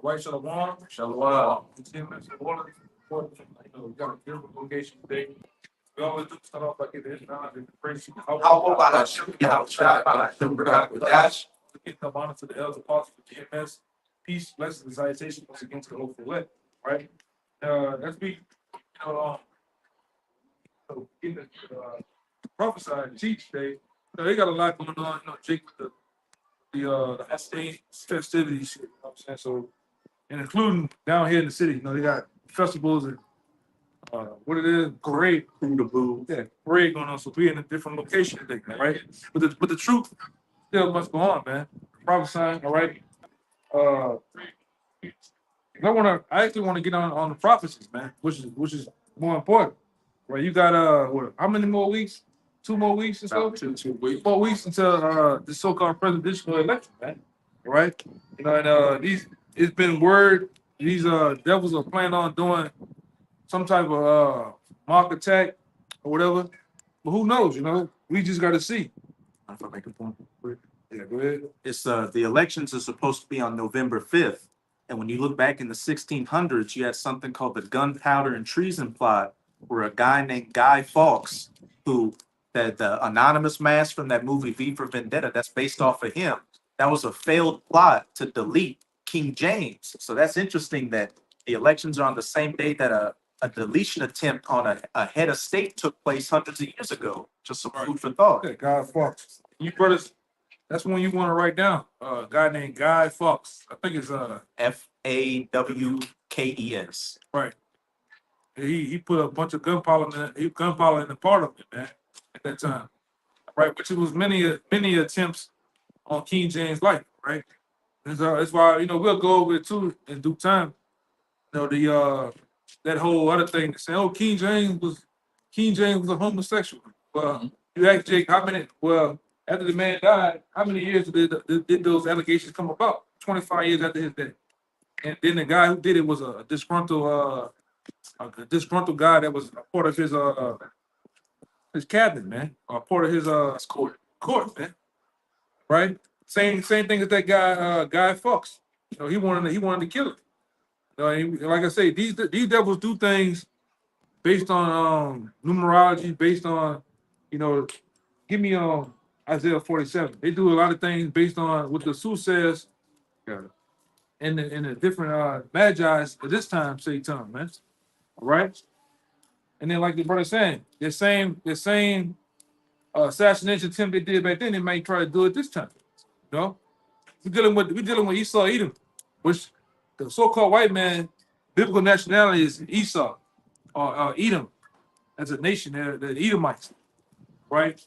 White Shalom. Shalom. The 10 minutes of order. We got a beautiful location today. We always do start off like it is now. How about I show you how to try by Dash? Give the honor to the elders apostles of GMS. Peace, blessings, and salutations once again to the hopeful elect. Right? Let's be, getting prophesy and teach today. They got a lot going on. Jake with the holiday festivities. You know what I'm saying? So, and including down here in the city, they got festivals and what it is, parade. Yeah, parade going on. So we in a different location today, right? But the truth still must go on, man. Prophesying, all right. I actually want to get on the prophecies, man, which is more important. Right? You got how many more weeks? 2 more weeks or so? 2 weeks. 4 weeks until the so-called presidential election, man. Right? And it's been word these devils are planning on doing some type of mock attack or whatever. But who knows, We just gotta see. If I make a point. Yeah, go ahead. It's the elections are supposed to be on November 5th. And when you look back in the 1600s, you had something called the Gunpowder and Treason Plot, where a guy named Guy Fawkes, who the anonymous mask from that movie V for Vendetta, that's based off of him. That was a failed plot to delete King James. So that's interesting that the elections are on the same day that a deletion attempt on a head of state took place hundreds of years ago. Just some food for thought. Yeah, Guy Fawkes. You brothers, that's one you want to write down. A guy named Guy Fawkes. I think it's Fawkes. Right. He put a bunch of gunpowder in the parliament, man, at that time. Right, which it was many attempts on King James' life, right? That's why we'll go over it too in due time. That whole other thing to say, King James was a homosexual. Well, you ask Jake after the man died, how many years did those allegations come about? 25 years after his death. And then the guy who did it was a disgruntled guy that was a part of his cabinet, man, or part of his court, man. Right? Same thing as that guy, Guy Fawkes. He wanted to kill him. Like I say, these devils do things based on numerology, based on, give me Isaiah 47. They do a lot of things based on what the soothsayers and the different magi's at this time say time, man. All right. And then, like the brother saying, the same assassination attempt they did back then, they might try to do it this time. We're dealing with Esau, Edom, which the so-called white man, biblical nationality is Esau or Edom as a nation. They're the Edomites, right?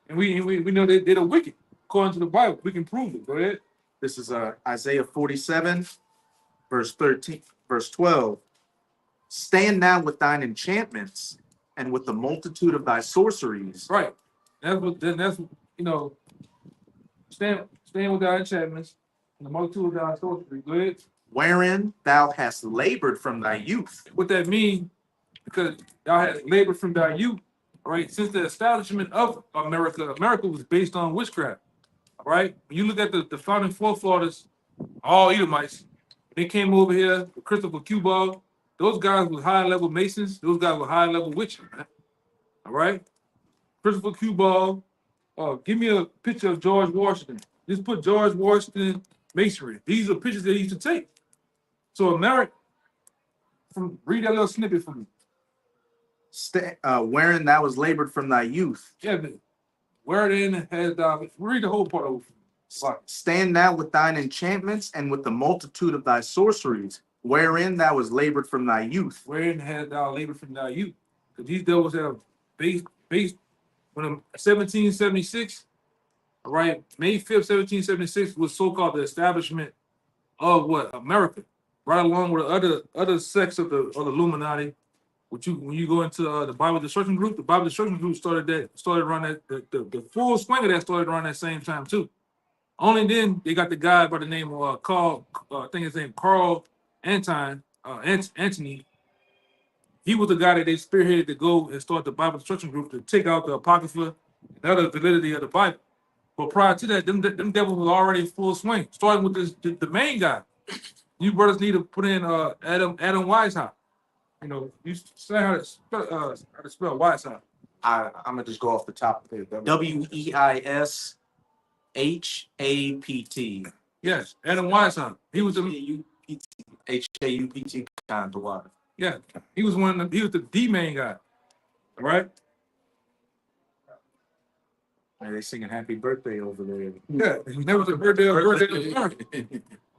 And we know they're the wicked according to the Bible. We can prove it. Go ahead. This is Isaiah 47, verse 12. Stand now with thine enchantments and with the multitude of thy sorceries. Right. Stand with thy enchantments and the multitude of thy sorceries. Go ahead. Wherein thou hast labored from thy youth. What that means, because thou hast labored from thy youth, right? Since the establishment of America was based on witchcraft. All right. When you look at the founding forefathers, all Edomites, they came over here with Christopher Cuball. Those guys were high-level Masons. Those guys were high-level witches, man. All right? Christopher Cuball. Give me a picture of George Washington. Just put George Washington Masonry. These are pictures they used to take. So America, read that little snippet for me. Wherein thou was labored from thy youth. Yeah, but wherein has thou... Read the whole part over. Stand now with thine enchantments and with the multitude of thy sorceries. Wherein thou was labored from thy youth. Wherein had thou labored from thy youth. Because these devils have based when 1776, all right, May 5th, 1776 was so-called the establishment of what? America. Right along with other sects of the Illuminati. When you go into the Bible Destruction Group, the Bible Destruction Group started around that, the full swing of that started around that same time too. Only then they got the guy by the name of Carl, I think his name Carl Anthony. He was the guy that they spearheaded to go and start the Bible Destruction Group to take out the Apocrypha and other validity of the Bible. But prior to that, them devils was already in full swing, starting with the main guy, you brothers need to put in Adam Weishaupt. You know, you say how to spell Weishaupt. I'm gonna just go off the top of it. Weishaupt. Yes, Adam Weishaupt. He was the Haupt kind of water. yeah. He was one of the, he was the main guy. All right. And they singing happy birthday over there. Yeah, there was a birthday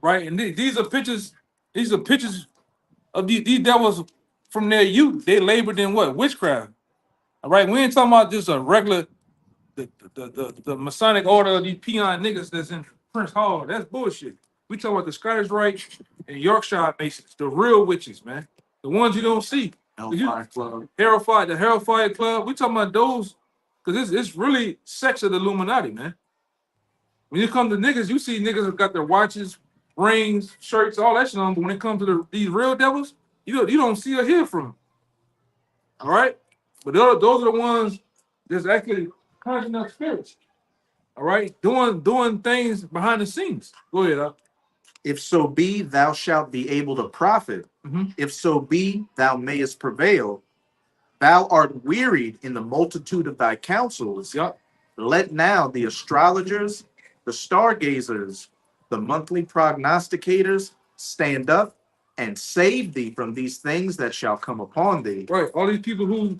right? And these are pictures. These are pictures of these devils from their youth. They labored in what? Witchcraft. All right. We ain't talking about just a regular the Masonic order of these peon niggas that's in Prince Hall. That's bullshit. We talking about the Scottish Rite and Yorkshire Masons, the real witches, man. The ones you don't see. Hellfire Club. The Hellfire Club. We talking about those because it's really sects of the Illuminati, man. When it comes to niggas, you see niggas have got their watches, rings, shirts, all that shit on. But when it comes to these real devils, you don't see or hear from them. All right, but those are the ones that's actually conjuring up spirits. All right, doing things behind the scenes. Go ahead. If so be thou shalt be able to profit, if so be thou mayest prevail, thou art wearied in the multitude of thy counsels. Yep. Let now the astrologers, the stargazers, the monthly prognosticators stand up and save thee from these things that shall come upon thee. Right, all these people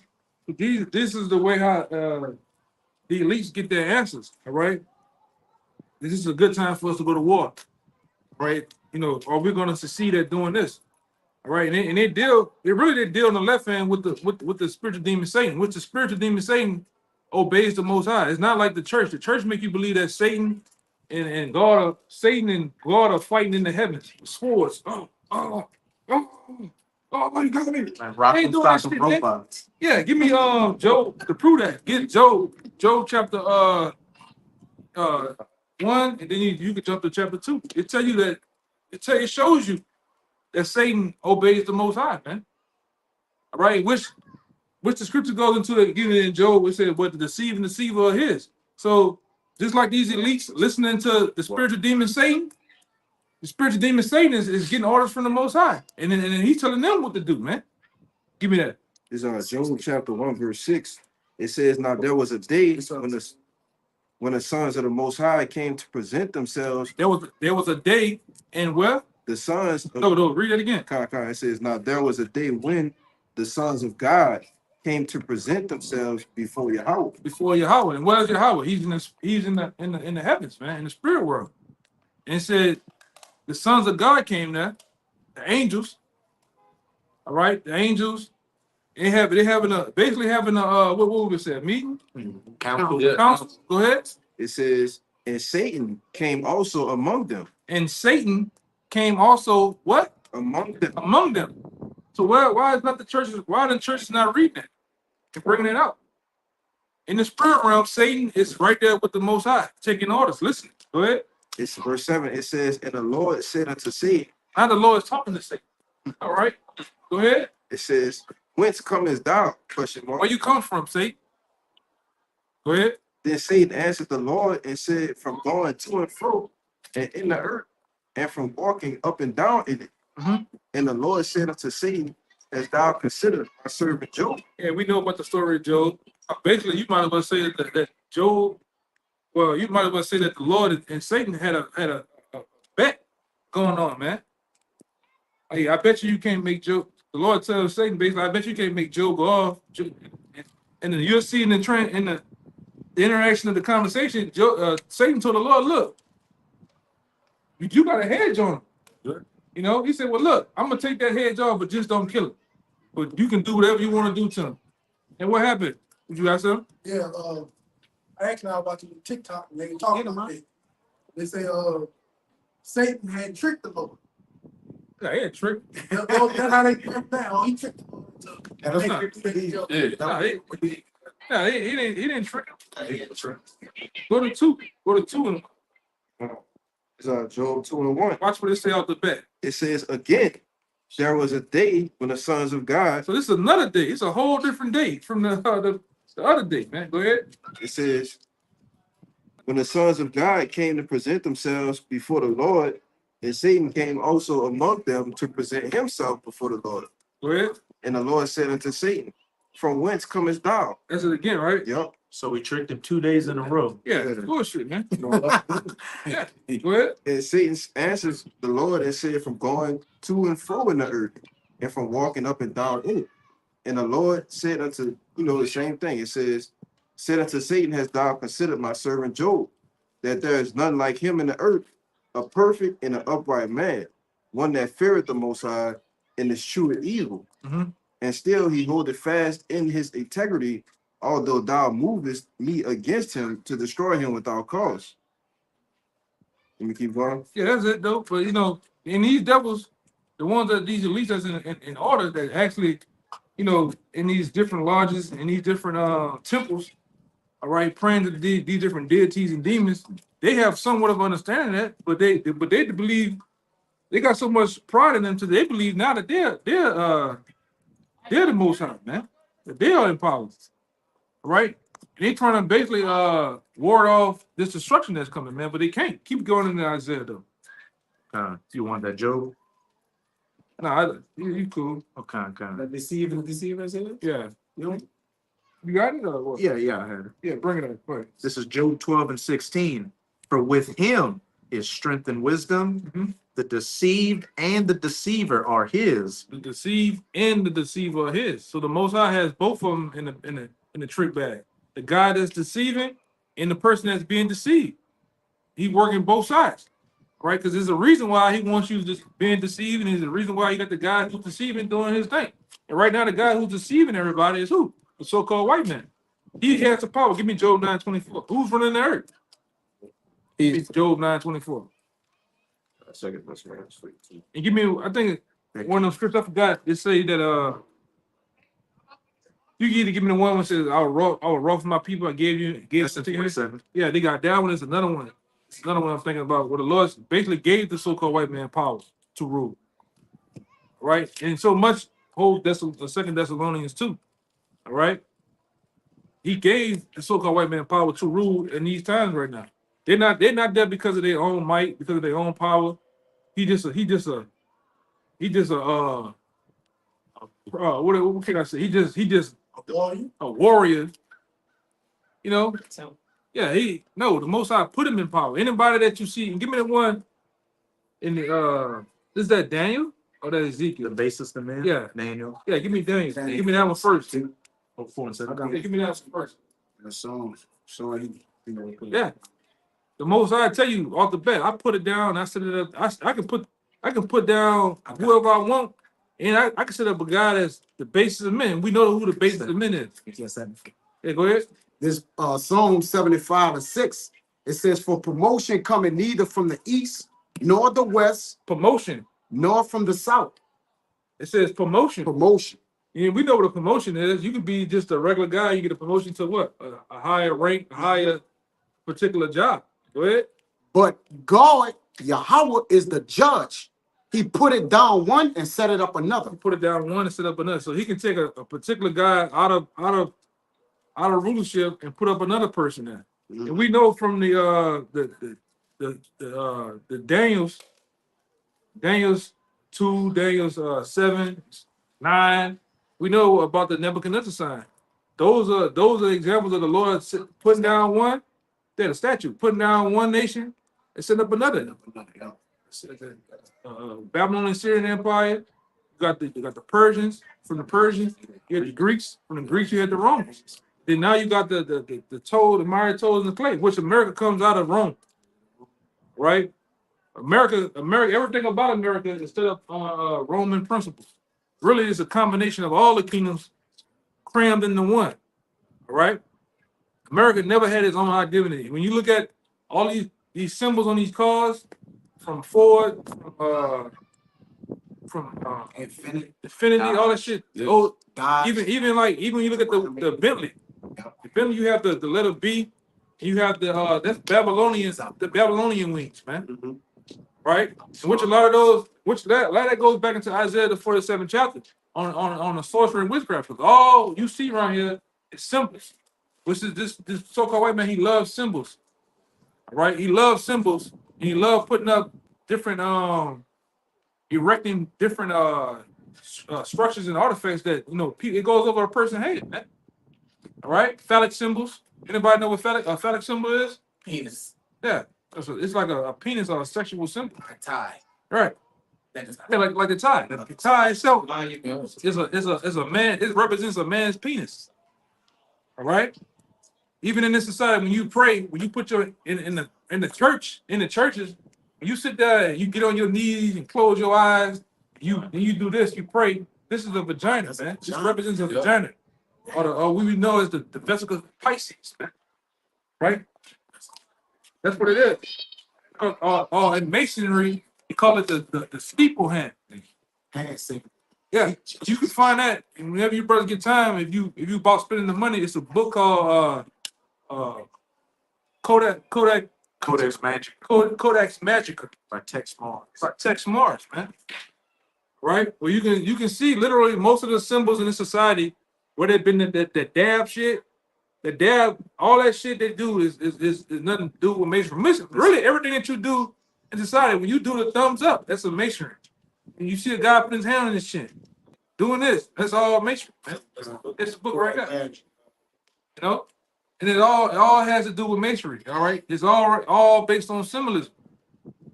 this is the way how the elites get their answers. All right, this is a good time for us to go to war. Right, you know, are we going to succeed at doing this? All right, and they deal on the left hand with the spiritual demon Satan, which the spiritual demon Satan obeys the Most High. It's not like the church. The church make you believe that Satan and God are fighting in the heavens with swords. Oh, you got me. Like Rock'em Sock'em Robots. Yeah, give me Job to prove that. Get Job chapter 1, and then you can jump to chapter 2. It shows you that Satan obeys the Most High, man. All right, which the scripture goes into again in Job. It says, "What the deceiver are his." So just like these elites listening to the spiritual demon Satan, the spiritual demon Satan is getting orders from the Most High, and then he's telling them what to do, man. Give me that. It's Job chapter 1, verse 6. It says, "Now there was a day when the sons of the Most High came to present themselves." There was a day, and where the sons of, no, read that again. It says, "Now there was a day when the sons of God came to present themselves before Yahweh." Before Yahweh, and where's Yahweh? He's in the heavens, man, in the spirit world. And it said the sons of God came there, the angels. All right, the angels. They having a what would we say, meeting? Council. Go ahead. It says, "And Satan came also among them." And Satan came also what? Among them. Among them. So why is not the churches? Why are the churches not reading it and bringing it out? In the spirit realm, Satan is right there with the Most High, taking orders. Listen. Go ahead. It's verse 7. It says, "And the Lord said unto Satan." Now the Lord is talking to Satan. All right. Go ahead. It says, "Whence comest thou?" Question mark. Where you come from, Satan? Go ahead. Then Satan answered the Lord and said, "From going to and fro and in the earth, and from walking up and down in it." And the Lord said unto Satan, "As thou consider my servant Job." Yeah, we know about the story of Job. Basically, you might as well say that Job. Well, you might as well say that the Lord and Satan had a bet going on, man. Hey, I bet you can't make Job. The Lord tells Satan basically, I bet you can't make Job go off. And then you'll see in the interaction of the conversation, Satan told the Lord, "Look, you got a hedge on him." Sure. You know, he said, "Well, look, I'm gonna take that hedge off, but just don't kill him. But you can do whatever you want to do to him." And what happened? Did you ask him? Yeah, I asked now about the TikTok and they talking about it. They say Satan had tricked the Lord. Yeah, he had tricked. That's how they tricked down. He tricked the Lord. That's not. He didn't trick him. Go to 2. Go to 2 and It's Job 2 and 1. watch what it say out the back. It says, "Again, there was a day when the sons of God." So this is another day. It's a whole different day from the other day, man. Go ahead. It says, "When the sons of God came to present themselves before the Lord, And Satan came also among them to present himself before the Lord. Go ahead. And the Lord said unto Satan, From whence comest thou? That's it again, right? Yep. So we tricked him 2 days in a row. Yeah, bullshit, man. Yeah. Go ahead. And Satan answers the Lord and said, From going to and fro in the earth, and from walking up and down in it. And the Lord said unto, the same thing. It said unto Satan, Hast thou considered my servant Job, that there is none like him in the earth, a perfect and an upright man, one that feareth the Most High and escheweth evil. Mhm. And still he holdeth fast in his integrity, although thou movest me against him to destroy him without cause. Let me keep going. Yeah, that's it though. But in these devils, the ones that these elites that's in order that actually, in these different lodges and these different temples, all right, praying to these different deities and demons, they have somewhat of understanding that, but they believe they got so much pride in them to they believe now that they're the most high, man. That they are in power. Right? And they trying to basically ward off this destruction that's coming, man, but they can't. Keep going into Isaiah though. You want that Job? Nah, you cool. Okay. The deceiver, is it? Yeah. You got it or what? Yeah, I had it. Yeah, bring it up. Go ahead. This is Job 12:16. For with him is strength and wisdom. Mhm. The deceived and the deceiver are his. The deceived and the deceiver are his. So the Most High has both of them in the trick bag. The guy that's deceiving and the person that's being deceived. He's working both sides, right? Because there's a reason why he wants you just being deceived, and there's a reason why you got the guy who's deceiving doing his thing. And right now, the guy who's deceiving everybody is who? The so-called white man. He has the power. Give me Job 9:24. Who's running the earth? It's Job 9:24. Second verse. And give me, I think one of the scripts I forgot. It say that you can either give me the one that says I will rough my people. I gave That's the it to you. 27. Yeah, they got that one. There's another one. It's another one I'm thinking about where the Lord basically gave the so-called white man power to rule. Right? And so much hold the second Thessalonians 2. All right. He gave the so-called white man power to rule in these times right now. They're not there because of their own might, because of their own power. What can I say? He just a warrior. Yeah, the Most High put him in power. Anybody that you see, and give me the one in the is that Daniel or that The Ezekiel? basis of man. Yeah. Daniel. Yeah, give me Daniel. Give me that one first. 4 and 7. Yeah, give me that one first. The song, so Yeah. The Most High tell you off the bat, I put it down, I set it up. I can put down whoever I want, and I can set up a guy that's the basis of men. We know who the basis of men is. Yeah, go ahead. This Psalm 75:6. It says, "For promotion coming neither from the east, nor the west, Promotion. nor from the south." It says promotion. Promotion. Yeah, we know what a promotion is. You could be just a regular guy. You get a promotion to what? A higher rank, a higher particular job. Go ahead. But God, Yahweh, is the judge. He put it down one and set it up another. Put it down one and set up another. So he can take a particular guy out of rulership and put up another person there. And we know from the Daniel's 2, Daniel's 7, 9. We know about the Nebuchadnezzar sign. Those are examples of the Lord putting down one. They're a statue, putting down one nation and setting up another. Babylonian Syrian Empire. You got the Persians. From the Persians, you had the Greeks. From the Greeks, you had the Romans. Then now you got the miry toes, and the clay, which America comes out of Rome. Right? America, everything about America is set up on Roman principles. Really, it's a combination of all the kingdoms crammed into one. All right? America never had its own identity. When you look at all these symbols on these cars, from Ford, from Infinity, all that shit. Oh, even when you look at the Bentley, the Bentley, you have the letter B, and you have that's the Babylonian wings, man. Right? And which a lot of that goes back into Isaiah the 47th chapter on the sorcery and witchcraft. Because all you see around here is symbols. Which is this so-called white man, he loves symbols. Right? He loves symbols, and he loves putting up erecting different structures and artifacts that it goes over a person's head, man. All right, phallic symbols. Anybody know what phallic symbol is? Penis. Yeah, it's like a penis or a sexual symbol. A tie. Right. That is not. Yeah, like the tie. The tie itself There you go. is a man. It represents a man's penis. All right. Even in this society, when you pray, when you put your in the churches, when you sit there, you get on your knees and close your eyes. You do this. You pray. This is a vagina, man. This represents a vagina, or we know as the vesica Pisces, man. Right. That's what it is. Or in masonry, they call it the steeple hand. Yeah, you can find that whenever you brothers get time. If you about spending the money, it's a book called Codex Magic Codex Magica by Tex Mars. by Tex Mars, man. Right? Well, you can see literally most of the symbols in this society where they've been the dab shit, the dab, all that shit they do is nothing to do with masonry. Really, everything that you do in society, when you do the thumbs up, that's a masonry. And you see a guy putting his hand on his chin, doing this, that's all masonry, man. It's a book right there. You know? And it all has to do with masonry, all right? It's all based on symbolism.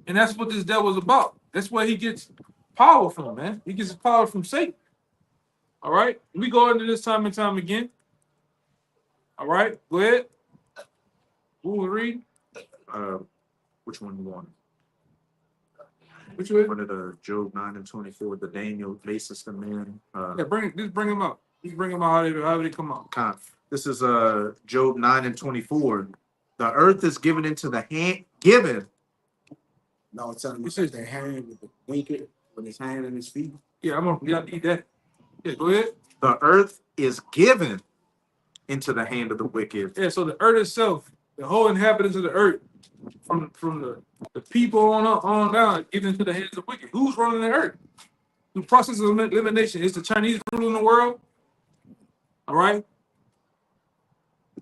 And that's what this devil's about. That's where he gets power from, man. He gets his power from Satan. All right? We go into this time and time again. All right, go ahead. Who will read? Which one you want? Which way? One of the Job 9 and 24, the Daniel basis the man. Yeah, bring him up. Just bring him out how they come out. This is Job 9 and 24. The earth is given into the hand given. No, it's telling me says their hand with the wicked, with his hand and his feet. Yeah, I need that. Yeah, go ahead. The earth is given into the hand of the wicked. Yeah, so the earth itself, the whole inhabitants of the earth, from the people on down, given into the hands of wicked. Who's running the earth? The process of elimination. Is the Chinese ruling the world? All right.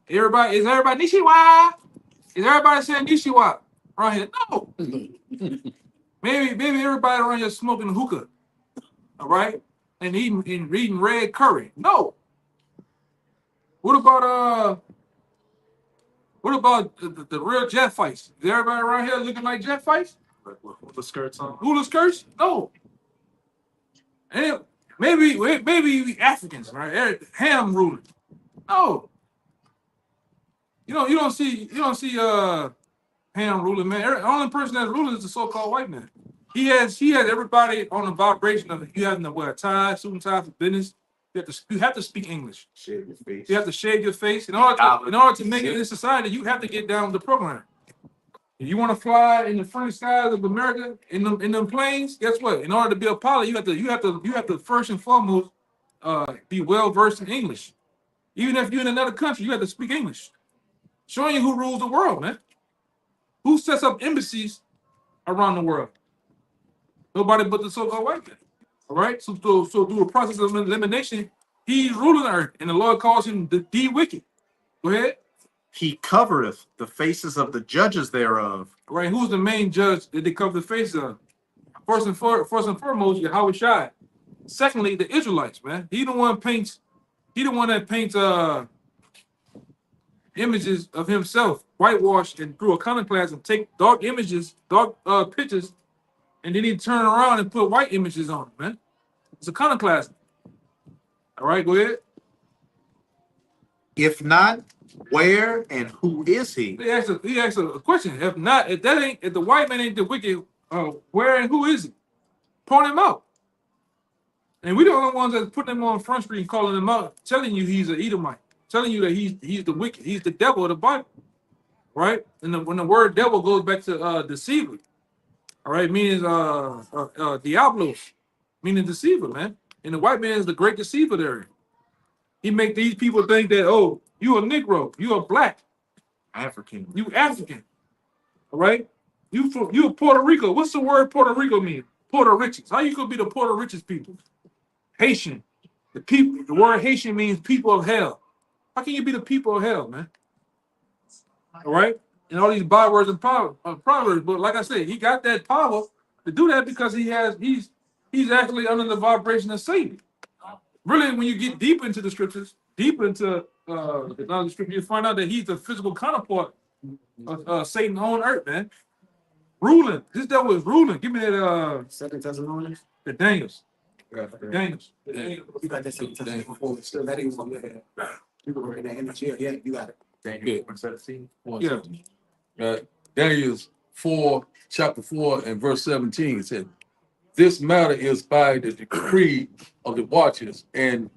Is everybody Nishiwa? Is everybody saying Nishiwa around here? No. maybe everybody around here smoking hookah. All right, and reading red curry. No. What about the real jet fights? Is everybody around here looking like jet fights? With hula skirts on. Hula skirts? No. And maybe we Africans, right? Ham ruling. No. You don't see Ham ruling, man. The only person that's ruling is the so-called white man. He has everybody on the vibration of you having to wear a tie, suit and tie for business. You have to speak English. Shave your face. You have to shave your face. In order to make it in this society, you have to get down with the program. If you want to fly in the French skies of America in them planes, guess what? In order to be a pilot, you have to first and foremost be well versed in English. Even if you're in another country, you have to speak English. Showing you who rules the world, man. Who sets up embassies around the world? Nobody but the so-called white man. All right. So through a process of elimination, he's ruling the earth, and the Lord calls him the wicked. Go ahead. He covereth the faces of the judges thereof. All right. Who's the main judge that they cover the faces of? First and foremost, Yahweh Shai. Secondly, the Israelites, man. He the one that paints images of himself, whitewashed and through iconoclasm, take dark images, dark pictures, and then he turn around and put white images on it, man. It's iconoclasm. All right, go ahead. If not, where and who is he? He asked a question. If the white man ain't the wicked, where and who is he? Point him out. And we the only ones that put him on Front Street and calling him out, telling you he's an Edomite, telling you that he's the wicked, he's the devil of the Bible, right? And when the word devil goes back to deceiver, all right, meaning diablos, meaning deceiver, man. And the white man is the great deceiver there. He make these people think that, oh, you a Negro, you a black, African. you African, all right? You Puerto Rico. What's the word Puerto Rico mean? Puerto Riches. How you gonna be the Puerto Riches people? Haitian. The word Haitian means people of hell. How can you be the people of hell, man? All right? And all these bywords and proverbs. But like I said, he got that power to do that because he's actually under the vibration of Satan. Really, when you get deep into the scriptures, deep into the knowledge of scripture, you find out that he's the physical counterpart of Satan on earth, man. Ruling. This devil is ruling. Give me that 2 Thessalonians. the Daniels. Yeah. The Daniels. You got that 2 Thessalonians before. Still, that is on there. You were in the image here. Yeah, you got it. Okay. 1:17. Yeah. Daniel 4, chapter 4, and verse 17 said, "This matter is by the decree of the watchers and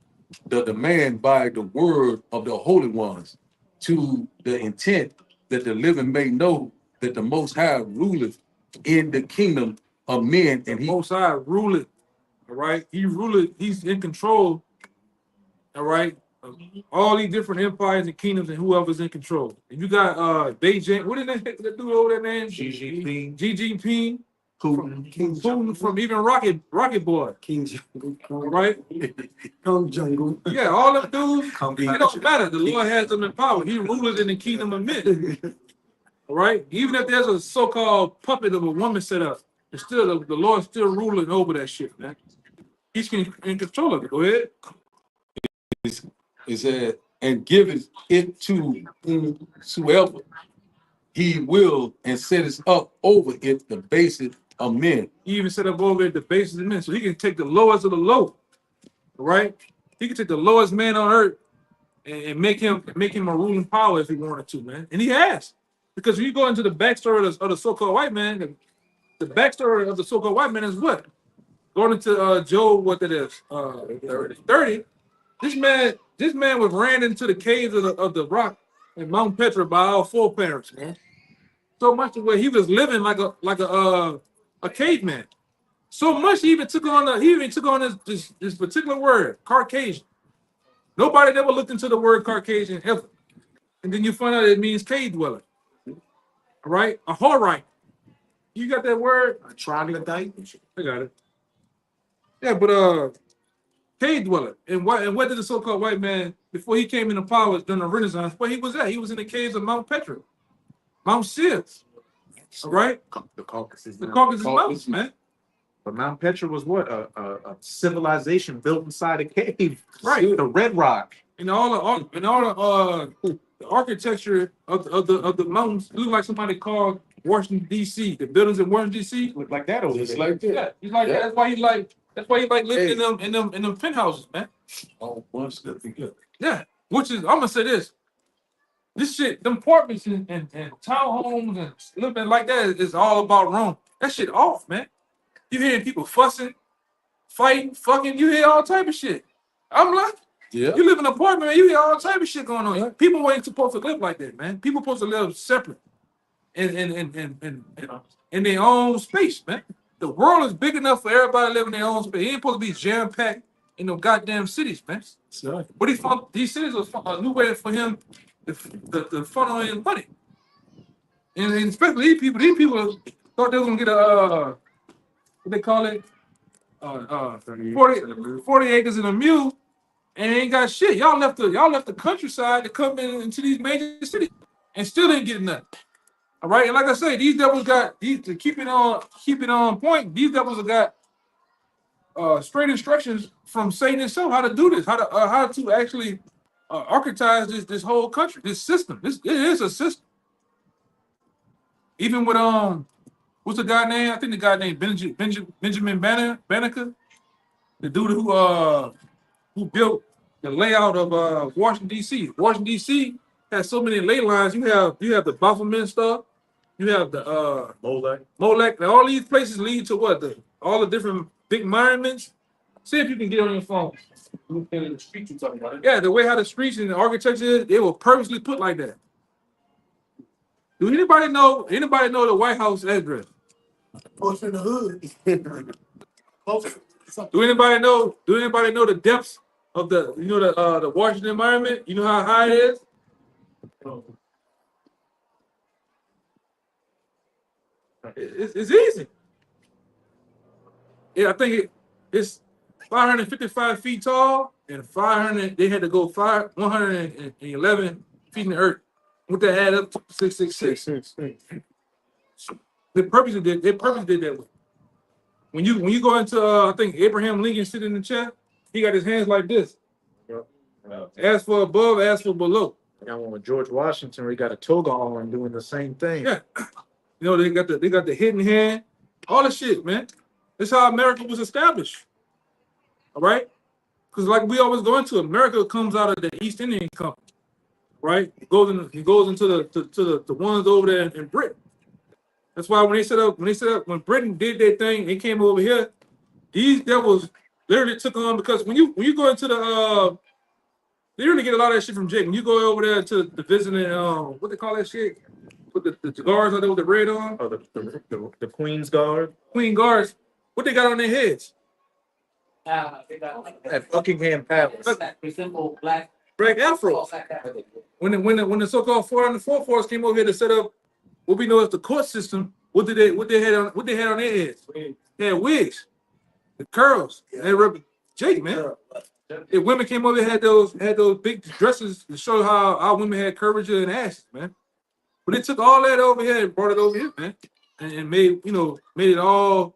the demand by the word of the holy ones, to the intent that the living may know that the Most High ruleth in the kingdom of men, and he Most High ruleth. All right. He ruleth. He's in control. All right. Of all these different empires and kingdoms and whoever's in control. And you got Beijing. What did that dude over that name? Xi Jinping, Xi Jinping. Putin. King Putin from even Rocket Boy. King All right. Kong Jungle. Yeah, all them dudes. Kung It don't matter. The Lord has them in power. He ruleth in the kingdom of men. All right. Even if there's a so-called puppet of a woman set up, it's still the Lord's still ruling over that shit, man. He's in control of it. Go ahead. it said, and giveth it to whosoever he will, and setteth up over it the basis of men." He even set up over at the basis of men, so he can take the lowest of the low. All right. He can take the lowest man on earth and make him a ruling power if he wanted to, man. And he has. Because when you go into the backstory of the so-called white man, the backstory of the so-called white man is what? Going into Job, what that is, 30. This man was ran into the caves of the rock in Mount Petra by our foreparents, man. So much to where he was living like a caveman. So much he even took on this particular word, Caucasian. Nobody ever looked into the word Caucasian ever. And then you find out it means cave dweller. All right? A Horite. You got that word? A troglodyte. I got it. Yeah, but cave dweller. And what did the so-called white man, before he came into power during the Renaissance, where he was at? He was in the caves of Mount Petra, Mount Sears. All right? The Caucasus. The Caucasus Mountains, man. But Mount Petra was what? A civilization built inside a cave. Right. The Red Rock. And all the architecture of the mountains look like somebody called Washington D.C. The buildings in Washington D.C. Look like that over Just there. like that. Yeah, he's like Yeah. that's why he like living in them penthouses, man. All bunch of together. Yeah, which is I'm gonna say this shit, them apartments and townhomes and living like that is all about Rome. That shit off, man. You hearing people fussing, fighting, fucking. You hear all type of shit. I'm like, Yeah. you live in an apartment, man. You hear all type of shit going on. People ain't supposed to live like that, man. People supposed to live separate, in their own space, man. The world is big enough for everybody to live in their own space. It ain't supposed to be jam packed in no goddamn cities, man. So, But these cities was a new way for him to funnel in money, and especially these people thought they was gonna get a what they call it, 40 acres and a mule, and they ain't got shit. Y'all left the countryside to come into these major cities, and still didn't get nothing. All right, and like I say, these devils got these to keep it on point. These devils have got straight instructions from Satan himself how to do this, how to actually architize this whole country, this system. It is a system. Even with what's the guy name? I think the guy named Benjamin Banneker, the dude who built the layout of Washington D.C. Washington D.C. has so many ley lines. You have the Baphomet stuff. You have the Molech. And all these places lead to what? All the different big monuments. See if you can get on your phone. the street you talking about. Yeah, the way how the streets and the architecture is, they were purposely put like that. Do anybody know the White House address? Close in the hood. Do anybody know the depths of the Washington environment? You know how high it is? It's easy. Yeah, I think it's 555 feet tall and 500. They had to go 111 feet in the earth. What that add up to 666. They purposely did that way. When you go into I think Abraham Lincoln sitting in the chair, he got his hands like this. As for above, as for below. And when George Washington, we got a toga on doing the same thing. Yeah. You know, they got the hidden hand, all the shit, man. That's how America was established. All right? Because like we always go into, America comes out of the East Indian Company, right? It goes into the ones over there in Britain. That's why when Britain did their thing, they came over here, these devils literally took on, because when you go into the they really get a lot of that shit from Jake. When you go over there to the visiting what they call that shit? With the guards out there with the red on, Oh, the Queen's Guard Queen Guards, what they got on their heads? They got at Buckingham Palace. that resemble black. Black afros. When the so-called 404 force came over here to set up what we know as the court system, what they had on their heads? They had wigs, the curls. They rep Jake, man. If women came over here, had those big dresses to show how our women had curvature and asses, man. But they took all that over here and brought it over here, man, and made it all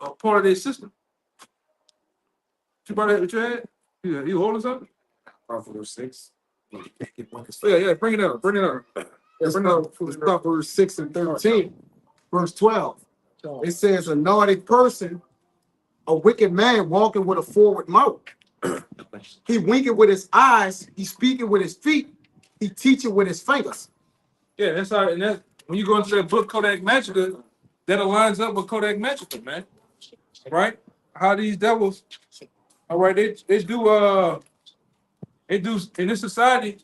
a part of their system. You brought that? What you had? You holding something? Proverbs 6. Yeah, bring it up. It's Proverbs 6 and 13. Verse 12. It says, a naughty person, a wicked man walking with a forward mouth. He winking with his eyes, he speaking with his feet, he teaching with his fingers. Yeah, that's how. And that when you go into that book Kodak Magica, that aligns up with Kodak Magica, man. Right? How these devils, all right, they do in this society.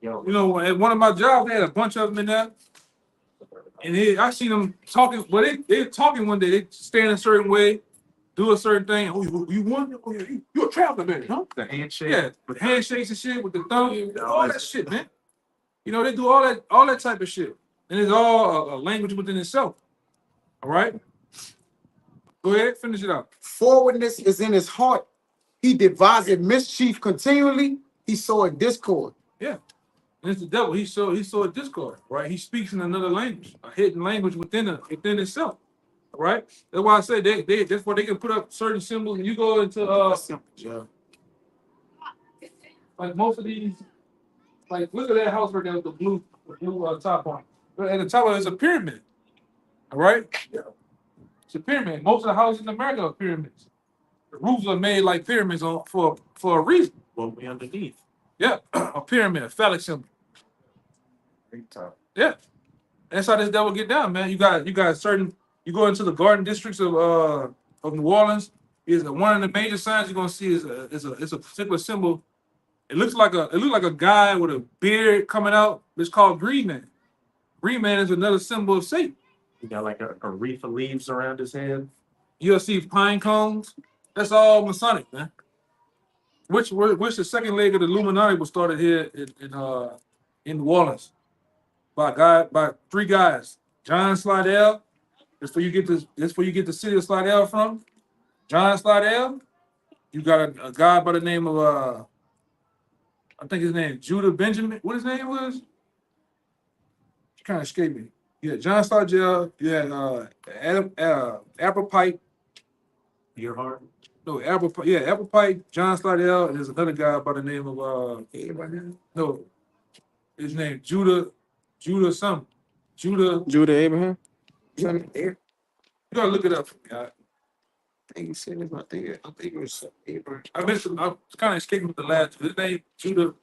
You know, at one of my jobs, they had a bunch of them in there. And I seen them talking, well, they talking one day, they stand a certain way, do a certain thing. Oh, you won? Oh, yeah, you a traveler, man, huh? The handshake. Yeah, with handshakes and shit, with the thumb, all that shit, man. You know, they do all that type of shit. And it's all a language within itself. All right? Go ahead, finish it up. Forwardness is in his heart. He devised mischief continually. He saw a discord. Yeah. And it's the devil. He saw a discord, right? He speaks in another language, a hidden language within itself. All right? That's why I say that's why they can put up certain symbols. And you go into like most of these, like look at that house right there with the blue top on. But at the top of it is a pyramid. All right? Yeah. It's a pyramid. Most of the houses in America are pyramids. The roofs are made like pyramids for a reason. What we underneath. Yeah, a pyramid, a phallic symbol. Yeah, that's how this devil get down, man. You got certain. You go into the garden districts of New Orleans. Is one of the major signs you're gonna see is a particular symbol. It looks like a guy with a beard coming out. It's called Green Man. Green Man is another symbol of Satan. He got like a wreath of leaves around his head. You'll see pine cones. That's all Masonic, man. Which the second leg of the Illuminati was started here in New Orleans by three guys. John Slidell. That's where you get the city of Slidell from. John Slidell. You got a guy by the name of I think his name Judah Benjamin. What his name was? Kind of escaped me. Yeah, John Slidell. Yeah, Apple Pipe. Earhart. No, Apple Pipe, John Slidell, and there's another guy by the name of his name Judah something. Judah Abraham. You gotta look it up for me. I think he said it. I think it was Abraham. I was kind of escaping with the last. His name Judah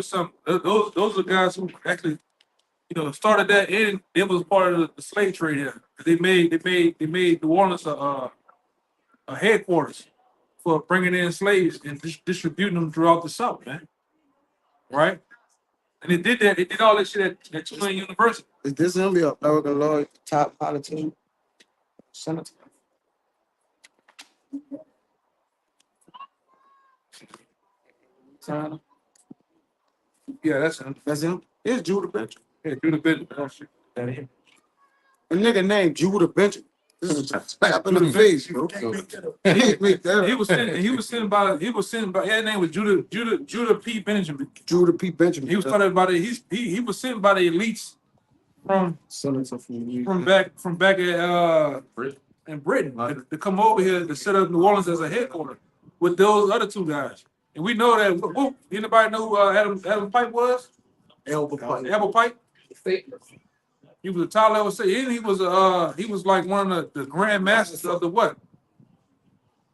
something. Those are the guys who actually, started that, and it was part of the slave trade here. They made New Orleans a headquarters for bringing in slaves and distributing them throughout the South, man. Right? And they did that. They did all that shit at Tulane University. Is this gonna be a American Lord top politician? Senator. Yeah, that's him. That's him. It's Judah Benjamin. Yeah, Judah Benjamin. Oh, shit. That him. A nigga named Judah Benjamin. This is a slap in the face, bro. He was sent by his name was Judah P. Benjamin. Judah P. Benjamin. He was talking about it. He was sent by the elites Senator from from back at in Britain to come over here to set up New Orleans as a headquarters with those other two guys. And we know that anybody know who Adam Pipe was? Elba Pike. Albert Pipe? He was a top level state. He was like one of the grand masters of the what?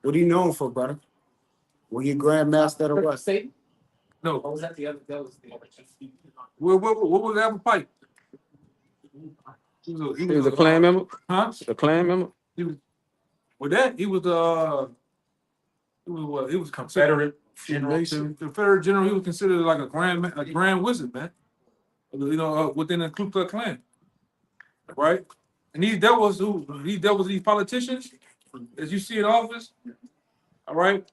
What are you known for, brother? Were you grandmaster or what? Satan? No. What was that the other? That was the other. What was Albert Pipe? He was a Klan member? Huh? A Klan member? He was with that. He was what? He was Confederate general. the Confederate general. He was considered like a grand wizard, man. You know, within the Ku Klux Klan, right? And he dealt with these politicians, as you see in office. All right.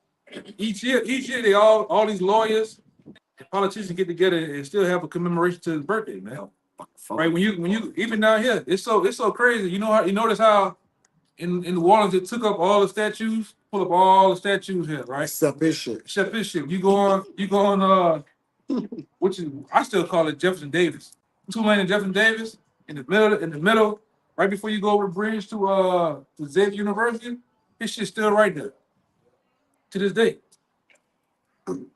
Each year, they all these lawyers and politicians get together and still have a commemoration to his birthday, man. Right? When you even down here, it's so crazy. You notice how in New Orleans it took up all the statues, pull up all the statues here, right? Except his shit. Except this shit. You go on which is I still call it Jefferson Davis. Tulane and Jefferson Davis in the middle, right before you go over the bridge to Xavier University, this shit's still right there. To this day. And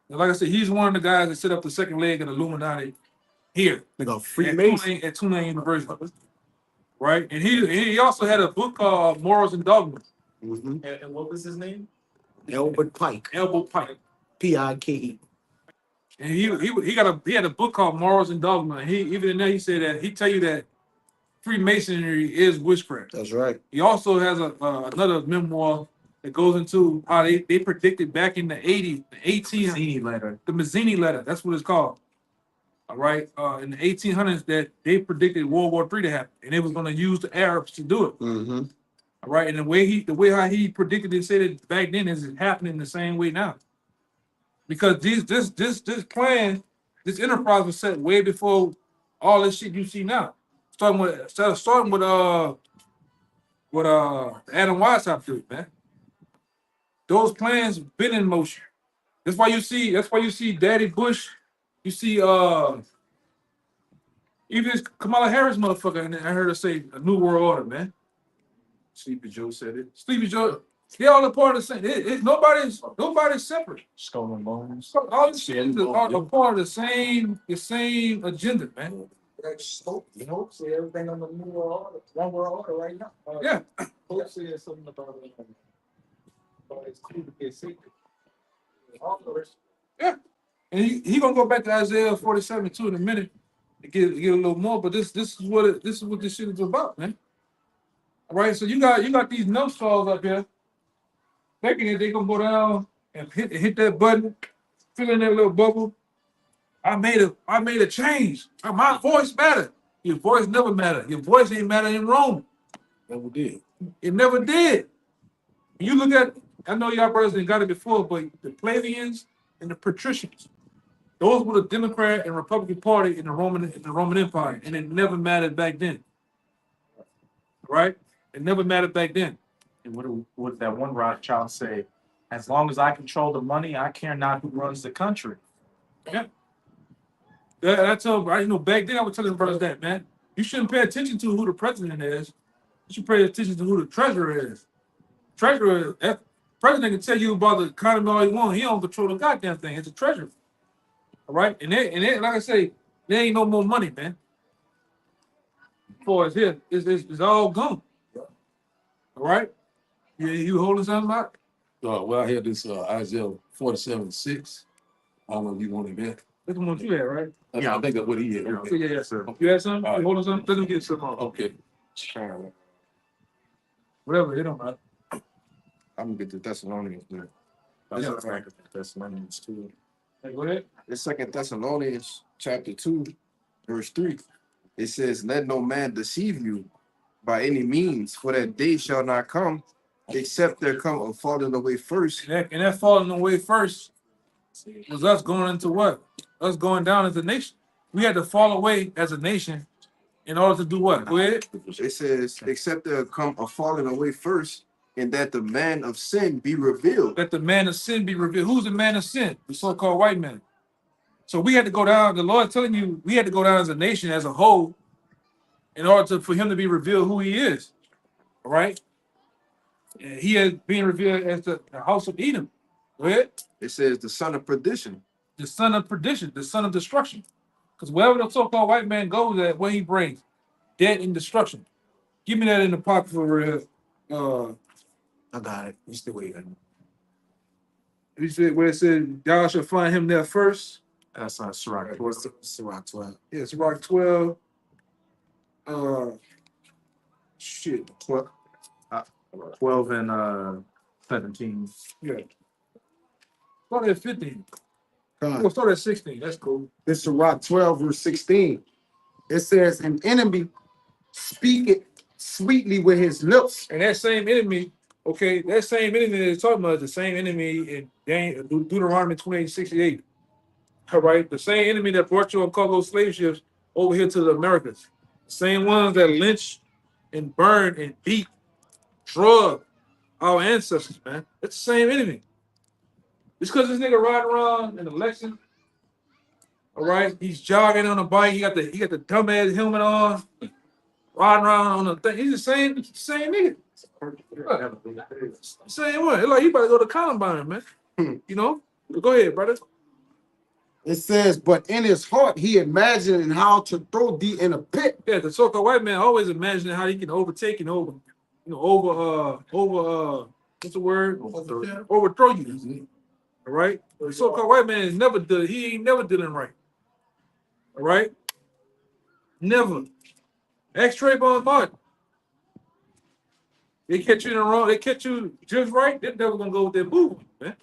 like I said, he's one of the guys that set up the second leg of the Illuminati here They got Freemason. at Tulane University. Right? And he also had a book called Morals and Dogma. Mm-hmm. And what was his name? Elbert Pike. Elbow Pike. Pike. And he had a book called Morals and Dogma. And he even in there he said that he tell you that Freemasonry is witchcraft. That's right. He also has another memoir that goes into how they predicted back in the 80s, the Mazzini letter. That's what it's called. All right, in the 1800s, that they predicted World War III to happen, and it was going to use the Arabs to do it. Mm-hmm. All right, and the way how he predicted it, said it back then is happening the same way now, because this plan, this enterprise was set way before all this shit you see now. Starting with Adam Weishaupt did, man. Those plans been in motion. That's why you see Daddy Bush. You see even this Kamala Harris motherfucker, and I heard her say a new world order, man. Sleepy Joe said it. Sleepy Joe, they all a part of the same. Nobody's separate. Skull and Bones. So all these shit are a part of the same agenda, man. You know, see everything on the new world order, one world order right now. Yeah. Hope said something about it. But it's cool to get secret. Yeah. And he gonna go back to Isaiah 47 too in a minute to get a little more, but this is what this shit is about, man. All right, so you got these numbskulls up here thinking that they gonna go down and hit that button, fill in that little bubble. I made a change. My voice mattered. Your voice never mattered. Your voice ain't matter in Rome. Never did. It never did. You look at, I know y'all brothers didn't got it before, but the plebeians and the patricians, those were the Democrat and Republican Party in the Roman Empire, and it never mattered back then. Right? It never mattered back then. And what that one Rothschild say? As long as I control the money, I care not who runs the country. Yeah. I tell, back then I would tell them brothers that, man, you shouldn't pay attention to who the president is. You should pay attention to who the treasurer is. Treasurer, president can tell you about the economy all he wants. He don't control the goddamn thing. It's a treasurer. All right, and then, like I say, there ain't no more money, man. For it's here, it's all gone. All right, you holding something out? Well, I had this Isaiah 47:6. I don't know if you wanted that. That's the one you had, right? I think that's what he had. Okay. Yeah, sir. You had something? All right. You holding something? Let him get something on. Okay. Whatever, it don't matter. I'm gonna get the Thessalonians there. That's Yeah. what I think Thessalonians too. Hey, go ahead. In 2 Thessalonians chapter 2, verse 3, it says, "Let no man deceive you by any means, for that day shall not come, except there come a falling away first." And that falling away first was us going into what? Us going down as a nation. We had to fall away as a nation in order to do what? Go ahead. It says, "Except there come a falling away first, and that the man of sin be revealed." Let the man of sin be revealed. Who's the man of sin? The so-called white man. So we had to go down. The Lord telling you we had to go down as a nation, as a whole, in order for him to be revealed who he is. All right. And he is being revealed as the house of Edom. Go ahead. It says the son of perdition. The son of perdition, the son of destruction. Because wherever the so-called white man goes at, what he brings, death and destruction. Give me that in the pocket for I got it. You still waiting. you said where it said y'all shall find him there first. That's Sirach. Sirach 12. Yes, Rock 12. Shit. 12 and 17. Yeah. Start at 15. Con. We'll start at 16. That's cool. This is Sirach 12, verse 16. It says, an enemy speaketh sweetly with his lips. And that same enemy, okay, that same enemy that they're talking about is the same enemy in Deuteronomy 28:68. All right, the same enemy that brought you on cargo slave ships over here to the Americas. The same ones that lynched and burned and beat, drug our ancestors, man. It's the same enemy. Just because this nigga riding around in the Lexus, all right, he's jogging on a bike, he got the dumbass helmet on, riding around on the thing. He's the same nigga. Same one. It's like you better go to Columbine, man. You know? Go ahead, brother. It says, but in his heart he imagined how to throw thee in a pit. Yeah, the so-called white man always imagining how he can overtake and what's the word? Overthrow you. All right? The so-called white man is never done, he ain't never dealing right. All right? Never. Ask Trayvon Martin. They catch you in the wrong, they catch you just right, they're never gonna go with their boo, man.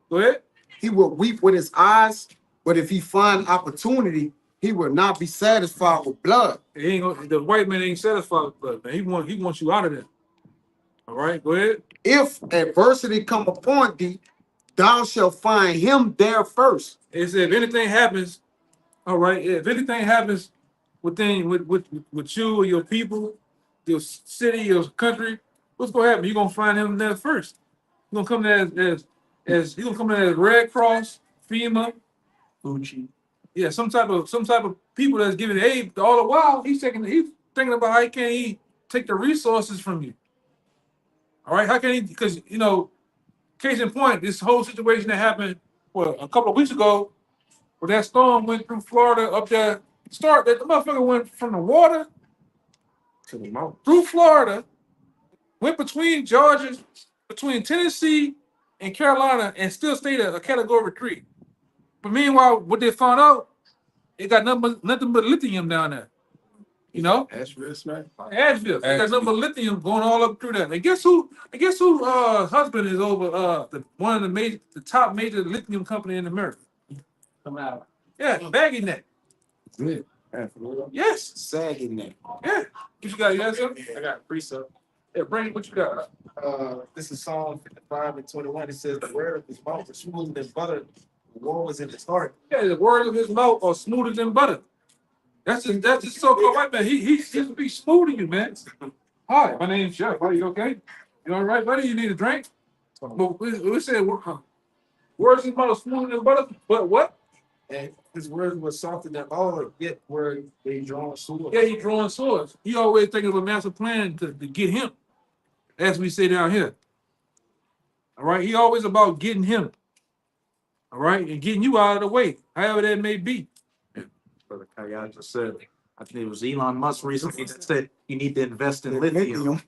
Go ahead. He will weep with his eyes, but if he find opportunity, he will not be satisfied with blood. He ain't gonna, the white man ain't satisfied with blood, man. He wants you out of there. All right, go ahead. If adversity come upon thee, thou shalt find him there first. It said if anything happens, all right, if anything happens with you or your people, your city, your country, what's gonna happen? You're gonna find him there first. You're gonna come there as he's gonna come there as Red Cross, FEMA, Gucci. yeah, some type of people that's giving aid. All the while he's thinking about how can he take the resources from you. All right, how can he? Because case in point, this whole situation that happened a couple of weeks ago, where that storm went through Florida up there. That the motherfucker went from the water To the mouth. through Florida, went between Georgia, between Tennessee and Carolina, and still stayed at a category 3. But meanwhile, what they found out, it got nothing but lithium down there. That's real smack. Asheville. It got nothing but lithium going all up through that. And guess who husband is over one of the top major lithium company in America? Come out. Yeah, Baggy Neck. Good. Yes. Sagging that. Yeah. What you got? You got something? I got a precept. Yeah, bring what you got. This is Psalm 55:21. It says, the word of his mouth is smoother than butter. The war was in his heart. Yeah, the words of his mouth are smoother than butter. That's just so-called white man. He's be smooth to you, man. Hi, my name's Jeff. Are you okay? You all right, buddy? You need a drink? But we said words of his mouth are smoother than butter. But what? And his words were softer than all, yet were they drawn sword. Yeah, he drawing swords. He always thinking of a master plan to get him, as we say down here. All right, he always about getting him. All right, and getting you out of the way, however that may be. Brother Kayal just said, I think it was Elon Musk recently that said you need to invest in lithium.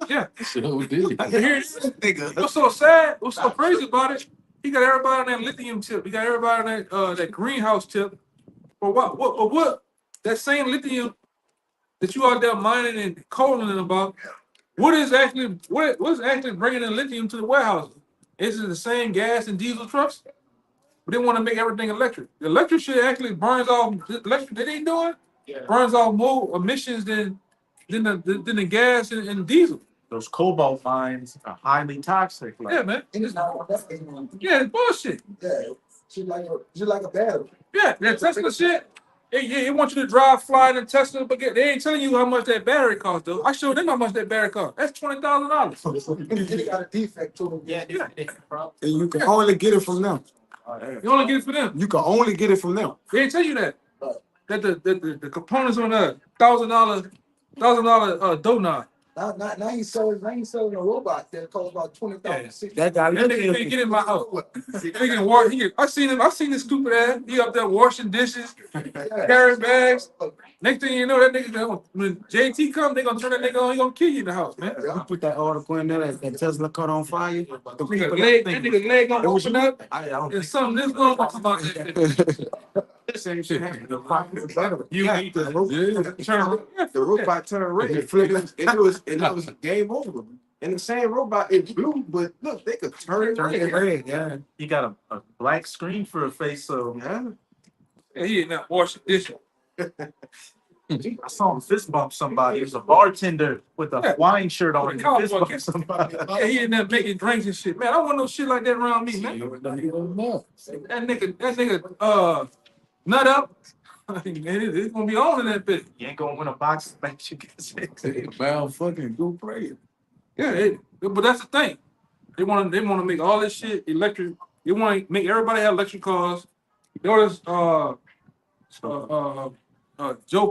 Yeah. So did. And here it is. What's so sad? What's so crazy about it? He got everybody on that lithium tip. He got everybody on that greenhouse tip. For what? What? That same lithium that you out there mining and coaling about. What's actually bringing in lithium to the warehouses? Is it the same gas and diesel trucks? But they want to make everything electric. The electric shit actually burns off. The electric that they doing burns off more emissions than the gas and diesel. Those cobalt mines are highly toxic. Yeah, man. Yeah, it's bullshit. Yeah, she like a battery. Yeah, that Tesla shit. They want you to drive, fly in a Tesla, but they ain't telling you how much that battery costs, though. I showed them how much that battery costs. That's $20,000. It got a defect to it. Yeah. And you can only get it from them. You only get it for them. You can only get it from them. They ain't tell you that. that the components on a $1,000 donut. Now he's selling a robot that costs about 20,000. That nigga can't get in my house. He can wash. I seen this stupid ass. He up there washing dishes, carrying bags. Next thing you know, that nigga when JT come, they gonna turn that nigga on. He gonna kill you in the house, man. You put that article in there that Tesla caught on fire. That nigga leg gonna open up, and something this gonna come out. Same shit happened. The Turn. robot turned red, and it was game over. And the same robot, it blew, but look, they could turn it red. Yeah. You got a black screen for a face, so Yeah. And he ain't not washing dishes. I saw him fist bump somebody. He was a bartender with a Hawaiian shirt on. Yeah. He fist bumped somebody. Yeah, he in there making drinks and shit. Man, I don't want no shit like that around me, man. That nigga, nut up. It's gonna be on in that bitch. You ain't gonna win a box match. You can say. Man, fucking go pray. Yeah, but that's the thing. They want to make all this shit electric. They want to make everybody have electric cars. Notice, Joe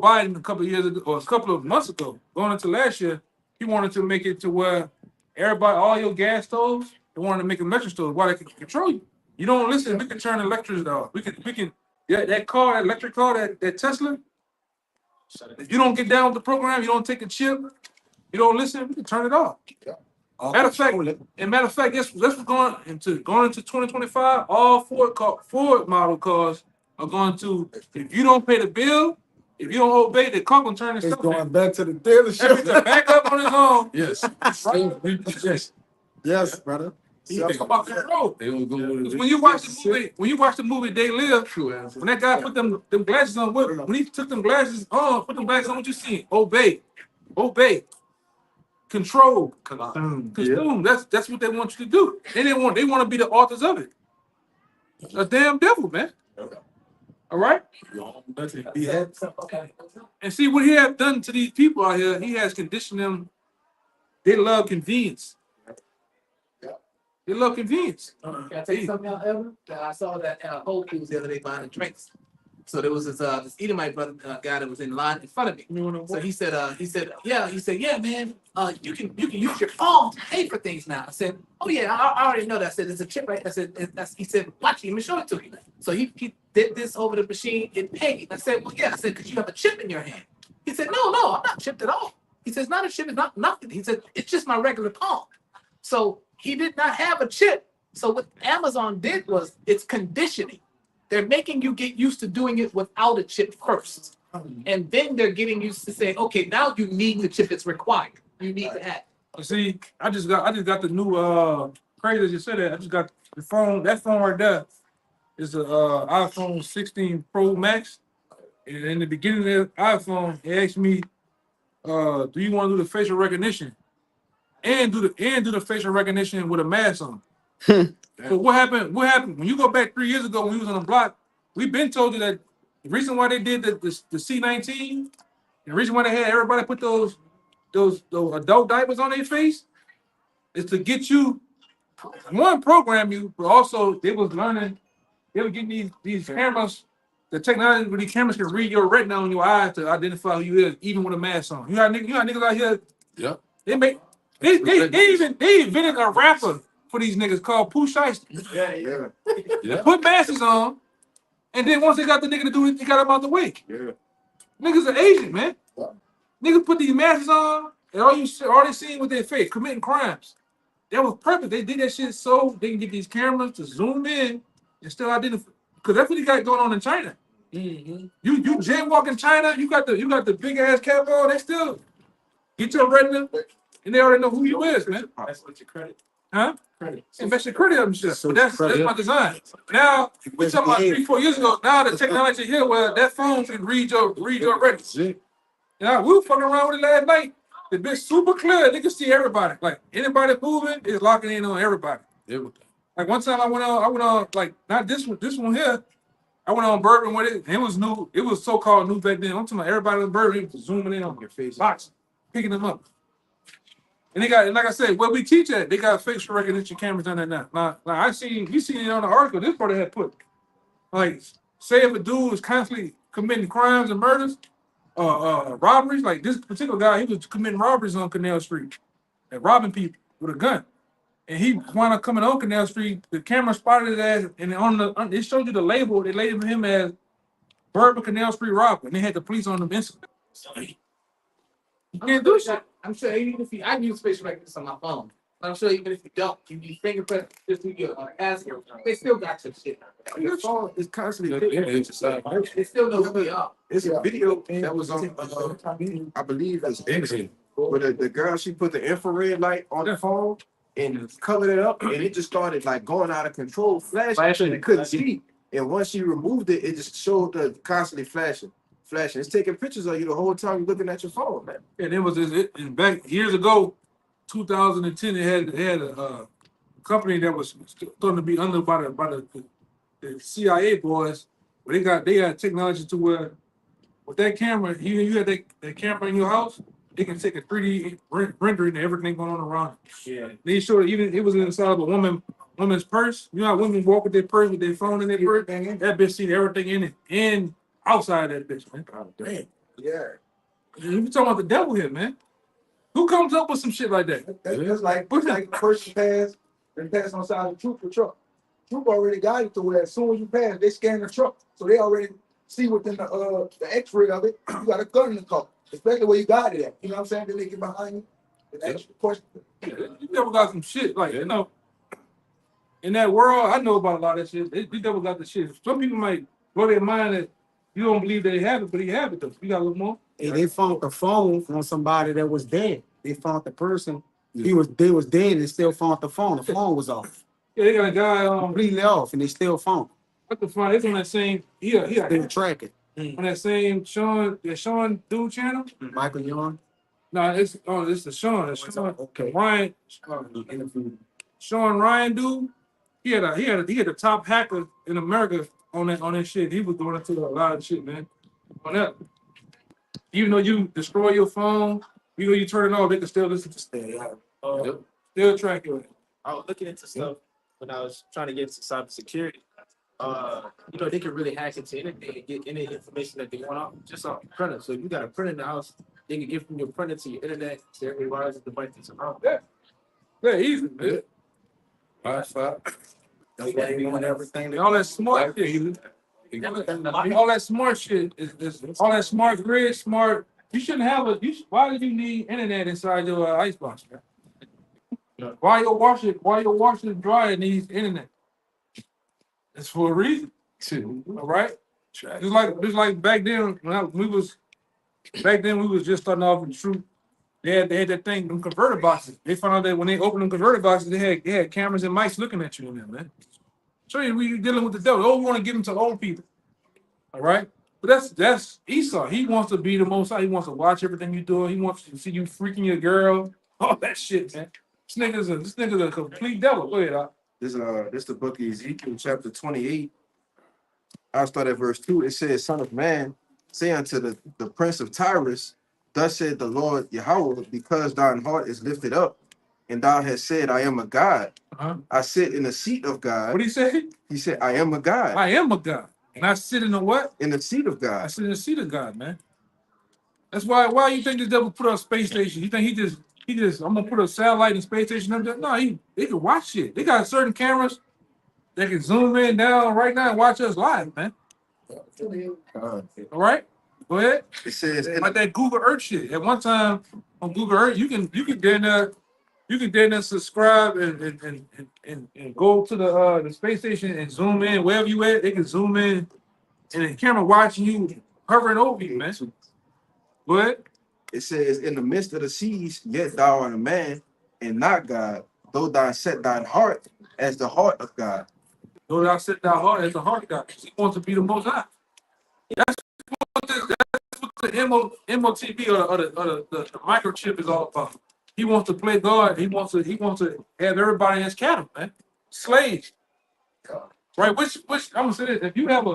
Biden a couple of years ago, or a couple of months ago, going into last year, he wanted to make it to where everybody, all your gas stoves, they wanted to make electric stoves while they can control you. You don't listen. We can turn electric off. We can. Yeah, that car, that electric car, that Tesla. If you don't get down with the program, you don't take a chip, you don't listen, we can turn it off. Matter of fact, that's what's going into 2025. All Ford model cars are going to, if you don't pay the bill, if you don't obey, the car gonna turn It's itself. going in. back to the dealership. Everything back up on its own. Yes. Yes. Yes, brother. He think about control. They don't go with it. When you watch the movie They Live, when that guy put them glasses on, when he took them glasses on, put them glasses on, what you see? Obey, control, consume. That's what they want you to do. They want to be the authors of it. A damn devil, man. All right. And see what he has done to these people out here. He has conditioned them. They love convenience. They love convenience. Can I tell you something, y'all, Evan? I saw that Whole Foods the other day buying the drinks. So there was this Edomite brother guy that was in line in front of me. So he said, yeah, man, you can use your phone to pay for things now. I said, oh yeah, I already know that. I said, there's a chip right. I said, he said, watch it, let me show it to you. So he did this over the machine and paid. I said, well, yeah. I said, because you have a chip in your hand. He said, no, I'm not chipped at all. He says, not a chip, it's not nothing. He said, it's just my regular palm. So he did not have a chip. So what Amazon did was it's conditioning. They're making you get used to doing it without a chip first. And then they're getting used to saying, okay, now you need the chip, it's required. You need to have. See, I just got the new crazy as you said that. I just got the phone. That phone right there is the iPhone 16 Pro Max. And in the beginning of the iPhone, it asked me, do you want to do the facial recognition? And do the facial recognition with a mask on. So what happened when you go back 3 years ago when we was on the block? We've been told you that the reason why they did the C19, the reason why they had everybody put those adult diapers on their face is to get you, one, program you, but also they was getting these cameras, the technology where these cameras can read your retina on your eyes to identify who you is, even with a mask on. You got niggas out here. Yeah. They invented a rapper for these niggas called Pooh Shiesty. Yeah. Put masks on, and then once they got the nigga to do it, they got him out the way. Yeah. Niggas are Asian, man. Niggas put these masks on, and all they seen with their face, committing crimes. That was perfect. They did that shit so they can get these cameras to zoom in and still identify. Because that's what you got going on in China. Mm-hmm. You jaywalk in China, you got the big ass cap on, they still get your retina, and they already know who you is, man. That's what your credit. Huh? Credit. Invest your credit up and shit. But that's my design. Now we talking about 3-4 years ago. Now the technology here where that phone can read your retina. Now we were fucking around with it last night. The bitch super clear. They can see everybody. Like anybody moving is locking in on everybody. Everything. Like one time I went on like not this one here. I went on Bourbon with it. It was new. It was so-called new back then. I'm talking about everybody on Bourbon was zooming in on your face, box, picking them up. And they got, like I said, where we teach at, they got facial recognition cameras on there now. Like you seen it on the article. This brother had put, like, say if a dude is constantly committing crimes and murders, robberies. Like this particular guy, he was committing robberies on Canal Street and robbing people with a gun. And he wound up coming on Canal Street. The camera spotted his ass, and it showed you the label. They labeled him as Verbal Canal Street robber, and they had the police on them instantly. You can't do shit. I'm sure even if you, I use facial recognition on my phone. I'm sure even if you don't, you use fingerprint just to your password. They still got your shit. Your phone is constantly. They still know who we are. It's a video that was on, I believe it's where the girl, she put the infrared light on the phone and colored it up, and it just started like going out of control, flashing, and couldn't see. And once she removed it, it just showed the constantly flashing. It's taking pictures of you the whole time you're looking at your phone, man. And it was back years ago, 2010. They had a company that was starting to be under by the CIA boys. But they got technology to where with that camera, you had that camera in your house, they can take a 3D rendering of everything going on around it. Yeah. They showed even it was inside of a woman's purse. You know how women walk with their purse with their phone in their purse? That bitch seen everything in it and outside that bitch, man. Oh, damn. Yeah. You talking about the devil here, man. Who comes up with some shit like that? That's like the person pass on side of the troop truck. Troop already got it to where as soon as you pass, they scan the truck. So they already see within the X-ray of it, you got a gun in the car. Especially where you got it at. You know what I'm saying? Then they get behind you. The extra question. You never got some shit like in that world. I know about a lot of that shit. You never got the shit. Some people might blow their mind that you don't believe they have it, but he have it though. You got a little more. Hey, they found the phone on somebody that was dead. They found the person. They was dead and still found the phone. The phone was off. Yeah, they got a guy Completely off, and they still found it. what the fuck? It's on that same They were tracking. on that same Sean dude channel. Michael Young. No, it's the Sean. It's Sean. Okay. Ryan. Sean Ryan dude. He had the top hacker in America on that shit. He was doing it to a lot of shit, man. On that. Even though you destroy your phone, even though you turn it off, they can still listen to still track you. I was looking into stuff when I was trying to get into cybersecurity. You know, they can really hack into anything and get any information that they want off just off the printer. So if you got a printer in the house, they can get from your printer to your internet, to every wireless device that's around. Yeah, easy, man. Wi-Fi. That's why they doing everything. All that smart shit. All that smart shit is all that smart grid, smart. You shouldn't have why do you need internet inside your icebox, man? Why your washer and dryer needs internet? It's for a reason. All right. Just like back then we was just starting off in the truth. They had that thing, them converter boxes. They found out that when they opened them converter boxes, they had cameras and mics looking at you in there, man. Show you we dealing with the devil. Oh, we want to give them to old people. All right. But that's Esau. He wants to be the most high. He wants to watch everything you do. He wants to see you freaking your girl. All that shit, man. This nigga's a complete devil. Go ahead, This the book of Ezekiel, chapter 28. I'll start at verse 2. It says, Son of man, say unto the prince of Tyrus, thus said the Lord Yahweh, because thine heart is lifted up, and thou hast said, I am a God. I sit in the seat of God. What did he say? He said, I am a God. I am a God. And I sit in the what? In the seat of I God. sit in the seat of God, man. That's why you think the devil put up a space station? You think he just I'm gonna put a satellite in space station up there? No, they can watch shit. They got certain cameras that can zoom in down right now and watch us live, man. All right? Go ahead. It says, Like that Google Earth shit. At one time on Google Earth, you can get in subscribe and go to the space station and zoom in wherever you at. They can zoom in and the camera watching you hovering over you, man. Go ahead. It says, in the midst of the seas, yet thou art a man and not God, though thou set thine heart as the heart of God. Though thou set thy heart as the heart of God. He wants to be the most high. That's what the MOTB or the microchip is all about. He wants to play God. He wants to have everybody as cattle, man. Slaves. Right? Which I'm gonna say this. If you have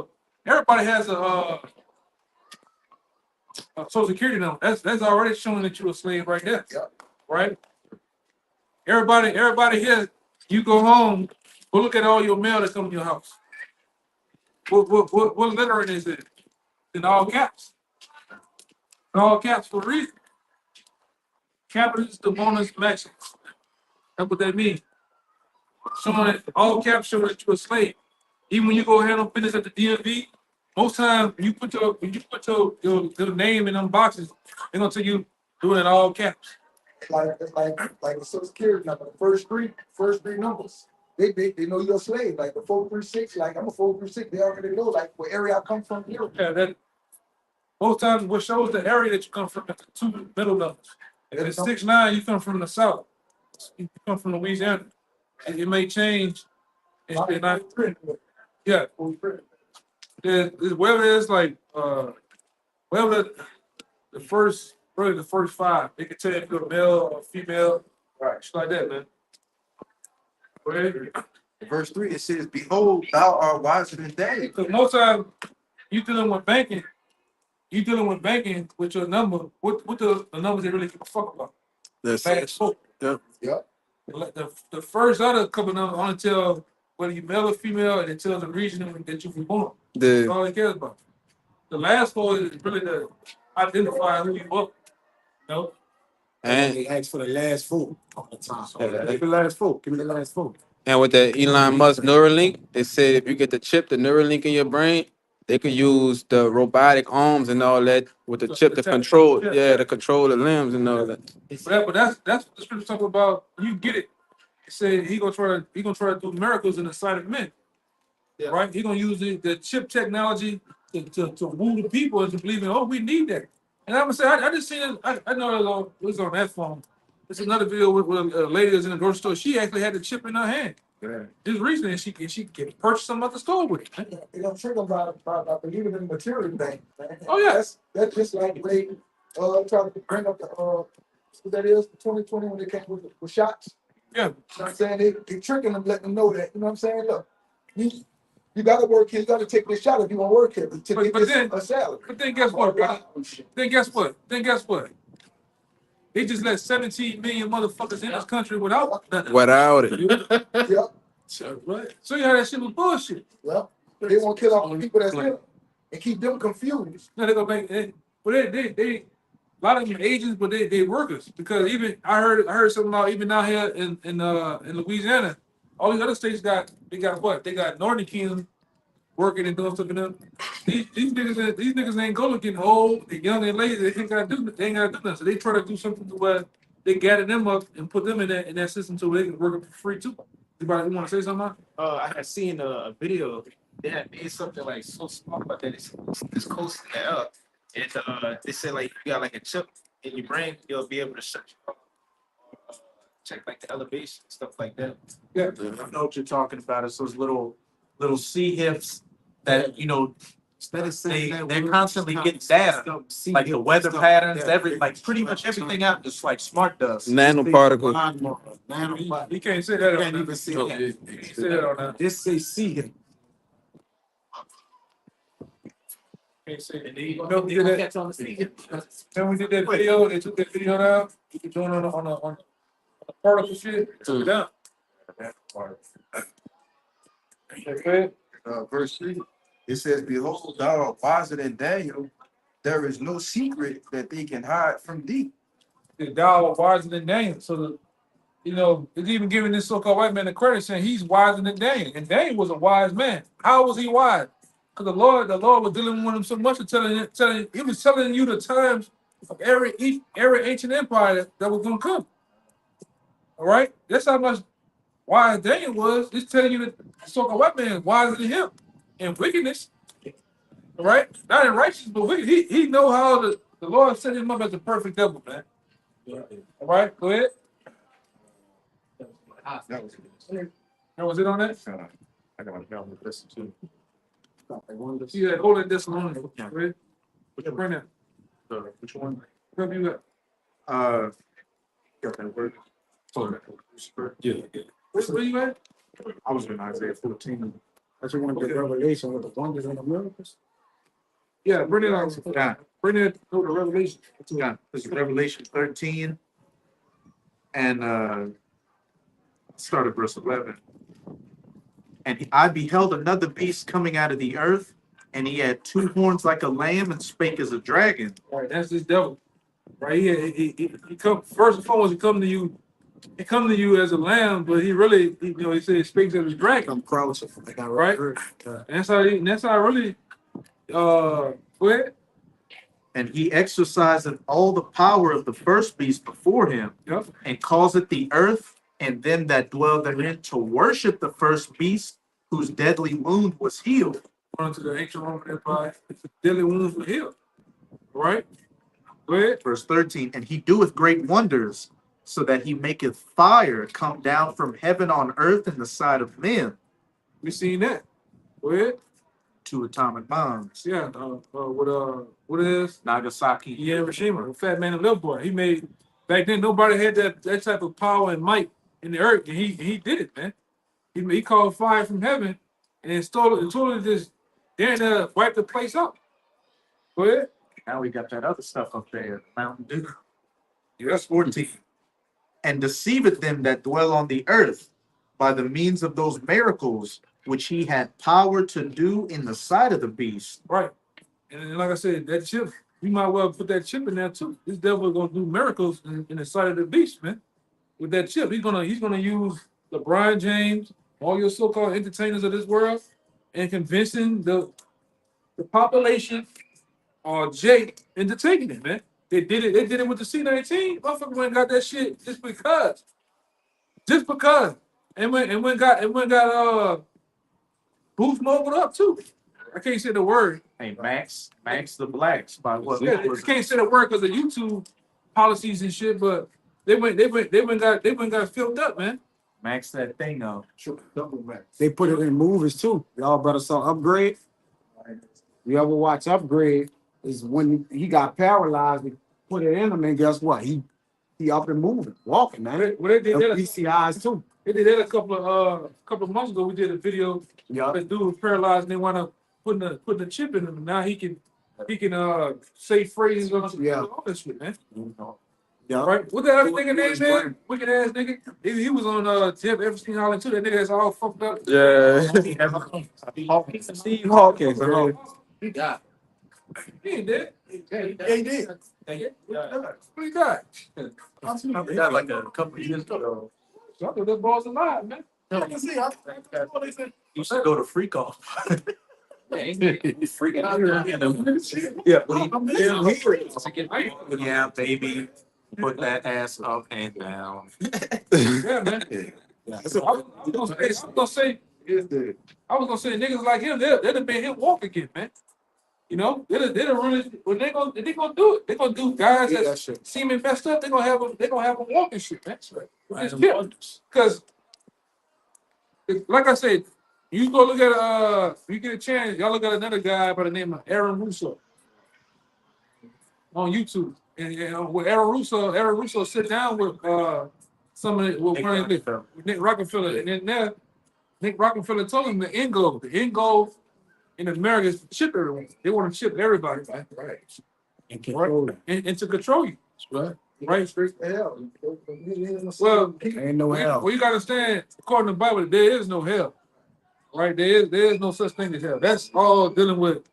everybody has a Social Security number. That's already showing that you're a slave right there. Right? Everybody here, you go home, go look at all your mail that comes to your house. What lettering is it? in all caps. In all caps for a reason. Capitis demonis maximus. That's what that means. Showing it, all caps show that you're a slave. Even when you go handle business at the DMV, most times when you put your name in them boxes, they're gonna tell you do it in all caps. Like the social security number, the first three numbers. They know you're a slave, like the 436, like I'm a 436, they already know like what area I come from here. Yeah, that most times what shows the area that you come from is the two middle numbers. If it's 6'9", you come from the south. You come from Louisiana. It may change. It's not, yeah. Whether it's like whether the first really the first five, they can tell if you're a male or female, right? Shit like that, man. Go ahead. Verse 3, it says, Behold, thou art wiser than Daniel. Because most times you dealing with banking with your number, what the numbers they really give a fuck about. That's Last four. Yeah. The first other couple numbers only tell whether you male or female, and it tells the region that you were born. That's all it cares about. The last four is really to identify who you are. You know? And They ask for the last four all the time. Yeah. Give me the last four. Give me the last four. and with the Elon Musk Neuralink, they said if you get the chip, the Neuralink in your brain, they could use the robotic arms and all that with the chip to control, to control the limbs and all that. But that's what the scripture talking about. You get it. It said he gonna try to do miracles in the sight of men. Yeah. Right? He gonna use the chip technology to woo the people into believing, oh, we need that. And I'm gonna say, I just seen it. I know it was on that phone. It's another video with a lady that's in the grocery store. She actually had the chip in her hand. Yeah. Just recently, and she can purchase something at the store with it. They don't trick about believing in the material thing. Man. Oh, yeah. That's just like they try to bring up the what that is 2020 when they came with shots. Yeah. You know what I'm saying? They tricking them, letting them know that. You know what I'm saying? Look, you gotta work here, you gotta take this shot if you wanna work here to get this a salary. But then guess what, bro? Then guess what? They just let 17 million motherfuckers in this country without nothing. Without it. Yeah, Right? So you how that shit was bullshit. well, they won't kill all the people that's here and keep them confused. No, they gonna make it. But they a lot of them agents, but they workers. Because even I heard something about even out here in Louisiana, all these other states got what? They got Northern Kingdom working and doing stuff in them. These niggas ain't going getting old, they young and lazy. They ain't gotta do nothing. So they try to do something to where they gather them up and put them in that system so they can work for free too. Anybody want to say something? I had seen a video. They had made something like so small, but then it's close to that up. And they said like you got like a chip in your brain, you'll be able to check like the elevation, stuff like that. Yeah. I know what you're talking about. It's those little C hips that they're constantly getting data, like the weather patterns, pretty much everything out, just like smart does. Nanoparticle. You can't say that. Can't even see You that. can't say that on that. Just say see him. Can't say that. You We did that. catch on the sea. Then we did that video. They took that video down. You can join on a particle shit. Took it down. Okay. Verse 3, it says, Behold, thou art wiser than Daniel. There is no secret that they can hide from thee. The thou are wiser than Daniel. So it's even giving this so-called white man the credit, saying he's wiser than Daniel. And Daniel was a wise man. How was he wise? Because the Lord was dealing with him so much, he was telling you the times of every ancient empire that was going to come. All right, that's how much wise Daniel was. It's telling you that the so-called white man is wiser than him in wickedness. All right, not in righteousness, but wicked. He know how the Lord set him up as a perfect devil, man. All right, go ahead. That Was it on that? I got my family listen too. See that holding this on. Right? Bring that. Which one? What you got? Got that word. Yeah. Where you at? I was in Isaiah 14. I just want to get revelation with the wonders and the miracles. Yeah, bring it on. Yeah. Bring it to the Revelation. Yeah, this is Revelation 13 and start at verse 11. And I beheld another beast coming out of the earth, and he had two horns like a lamb and spake as a dragon. Right, that's this devil. Right here, he come first and foremost. He come to you. He come to you as a lamb, but he really, he said he speaks as a dragon. I'm crouching. Like I Right. And that's how. That's how really. Go ahead. And he exerciseth all the power of the first beast before him, Yep. and causeth the earth and them that dwell therein to worship the first beast, whose deadly wound was healed. According to the ancient Roman Empire, deadly wounds were healed. Right. Go ahead. Verse 13, and he doeth great wonders, so that he maketh fire come down from heaven on earth in the sight of men. We seen that. Go ahead. 2 atomic bombs. Yeah. What is? Nagasaki. Yeah, Hiroshima, the fat man and little boy. He made back then. Nobody had that type of power and might in the earth, and he did it, man. He called fire from heaven and it totally just then wiped the place out. Go ahead. Now we got that other stuff up there, Mountain Dew. Yes, 14. And deceiveth them that dwell on the earth by the means of those miracles which he had power to do in the sight of the beast. Right. And like I said, that chip, you might well put that chip in there too. This devil is gonna do miracles in the sight of the beast, man. With that chip, he's gonna use LeBron James, all your so-called entertainers of this world, and convincing the population or Jake into taking it, man. They did it with the C-19. Motherfucker went and got that shit just because. And when got Booth Mobile up too. I can't say the word. Hey, Max the Blacks by what? Yeah, I can't say the word because of YouTube policies and shit, but they went got filled up, man. Max that thing up. They put it in movies too. Y'all better saw Upgrade. You ever watch Upgrade? Is when he got paralyzed, they put it in him, and guess what? He up and moving, walking, man. They did that. PCIs too. They did that a couple of months ago. We did a video. Yeah. That dude was paralyzed and they want to put the chip in him. Now he can say phrases on all that shit, man. Yeah. Right? What the other nigga name is? Wicked ass nigga. He was on Jeff Epstein Island too. That nigga that's all fucked up. Yeah. Steve Hawkins. He got. He ain't dead. Yeah, he did. What he got? He got like a couple of years ago. So I thought that boy's alive, man. I can see. They said You should go to Freak Off. Freaking out. Yeah, baby. Put that ass up and down. Yeah, man. So I was gonna say niggas like him, they'd have made him walk again, man. You know, they'd have really when they gonna do it. They're gonna do guys that seeming messed up. They're gonna have them walking shit, man. Because, like I said, you go look at you get a chance, y'all look at another guy by the name of Aaron Russo on YouTube, and with Aaron Russo sit down with some of with Nick Rockefeller, and then Nick Rockefeller told him the end goal in America is to chip everyone. They want to chip everybody, right? And control it. And to control you, right? straight to hell. Well, Ain't no hell. well, you gotta understand, according to the Bible, there is no hell, right? There is no such thing as hell. That's all dealing with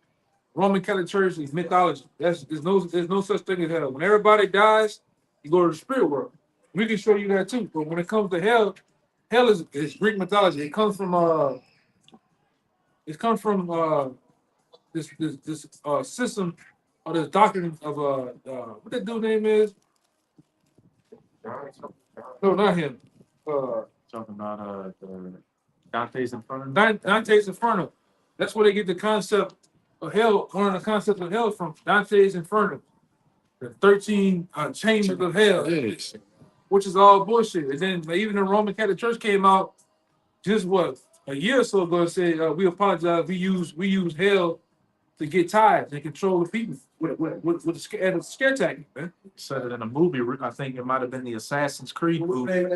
Roman Catholic Church mythology. There's no such thing as hell. When everybody dies, you go to the spirit world. We can show you that too. But when it comes to hell, hell is Greek mythology. It comes from this system or this doctrine of what that dude name is? No, not him. Talking about Dante's Inferno. Dante's Inferno. That's where they get the concept of hell. One of the concepts of hell from Dante's Inferno, the 13 chambers of hell, which is all bullshit. And then even the Roman Catholic Church came out just a year or so ago and said we apologize. We use hell to get tithes and control the people with the scare tactic, man. Said it in a movie. I think it might have been the Assassin's Creed movie.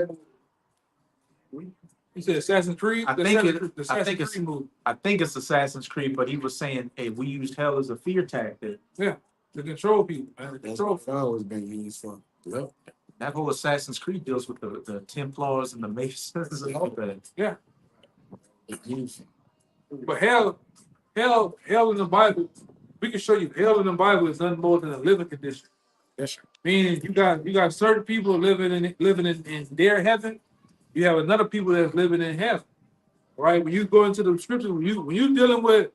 You said Assassin's Creed? I think it's Assassin's Creed, but he was saying, hey, we used hell as a fear tactic. Yeah, to control people, man. To control. That's always been used for. Yep. That whole Assassin's Creed deals with the Templars and the Masons and all that. Yeah. But hell hell in the Bible, we can show you hell in the Bible is nothing more than a living condition. Yes, sir. Meaning you got certain people living in their heaven. You have another people that's living in heaven. Right? When you go into the scriptures, when you dealing with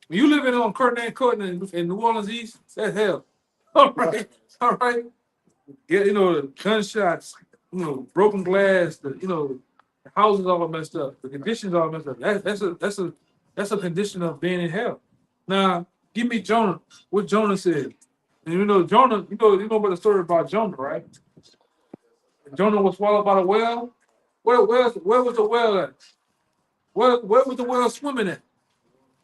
when you living on Ferdinand Court in New Orleans East, that's hell. All right. All right. Yeah, the gunshots, broken glass, the houses all messed up, the conditions all messed up. That's a condition of being in hell. Now, give me Jonah, what Jonah said. And Jonah, you know about the story about Jonah, right? Jonah was swallowed by the whale. Where was the whale at? Where was the whale swimming at?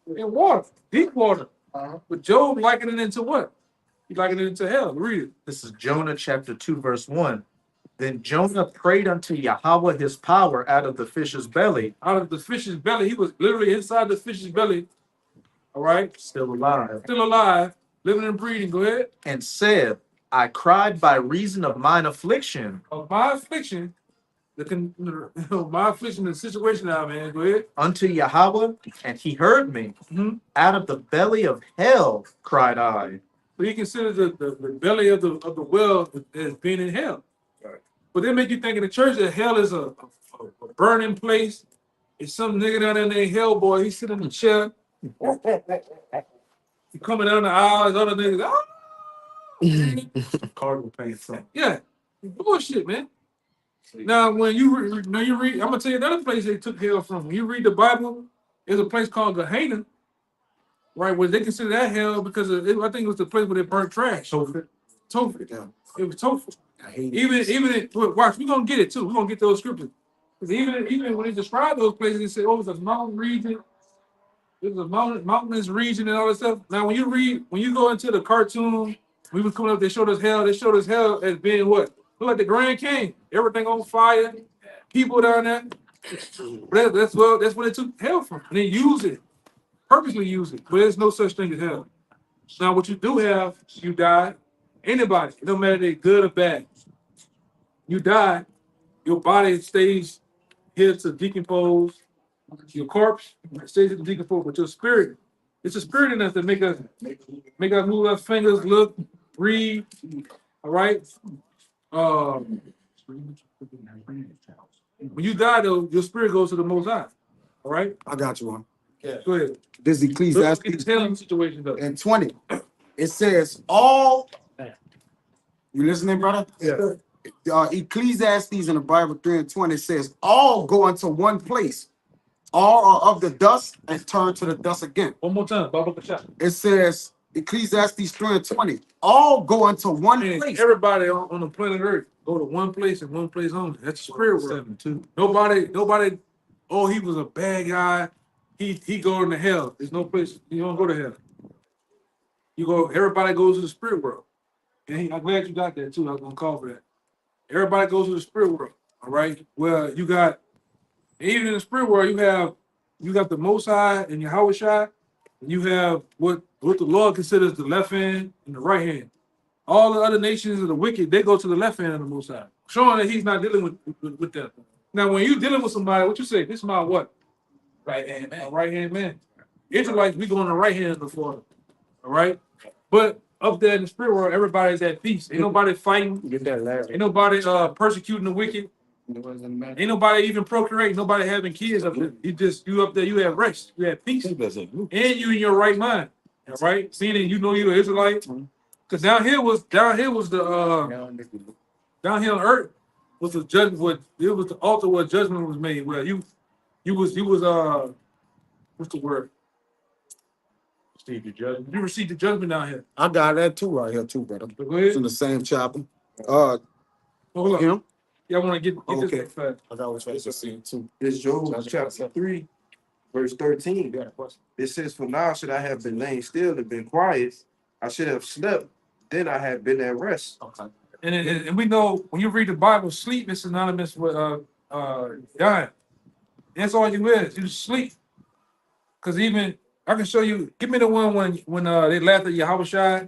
In water, deep water. But Job likened it into what? He likened it into hell. Read it. This is Jonah chapter 2, verse 1. Then Jonah prayed unto Yahweh his power out of the fish's belly. Out of the fish's belly, he was literally inside the fish's belly. All right, Still alive. still alive, living and breathing. Go ahead. And said, I cried by reason of mine affliction Of my affliction, my affliction, the situation now, man. Go ahead. unto Yahweh, and he heard me. Mhm. Out of the belly of hell cried I. So he considers the belly of the well as being in hell. Right. But they make you think in the church that hell is a burning place. It's some nigga down there named Hell Boy. He's sitting in the chair. He coming down the aisle, other niggas. Cardinal pants on. Yeah, bullshit, man. Now, when you read, I'm gonna tell you another place they took hell from. When you read the Bible, there's a place called Gehenna, right? Where they consider that hell because I think it was the place where they burnt trash. Tophet. Yeah. It was Tophet. I hate Watch, we're gonna get it too. We're gonna get those scriptures. 'Cause even when they describe those places, they say, oh, it's a mountain region. It's a mountainous region and all that stuff. Now, when you go into the cartoon, we was coming up, they showed us hell as being what? Look like the Grand Canyon. Everything on fire, people down there. That's where they took hell from. And they use it, purposely use it. But there's no such thing as hell. Now, what you do have, you die. Anybody, no matter they good or bad, you die, your body stays here to decompose. Your corpse stays here to decompose, but your spirit, it's a spirit in us that make us move our fingers, look, breathe. All right. When you die, though, your spirit goes to the Most High. All right. I got you one. Go ahead. This Look at the Ecclesiastes hell situation though. and 20. It says all. You listening, brother? Yeah. Ecclesiastes in the Bible 3:20 says all go into one place. All are of the dust and turn to the dust again. One more time, Baba Kachak. It says Ecclesiastes 3:20. All go into one place. Everybody on the planet Earth go to one place and one place only. That's the spirit world. Nobody. Oh, he was a bad guy. He going to hell. There's no place you don't go to hell. You go. Everybody goes to the spirit world. And I'm glad you got that too. I was gonna call for that. Everybody goes to the spirit world. All right. Well, you got even in the spirit world, you got the Most High and Yahweh Shai. And you have what the Lord considers the left hand and the right hand. All the other nations of the wicked, they go to the left hand of the Most High, showing that He's not dealing with them. Now, when you dealing with somebody, what you say? This is my what? Right hand man. Right hand man. Israelites, we go on the right hand of the Father. All right. But up there in the spirit world, everybody's at peace. Ain't nobody fighting. Get that, Larry. Ain't nobody persecuting the wicked. Ain't nobody even procreating. Nobody having kids up there. You up there. You have rest. You have peace, and you in your right mind. All right. Seeing that you're an Israelite. Because down here was the down here on earth was the judgment. It was the altar where judgment was made. Where you was what's the word? You received the judgment down here. I got that too right here too, brother. So go It's ahead. in the same chapter. Hold up. You know? Yeah, I want to get Okay. this fast. I got what you're saying too. It's Job chapter 3, verse 13. It says, for now should I have been laying still and been quiet, I should have slept, then I had been at rest. Okay. And we know when you read the Bible, sleep is synonymous with dying. That's all you is. You sleep. Because even I can show you. Give me the one when they laughed at Yahweh Shai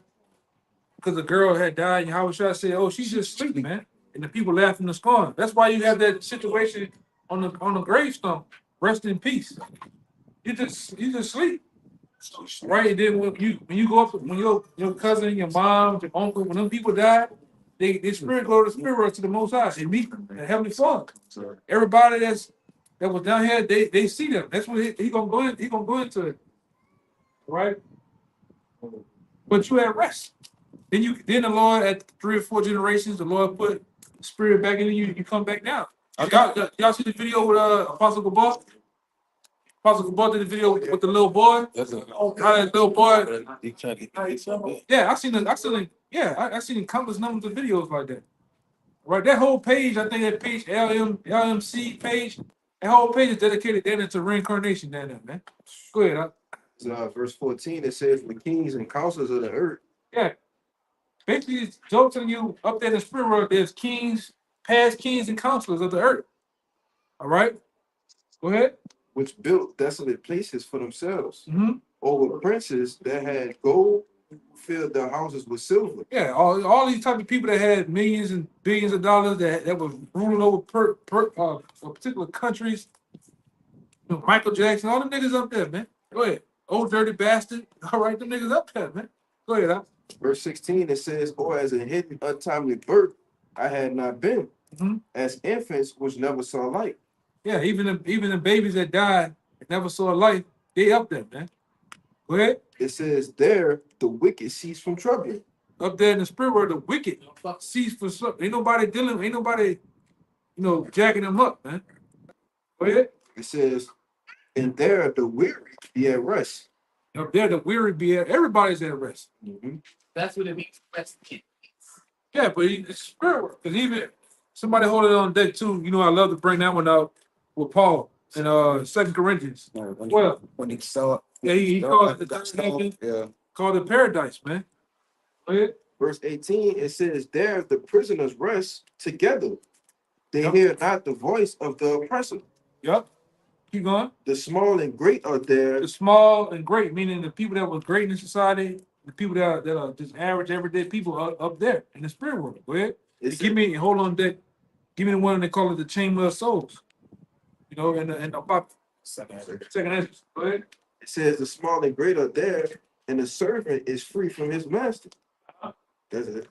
because the girl had died. Yahweh Shai said, "Oh, she's just sleeping, man," and the people laughed in the scorn. That's why you have that situation on the gravestone. Rest in peace. You just sleep. Right? And then when you go up, when your cousin, your mom, your uncle, when them people die, they spirit go to the spirit world to the Most High. They meet the Heavenly Father. Everybody that was down here, they see them. That's what he gonna go in. He gonna go into it, right? But you at rest. Then the Lord at 3 or 4 generations, the Lord put spirit back in you. You come back down. Y'all see the video with Apostle Gabar? Apostle Gabar did the video with the little boy. That's a. How that little boy. He trying to get something. Yeah, I seen countless numbers of videos like that. Right, that whole page, I think that page LMC page, that whole page is dedicated then into reincarnation. Down there, man. Go ahead. Verse 14, it says, the kings and counselors of the earth. Yeah. Basically, it's Job telling you up there in the spirit world, there's kings, past kings and counselors of the earth. All right. Go ahead. Which built desolate places for themselves, Mm-hmm. over princes that had gold, filled their houses with silver. Yeah, all these type of people that had millions and billions of dollars that was ruling over particular countries. You know, Michael Jackson, all them niggas up there, man. Go ahead. Old dirty bastard. All right, them niggas up there, man. Go ahead, Al. Verse 16, it says, or as a hidden untimely birth, I had not been, as infants which never saw light. Yeah, even the babies that died that never saw life, they up there, man. Go ahead. It says, there the wicked cease from trouble. Up there in the spirit world, the wicked cease for something. Ain't nobody, jacking them up, man. Go ahead. It says, and there the weary be at rest. Up there, the weary be at, everybody's at rest. That's what it means. Rest. Yeah, but it's spirit world. Because even somebody holding it on deck too, I love to bring that one out with Paul in 2 Corinthians. Well, when he saw, yeah, he called it the third heaven, yeah, called it paradise, man. Go ahead. Verse 18, it says, there the prisoners rest together. They Yep. hear not the voice of the oppressor. Yep. Keep going. The small and great are there. The small and great, meaning the people that were great in society, the people that are just average, everyday people are up there in the spirit world. Go ahead. Hold on, Dick. Give me the one they call it the Chamber of Souls. And about second entrance. Go ahead. It says the small and great are there, and the servant is free from his master. That's it.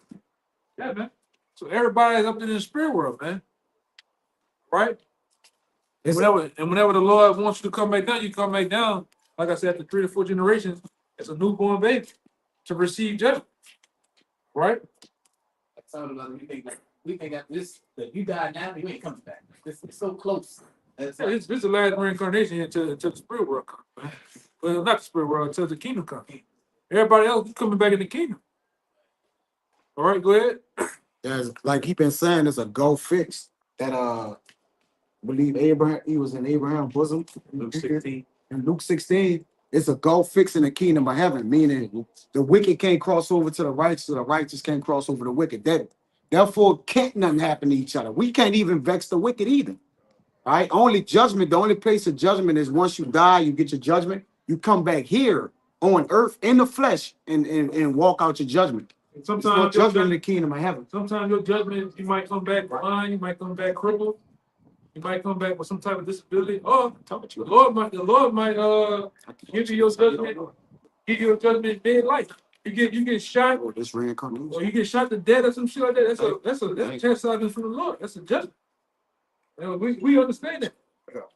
Yeah, man. So everybody's up in the spirit world, man. Right? Whenever the Lord wants you to come back down, you come back down. Like I said, after 3 to 4 generations, it's a newborn baby to receive judgment. Right? We think that this that you die now, you ain't coming back. It's so close. This is the last reincarnation until the spirit world comes, man. Well, not the spirit world, until the kingdom comes. Everybody else is coming back in the kingdom. All right, go ahead. there's like he been saying, there's a go fix that believe Abraham, he was in Abraham's bosom. Luke 16. In Luke 16, it's a go fix in the kingdom of heaven, meaning the wicked can't cross over to the righteous can't cross over the wicked. Therefore, can't nothing happen to each other. We can't even vex the wicked either. All right. Only judgment, the only place of judgment is once you die, you get your judgment, you come back here on earth in the flesh and walk out your judgment. Sometimes There's no judgment in the kingdom of heaven. Sometimes your judgment, you might come back blind, you might come back crippled, you might come back with some type of disability. Or the Lord might give you your judgment in dead life. You get shot, Or this reincarnation. or you get shot to death or some shit like that. That's a chastisement from the Lord. That's a judgment. We understand that.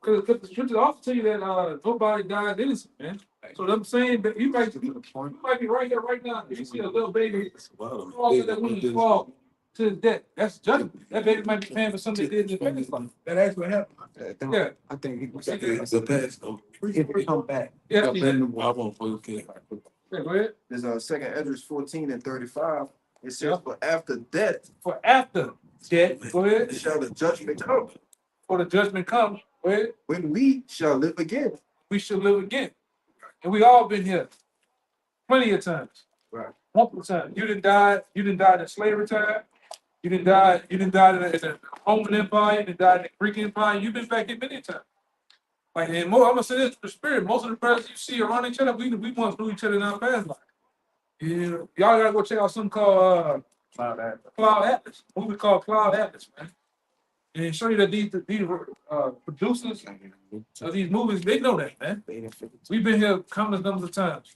Because the scriptures also tell you that nobody dies innocent, man. So I'm saying that you might be right here right now. If you see a little baby fall to that woman fall to his death, that's judgment. That baby might be paying for something they did in his life. That actually happened. Yeah. I think he was The past. if he come back. Yeah. I won't forget. Yeah, go ahead. There's 2 Esdras 14 and 35. It says, but after death For after death, go ahead. shall the judgment come, For the judgment comes, go ahead. when we shall live again. We shall live again. And we all been here plenty of times. Right. Multiple times. You didn't die in slavery time. You didn't die in the Roman Empire, you didn't die in the Greek Empire. You've been back here many times. Like, and more, I'm gonna say this for the spirit. Most of the brothers you see around each other, we once knew each other in our past life. Y'all gotta go check out something called Cloud Atlas. What we call Cloud Atlas, man. and show you that these producers of these movies, they know that, man. We've been here countless numbers of times.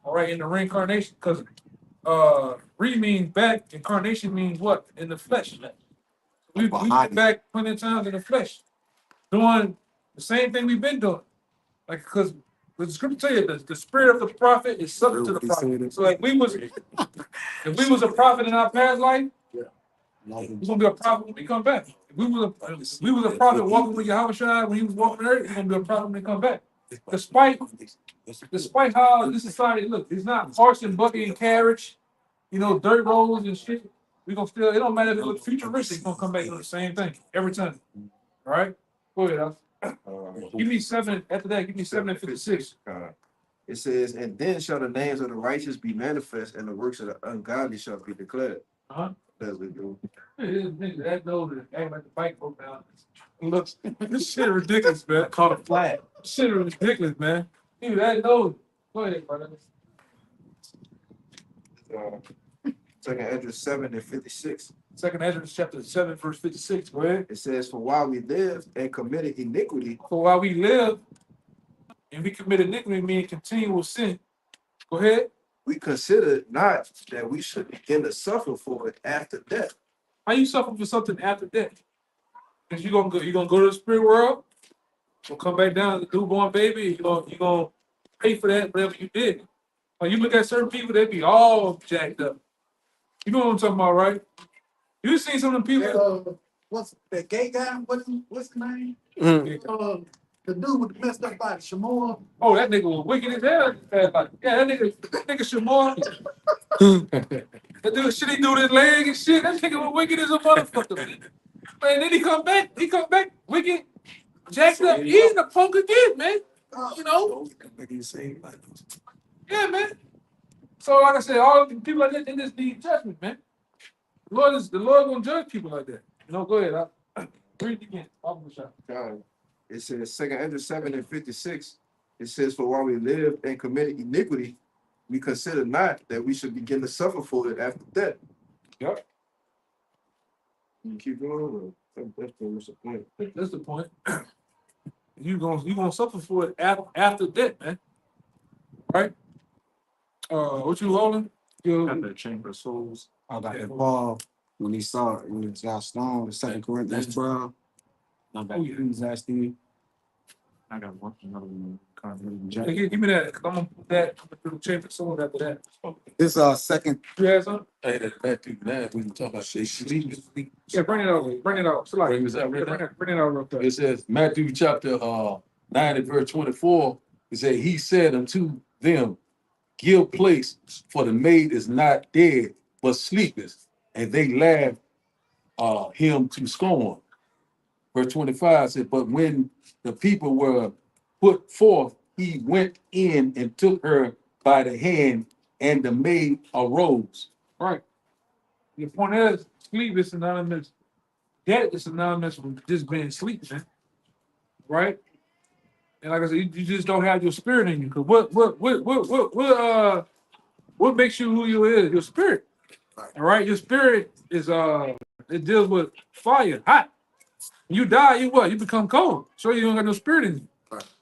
All right, in the reincarnation, because re means back, incarnation means what? In the flesh. We've been back plenty of times in the flesh, doing the same thing we've been doing. Like, because the scripture tell you that the spirit of the prophet is subject to the prophet. So like if we was a prophet in our past life, we're gonna be a prophet when we come back. If we was a prophet walking with Yahweh when he was walking earth, we're gonna be a prophet when we come back. Despite how this society look, it's not horse and buggy and carriage, dirt roads and shit. We gonna still, it don't matter if it looks futuristic, it's gonna come back to the same thing every time. All right? Go ahead, Al. Give me 7, after that, give me 7 and 56. It says, and then shall the names of the righteous be manifest, and the works of the ungodly shall be declared. That's what it do. That knows that act like the bike broke down. Look, this shit ridiculous, man. Caught a flat. Shit is ridiculous, man. Dude, that knows. Go ahead, brother. Second Esdras 7 and 56. Second Ezra chapter 7, verse 56. Go ahead. It says, for while we live and committed iniquity, For while we live and we commit iniquity, meaning continual sin. Go ahead. we consider not that we should begin to suffer for it after death. How you suffer for something after death? Because you're gonna go to the spirit world, you'll come back down as a newborn baby, you're gonna pay for that, whatever you did. When you look at certain people, they be all jacked up. You know what I'm talking about, right? You seen some of them people. What's that gay guy? What's his name? Mhm. The dude with the messed up body, Shamor. Oh, that nigga was wicked as hell. Yeah, that nigga Shamor. That dude, shit, he do his leg and shit. That nigga was wicked as a motherfucker, man. And then he come back wicked, jacked up. He's the punk again, man. Yeah, man. So like I said, all the people like that, they just need judgment, man. The Lord gonna judge people like that. Go ahead. I'll read it again. It says, second Esdras 7 and 56. It says, for while we live and committed iniquity, we consider not that we should begin to suffer for it after death. Yep. You keep going. That's the point. That's the point. You gonna suffer for it after death, man. Right? What you rolling? Got the chamber of souls. I got that Paul when he got stoned, the 2 Corinthians 12. He was asking, I got another one. Hey, give me that. 'Cause I'm gonna put that through the chamber soon after that. this second, You have something? Hey, that's Matthew 9, we can talk about this. Yeah, bring it over. Bring it out. So like, Bring this out right now. bring it out real quick. It says, Matthew chapter 9 and verse 24, it said, he said unto them, give place, for the maid is not dead, but sleepeth. And they laughed him to scorn. Verse 25 said, but when the people were put forth, he went in and took her by the hand, and the maid arose. Right. The point is, sleep is synonymous. Death is synonymous with just being asleep, man. Right? And like I said, you just don't have your spirit in you. Cause what makes you who you is? Your spirit. All right. Your spirit is it deals with fire, hot. When you die, you become cold. So you don't got no spirit in you.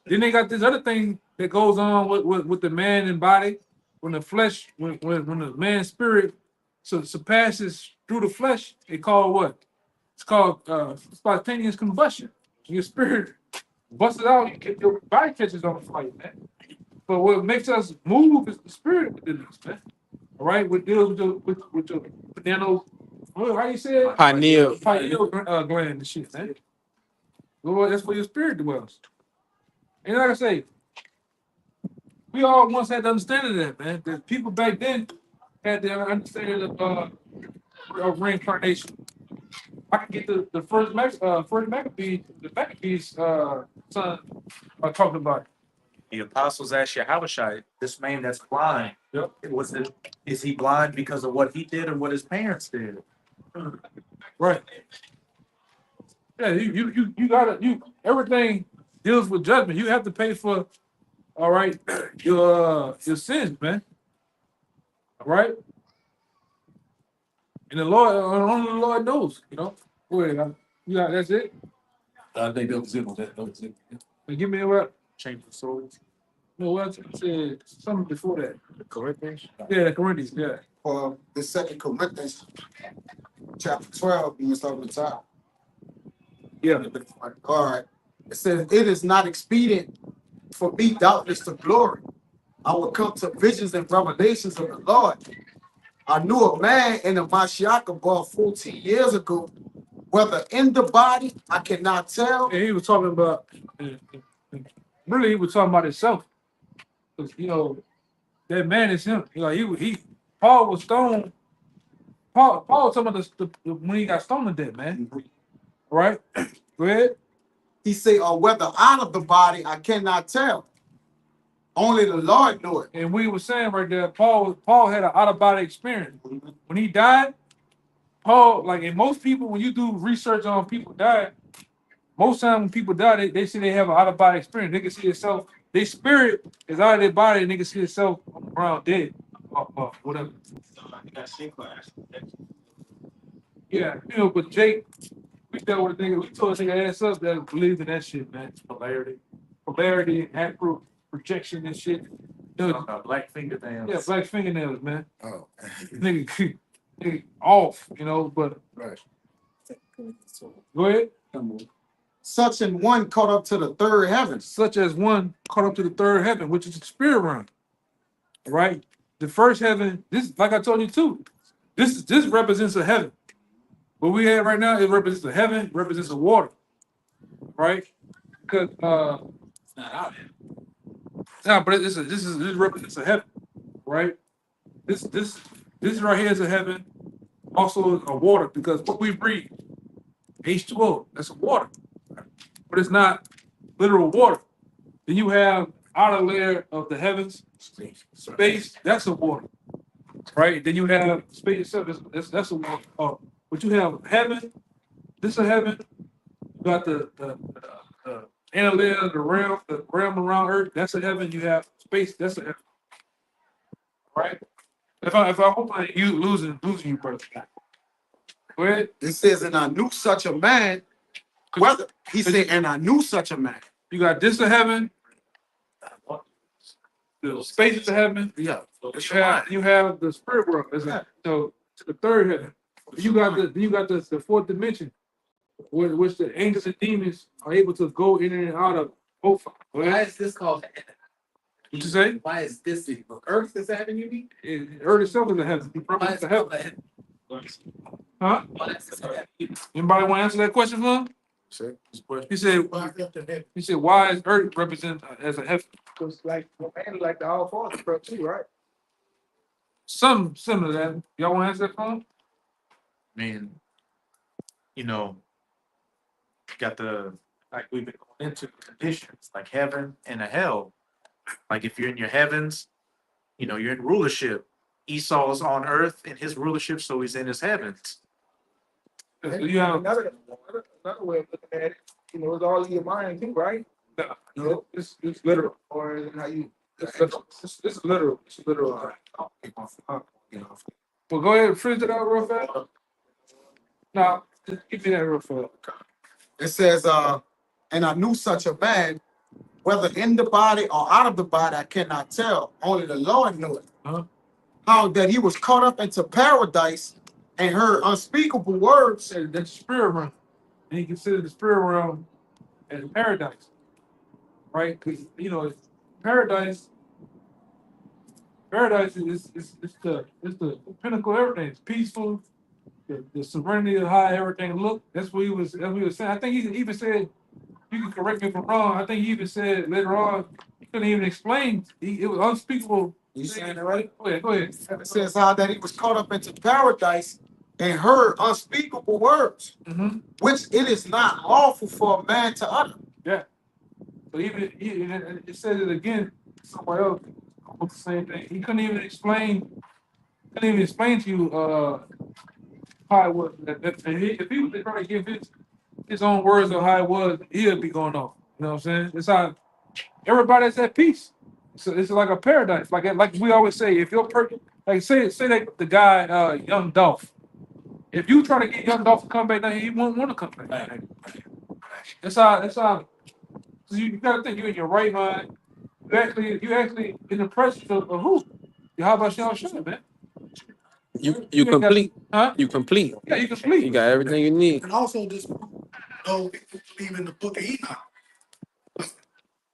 Then they got this other thing that goes on with the man and body. When the flesh, when the man's spirit surpasses through the flesh, they call what? It's called spontaneous combustion. Your spirit busts it out, your body catches on fire, man. But what makes us move is the spirit within us, man. All right, what deals with the pineal, how you say it? Pineal. Pineal gland and shit, man. Lord, that's where your spirit dwells. And like I say, we all once had the understanding of that, man. The people back then had the understanding of reincarnation. I can get the first Maccabees, son talking about it. The apostles asked Yahushua, this man that's blind, Yep. is he blind because of what he did or what his parents did? Right. Yeah, you gotta everything deals with judgment. You have to pay for, all right, your sins, man. All right. And the Lord, only the Lord knows, Go ahead, Yeah, that's it. I think that was it. That was it. But give me what? Change the souls. No, what I said something before that. Corinthians. Yeah, Corinthians. Yeah. The 2 Corinthians, chapter 12, you start with the top. Yeah. All right. It says, it is not expedient for me, doubtless, to glory. I will come to visions and revelations of the Lord. I knew a man in the Mashiach about 14 years ago, whether in the body, I cannot tell. And he was talking about, really, he was talking about himself. 'Cause, you know, that man is him. You know, Paul was stoned. Paul was talking about when he got stoned to death, man. Right? Go ahead. He say, or whether out of the body, I cannot tell. Only the Lord knew it. And we were saying right there, Paul had an out-of-body experience. When he died, Paul, like, and most people, when you do research on people dying, most time when people die, they say they have an out-of-body experience. They can see themselves, their spirit is out of their body, and they can see themselves on the ground dead. Or whatever. Yeah, you know, but Jake, we dealt with a nigga, we told a nigga ass up that believed in that shit, man. Polarity, Afro projection and shit. You know, Black fingernails. yeah, black fingernails, man. Oh. Nigga off, you know, but Right. go ahead. Such an one caught up to the third heaven. Such as one caught up to the third heaven, which is the spirit realm. Right? The first heaven, this, like I told you too, this represents a heaven. What we have right now, it represents a heaven, represents a water. Right? Because It's not out here. no, but this represents a heaven, right? This right here is a heaven, also a water, because what we breathe, H2O, that's a water, but it's not literal water. Then you have outer layer of the heavens, space, that's a water, right? Then you have space itself, that's a water. But you have heaven, this is a heaven. You got the inner layer of the realm around Earth, that's a heaven. You have space, that's a heaven. Right? If I hope you losing you, brother. Go ahead. It says, and I knew such a man. Whether he said, and I knew such a man. You got this a heaven. The space is a heaven. Yeah. You have the spirit world as a so to the third heaven. You got the fourth dimension, which the angels and demons are able to go in and out of both. Why is this called? What you say? Why is this the Earth is heaven? You mean? Earth itself is a heaven. Why is It's a it heaven. called heaven? Huh? Why is this called heaven? Anybody want to answer that question for him? He said, why is Earth represented as a heaven? Because like the All Father stuff too, right? Something similar to that. Y'all want to answer that for him? I mean, you know, got like we've been going into conditions like heaven and a hell. Like if you're in your heavens, you know, you're in rulership. Esau is on earth in his rulership, so he's in his heavens. You have Another way of looking at it, you know, it's all in your mind too, right? you know, it's literal. Or is it how you? It's literal. It's literal. Well, go ahead and finish it out real fast. No, just give me that real fast. It says, and I knew such a man, whether in the body or out of the body, I cannot tell. Only the Lord knew it. Uh-huh. How that he was caught up into paradise and heard unspeakable words. That's the spirit realm. And you consider the spirit realm as paradise. Right? Because, you know, paradise is the pinnacle of everything. It's peaceful, the serenity of how everything look. That's what he was saying. I think he even said, you can correct me if I'm wrong, I think he even said later on, he couldn't even explain. It was unspeakable. You saying it right? Go ahead. It says how that he was caught up into paradise and heard unspeakable words, Mm-hmm. which it is not lawful for a man to utter. So it says it again somewhere else, almost the same thing. He couldn't even explain to you how it was. If he was trying to give his own words of how it was, he'll be going off. You know what I'm saying? It's how everybody's at peace. So it's like a paradise. Like we always say, if you're perfect, like say that the guy Young Dolph, If you try to get Young Dolph to come back down here, he won't want to come back down here. That's how. So you gotta think you in your right mind. You actually in the presence of who? How about Sean Shannon, man? You ain't got- complete. Huh? You complete. Yeah, you complete. You got everything you need. And also this, those people believe in the book of Enoch.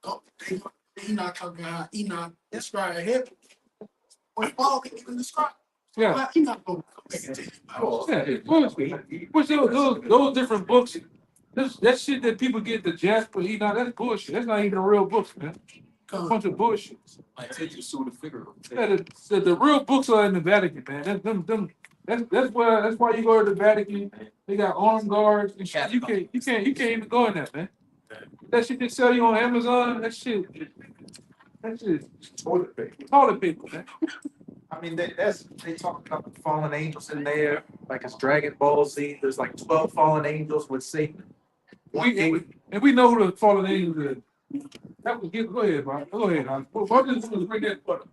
Oh, Enoch talking about how Enoch described heaven. When Paul can even describe. Yeah. How Enoch go back into the Bible. Yeah, which those different books, that shit that people get the Jasper, that's bullshit. That's not even a real book, man. A bunch of bullshit. I take you through the figure. Yeah, the real books are in the Vatican, man. That's why you go to the Vatican. They got armed guards and shit. You can't even go in there, man. That shit they sell you on Amazon, that shit toilet paper, man. I mean, they talk about the fallen angels in there, like it's Dragon Ball Z. There's like 12 fallen angels with Satan. We know who the fallen angels is. That was go ahead, bro. Go ahead, Hon. What just bring that part?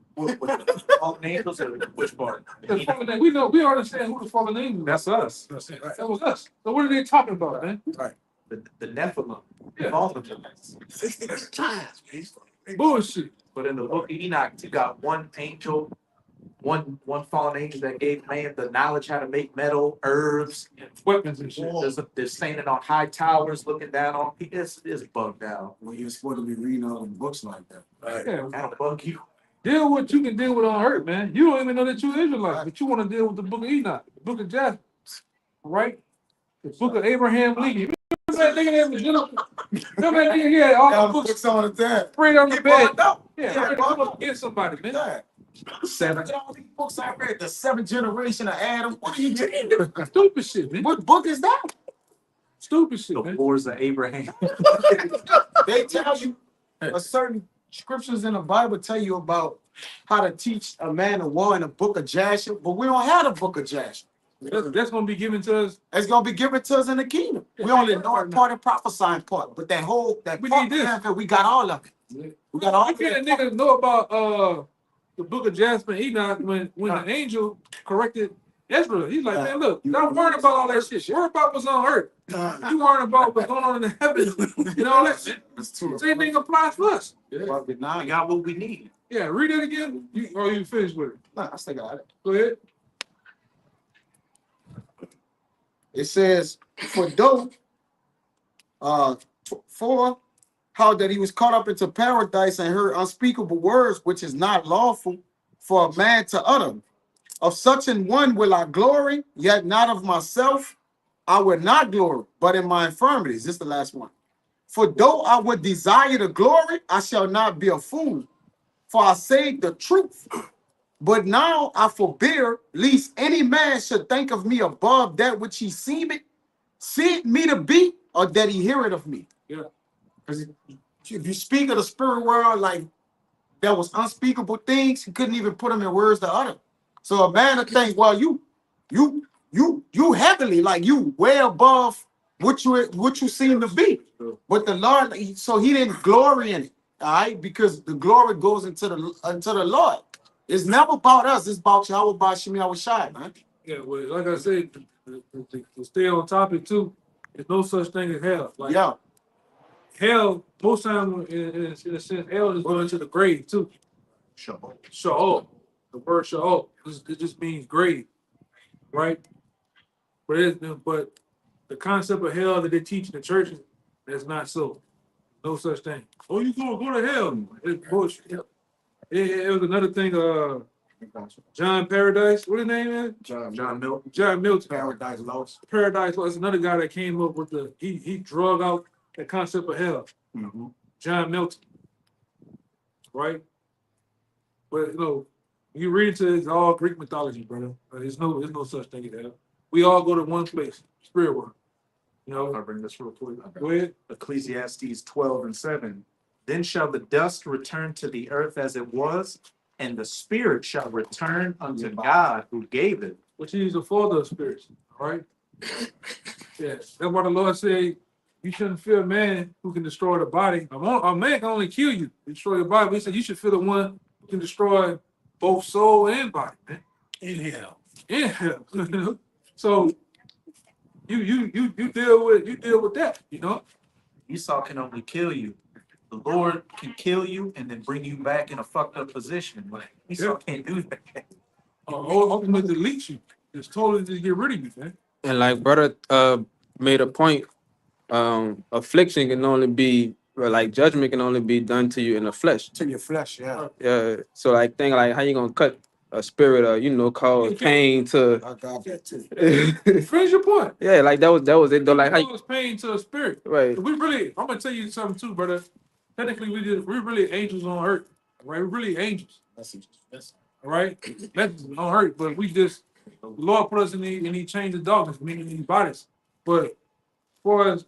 Fallen angels or which part? The fallen, we understand who the fallen angels is. That's us. That was us. So what are they talking about, man? The Nephilim. Yeah. Fallen angels. Bullshit. But in the book of Enoch, you got one angel, one fallen angel that gave man the knowledge how to make metal, herbs, Weapons and shit. they're standing on high towers, looking down on people. It's bugged out. Well, you're supposed to be reading all the books like that. Yeah. That'll bug you. Deal with what you can deal with on earth, man. You don't even know that you're Israelite, but you want to deal with the book of Enoch, the book of Jasper, right? The book of Abraham Lincoln. Remember that nigga that was remember that nigga, he had all the books on the tab. sprayed on the bed. Yeah, ready to come up against somebody, man. Seven. All these books I read, the 7th generation of Adam. What are you doing? Stupid shit, man. What book is that? Stupid shit, The man. wars of Abraham. They tell you a certain scriptures in the Bible tell you about how to teach a man a war in the book of Jasher, but we don't have the book of Jasher. That's gonna be given to us. It's gonna be given to us in the kingdom. We only know a part and prophesying part, but that We part need this. we got all of it. We got all How of can it. a nigga know about the book of Jasper and Enoch when the angel corrected Ezra? He's like, man, look, don't worry about all that shit. Worry about what's on earth. You worry about what's going on in the heavens and all that shit. Same thing applies to us. We got what we need. Yeah, read it again. You finished with it. Nah, I still got it. Go ahead. It says, for though, for how that he was caught up into paradise and heard unspeakable words, which is not lawful for a man to utter. Of such an one will I glory, yet not of myself. I will not glory, but in my infirmities. This is the last one. For though I would desire the glory, I shall not be a fool. For I say the truth. But now I forbear, lest any man should think of me above that which he seemeth me to be, or that he heareth of me. Yeah. Because if you speak of the spirit world, like there was unspeakable things, he couldn't even put them in words to utter. So a man would think, well, you heavenly, like you way above what you seem to be. But the Lord, so he didn't glory in it, all right, because the glory goes into the Lord. It's never about us. It's about Yahweh, about Shemi Awashai, man. Yeah, well, like I said, to stay on topic too, there's no such thing as hell. Like Yeah. hell, most times in a sense, hell is going to the grave too. Sha'ol. The word Sha'ol. It just means grave, right? But the concept of hell that they teach in the churches, that's not so. No such thing. Oh, you gonna go to hell? It's bullshit. It was another thing. John Paradise. What his name is? John Milton. John Milton. Paradise Lost. Paradise Lost. Another guy that came up with he drug out the concept of hell. John Milton. Right. But you read into it's all Greek mythology, brother. There's no such thing as hell. We all go to one place, spirit world. I'll bring this real quick. Go ahead. Ecclesiastes 12:7. Then shall the dust return to the earth as it was, and the spirit shall return unto God who gave it. Which he's the father of spirits. All right. Yes. That's why the Lord said you shouldn't fear a man who can destroy the body. A man can only kill you, destroy your body. But he said you should fear the one who can destroy both soul and body, man. In hell. In hell. So you deal with that, you know? Esau can only kill you. The Lord can kill you and then bring you back in a fucked up position. Like Esau can't do that. Ultimately delete you. It's totally to get rid of you, man. And like brother made a point, affliction can only be, or like judgment can only be done to you in the flesh. To your flesh, yeah. Yeah. So like think like how you gonna cut a spirit or cause pain to I got that too. Finish your point. yeah, like that was it though. Like how you, Cause pain to a spirit. right. I'm gonna tell you something too, brother. Technically, we're really angels on earth, right? We're really angels, all right? That's on earth, but we just the Lord put us in the chains of darkness, meaning these bodies. But for as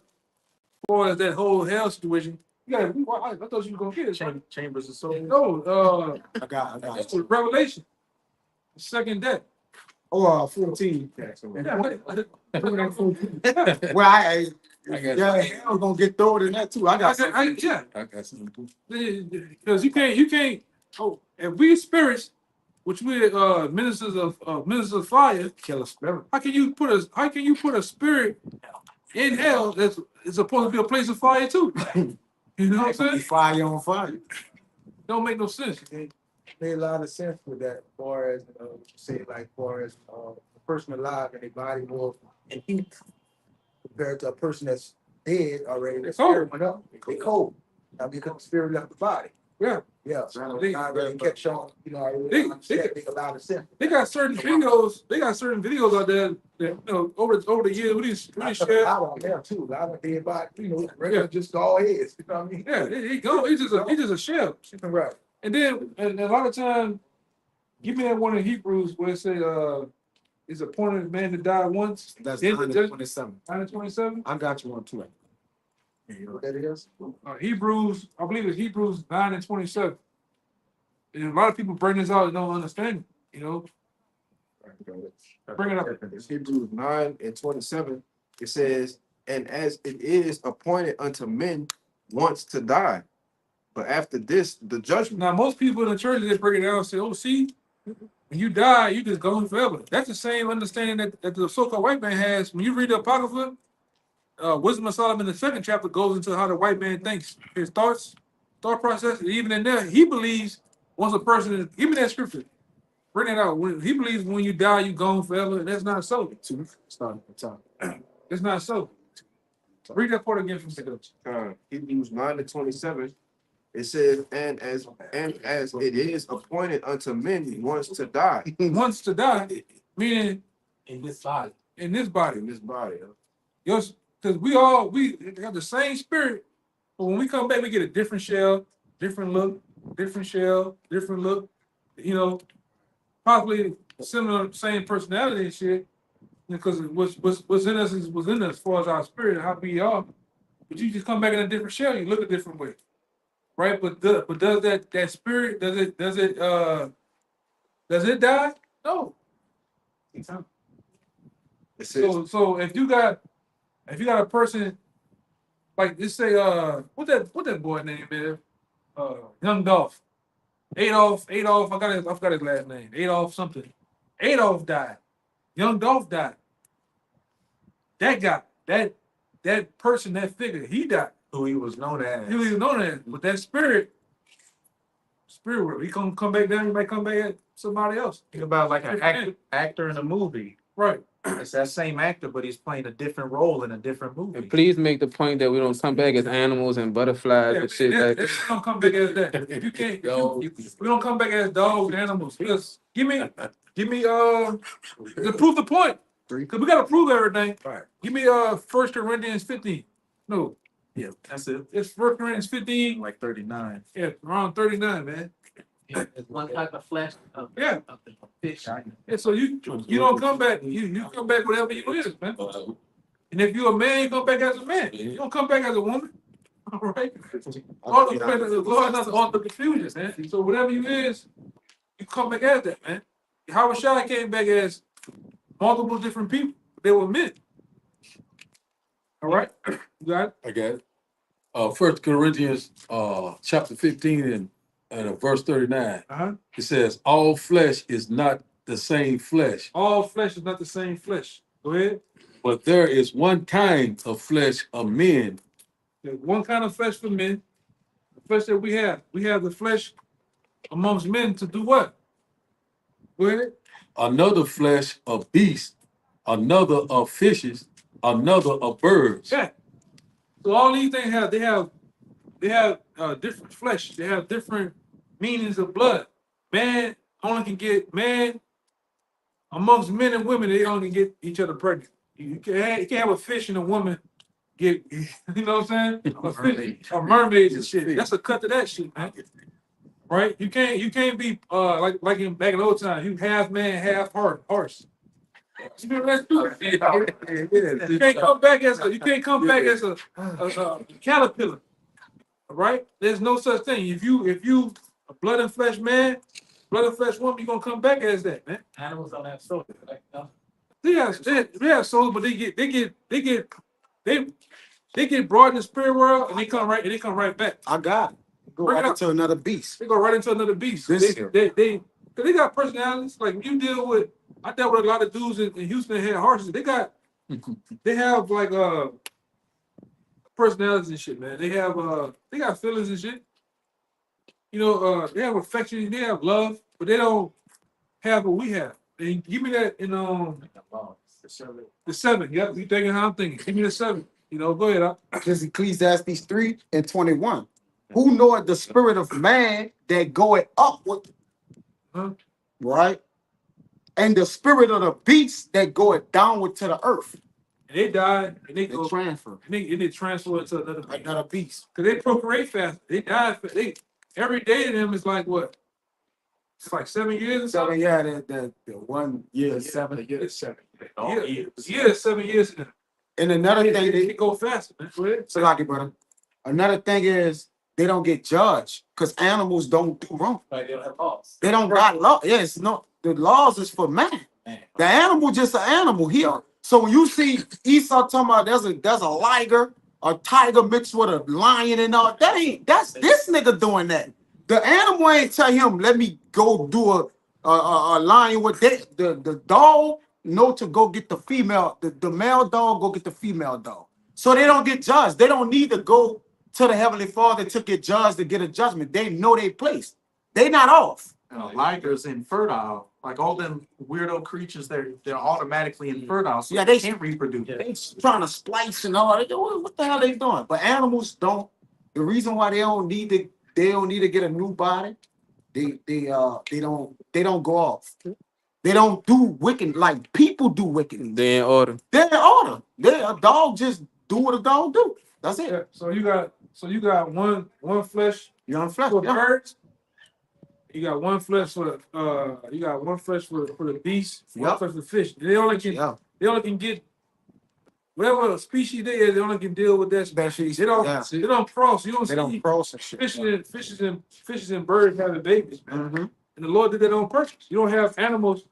that whole hell situation, I thought you were gonna get it. Chambers of soul. No, I got that's it. with Revelation, the second death. Oh, 14. Yeah, Well, I got I'm gonna get thrown in that too. I got yeah. I got something. Because you can't. Oh, if we spirits, which we ministers of fire, kill a spirit. how can you put a spirit in hell that's is supposed to be a place of fire too? You know what I'm saying? Fire on fire. Don't make no sense. Made a lot of sense with that, as far as say, like, far as a person alive and their body more in heat compared to a person that's dead already. The spirit went up. They cold. Now because the spirit left the body. Yeah. Yeah. So I really catch on. I really They- understand. Make a lot of sense. They got certain videos. They got certain videos out there that over the years we share. I don't there too. I don't dead body. Regular just all heads. You know what I mean? Yeah, he go. It's just a shell. Right. And then and a lot of times, give me that one in Hebrews where it say is appointed man to die once. That's Then 927. 9:27. I got you on too. What that is? Hebrews, I believe it's Hebrews 9:27. And a lot of people bring this out and don't understand it, Bring it up. It's Hebrews 9:27. It says, and as it is appointed unto men once to die, but after this, the judgment. Now, most people in the church, they break it down and say, oh, see, when you die, you just gone forever. That's the same understanding that the so-called white man has. When you read the Apocrypha, Wisdom of Solomon, the 2nd chapter, goes into how the white man thinks, his thought process. And even in there, he believes once a person is, give me that scripture, bring it out. He believes when you die, you gone forever, and that's not so. It's It's not so. Read that part again from Hebrews 9:27. It says, and as it is appointed unto men once to die. Once to die, meaning In this body. in this body. In this body. Because we have the same spirit, but when we come back, we get a different shell, different look, possibly similar, same personality and shit. Because what's in us is what's in us as far as our spirit, how we are. But you just come back in a different shell, you look a different way. Right? But does that spirit, does it die? No. It says, So if you got a person like let's say what that boy name is? Young Dolph. Adolf, I forgot his last name. Adolf something. Adolf died. Young Dolph died. That guy, that person, that figure, he died. Who he was known as. He was known as, but that spirit world, he come back down, he might come back at somebody else. Think about like an actor in a movie. Right. It's that same actor, but he's playing a different role in a different movie. And please make the point that we don't come back as animals and butterflies and shit. We don't come back as that. If you can't, we don't come back as dogs, animals. Because give me to prove the point. Because we gotta prove everything. Right. Give me 1 Corinthians 15. No, Yeah, that's it. it's 1 Corinthians 15. Like 39. Yeah, around 39, man. It's one type of flesh of, Yeah. of the fish. Yeah, so you don't come back. You come back whatever you is, man. And if you're a man, you come back as a man. You don't come back as a woman. All right. All the Lord not all the confusion, man. So whatever you is, you come back as that, man. Howard Shai came back as multiple different people. They were men. All right. You got it? I got it. 1 Corinthians chapter 15 and verse 39. It says, all flesh is not the same flesh, All flesh is not the same flesh. Go ahead. but there is one kind of flesh of men, There's one kind of flesh for men. The flesh that we have the flesh amongst men to do what? Go ahead. another flesh of beasts, another of fishes, another of birds. Yeah. So all these things they have different flesh. They have different meanings of blood. Man only can get man amongst men and women. They only get each other pregnant. You can't have a fish and a woman get. You know what I'm saying? A fish, a mermaid and shit. That's a cut to that shit, man. Right? You can't be like in back in the old time. You half man, half horse. You know that's stupid. You can't come back as a caterpillar. All right? There's no such thing. If you a blood and flesh man, blood and flesh woman, you're gonna come back as that, man. Animals don't have souls. Like, no. They have souls, but they get brought in the spirit world and they come right back. I got it. Go Bring it right up. into another beast. They go right into another beast. This- Cause they got personalities. Like when you deal with, I dealt with a lot of dudes in Houston that had horses. They have like personalities and shit, man. They got feelings and shit. You know, they have affection, they have love, but they don't have what we have. And give me that in the 7. Yep, you thinking how I'm thinking. Give me the 7. You know, go ahead. This is Ecclesiastes 3:21. Who knoweth the spirit of man that goeth upward, Huh? right? And the spirit of the beast that goeth downward to the earth. And they die, and they They go, transfer. and they transfer into another beast. Another beast. Cause they procreate fast. They die. Every day to them is like what? It's like 7 years or So something. yeah, the 1 year, 7. Yeah, 7 years. To them. And another thing, They go faster, man. Go ahead. so like it, brother. Another thing is they don't get judged because animals don't do wrong. Like, they don't have laws. They don't got law. Yes, no, the laws is for man. The animal just an animal here. So when you see Esau talking about there's a liger, a tiger mixed with a lion and all, that's this nigga doing that. The animal ain't tell him, let me go do a lion with that. The dog know to go get the female, the male dog go get the female dog. So they don't get judged. They don't need to go to the Heavenly Father to get judged to get a judgment. They know they place. They not off. Ligers infertile, like all them weirdo creatures, they're automatically infertile, so Yeah, they they- can't reproduce. They trying to splice and all that. What the hell they doing? But animals don't. The reason why they don't need to get a new body. They don't go off. They don't do wicked like people do wicked. They in order. They're in order. A dog just do what a dog do. That's it. Yeah, so you got one flesh You're on flesh. for Yeah. birds. You got one flesh for the beast. One Yep. flesh for the fish. They only can get whatever species they is. They only can deal with that species. They don't cross. You don't They see don't cross and shit. fishes and birds having babies, man. Mm-hmm. And the Lord did that on purpose. You don't have animals.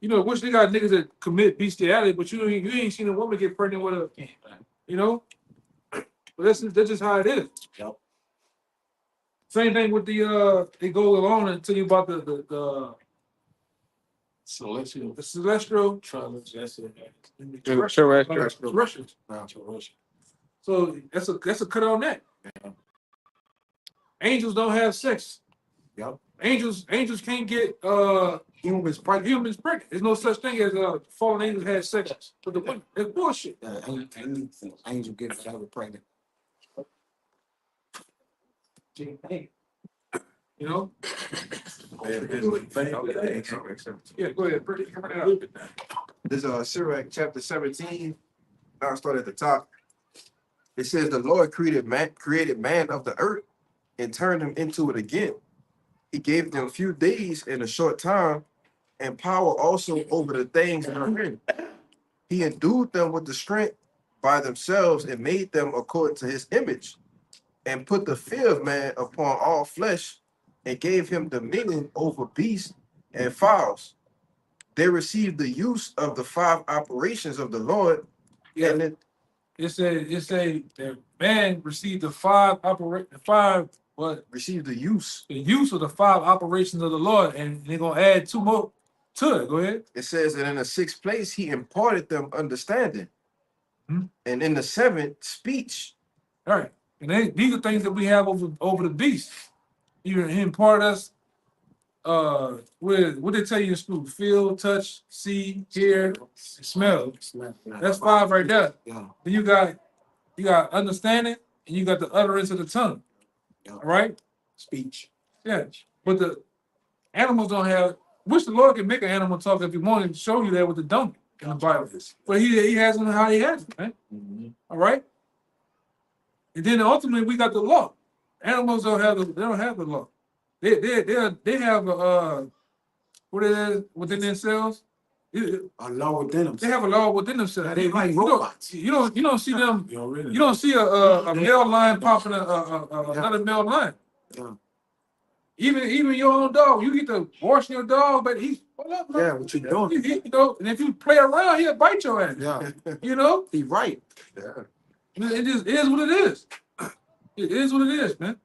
You know, which they got niggas that commit bestiality, but you ain't seen a woman get pregnant with a, you know. But that's just how it is. Yep. Same thing with the they go along and tell you about the Celestial. celestial Terrestrial. terrestrials. Yeah. So that's a cut on that. Angels don't have sex. Yep. Angels can't get Humans pregnant. humans pregnant. There's no such thing as fallen angels had sex with the women. It's bullshit. Angel getting whatever pregnant. You know? Yeah, go ahead. Bring it up. This is Sirach chapter 17. I'll start at the top. It says the Lord created man of the earth and turned him into it again. He gave them few days and a short time, and power also over the things that are in. He endued them with the strength by themselves and made them according to his image, and put the fear of man upon all flesh, and gave him dominion over beasts and fowls. They received the use of the 5 operations of the Lord. Yeah. And It say that man received the use of the 5 operations of the Lord, and they're gonna add 2 more. To it, go ahead. It says that in the sixth place he imparted them understanding, Hmm. and in the seventh speech. All right. And these are things that we have over the beast. He impart us with what they tell you in school: feel, touch, see, hear, smell. That's 5 right there. Yeah. Then you got understanding and you got the utterance of the tongue. Yeah. All right? Speech. Yeah. But the animals don't have, which the Lord can make an animal talk if he wanted to show you that with the donkey in the Bible. But he has them how he has them, right? All right. And then ultimately we got the law. Animals don't have the law. They have what it is within themselves. A law within them. They have a law within themselves. They like You don't- robots. You don't see them. You know, really. You don't see a male lion popping another male lion. Yeah. Even your own dog, you get to washing your dog, but he's hold up, Yeah, what you doing? You know, and if you play around, he'll bite your ass. Yeah. You know, He right. Yeah. it just is what it is. It is what it is, man.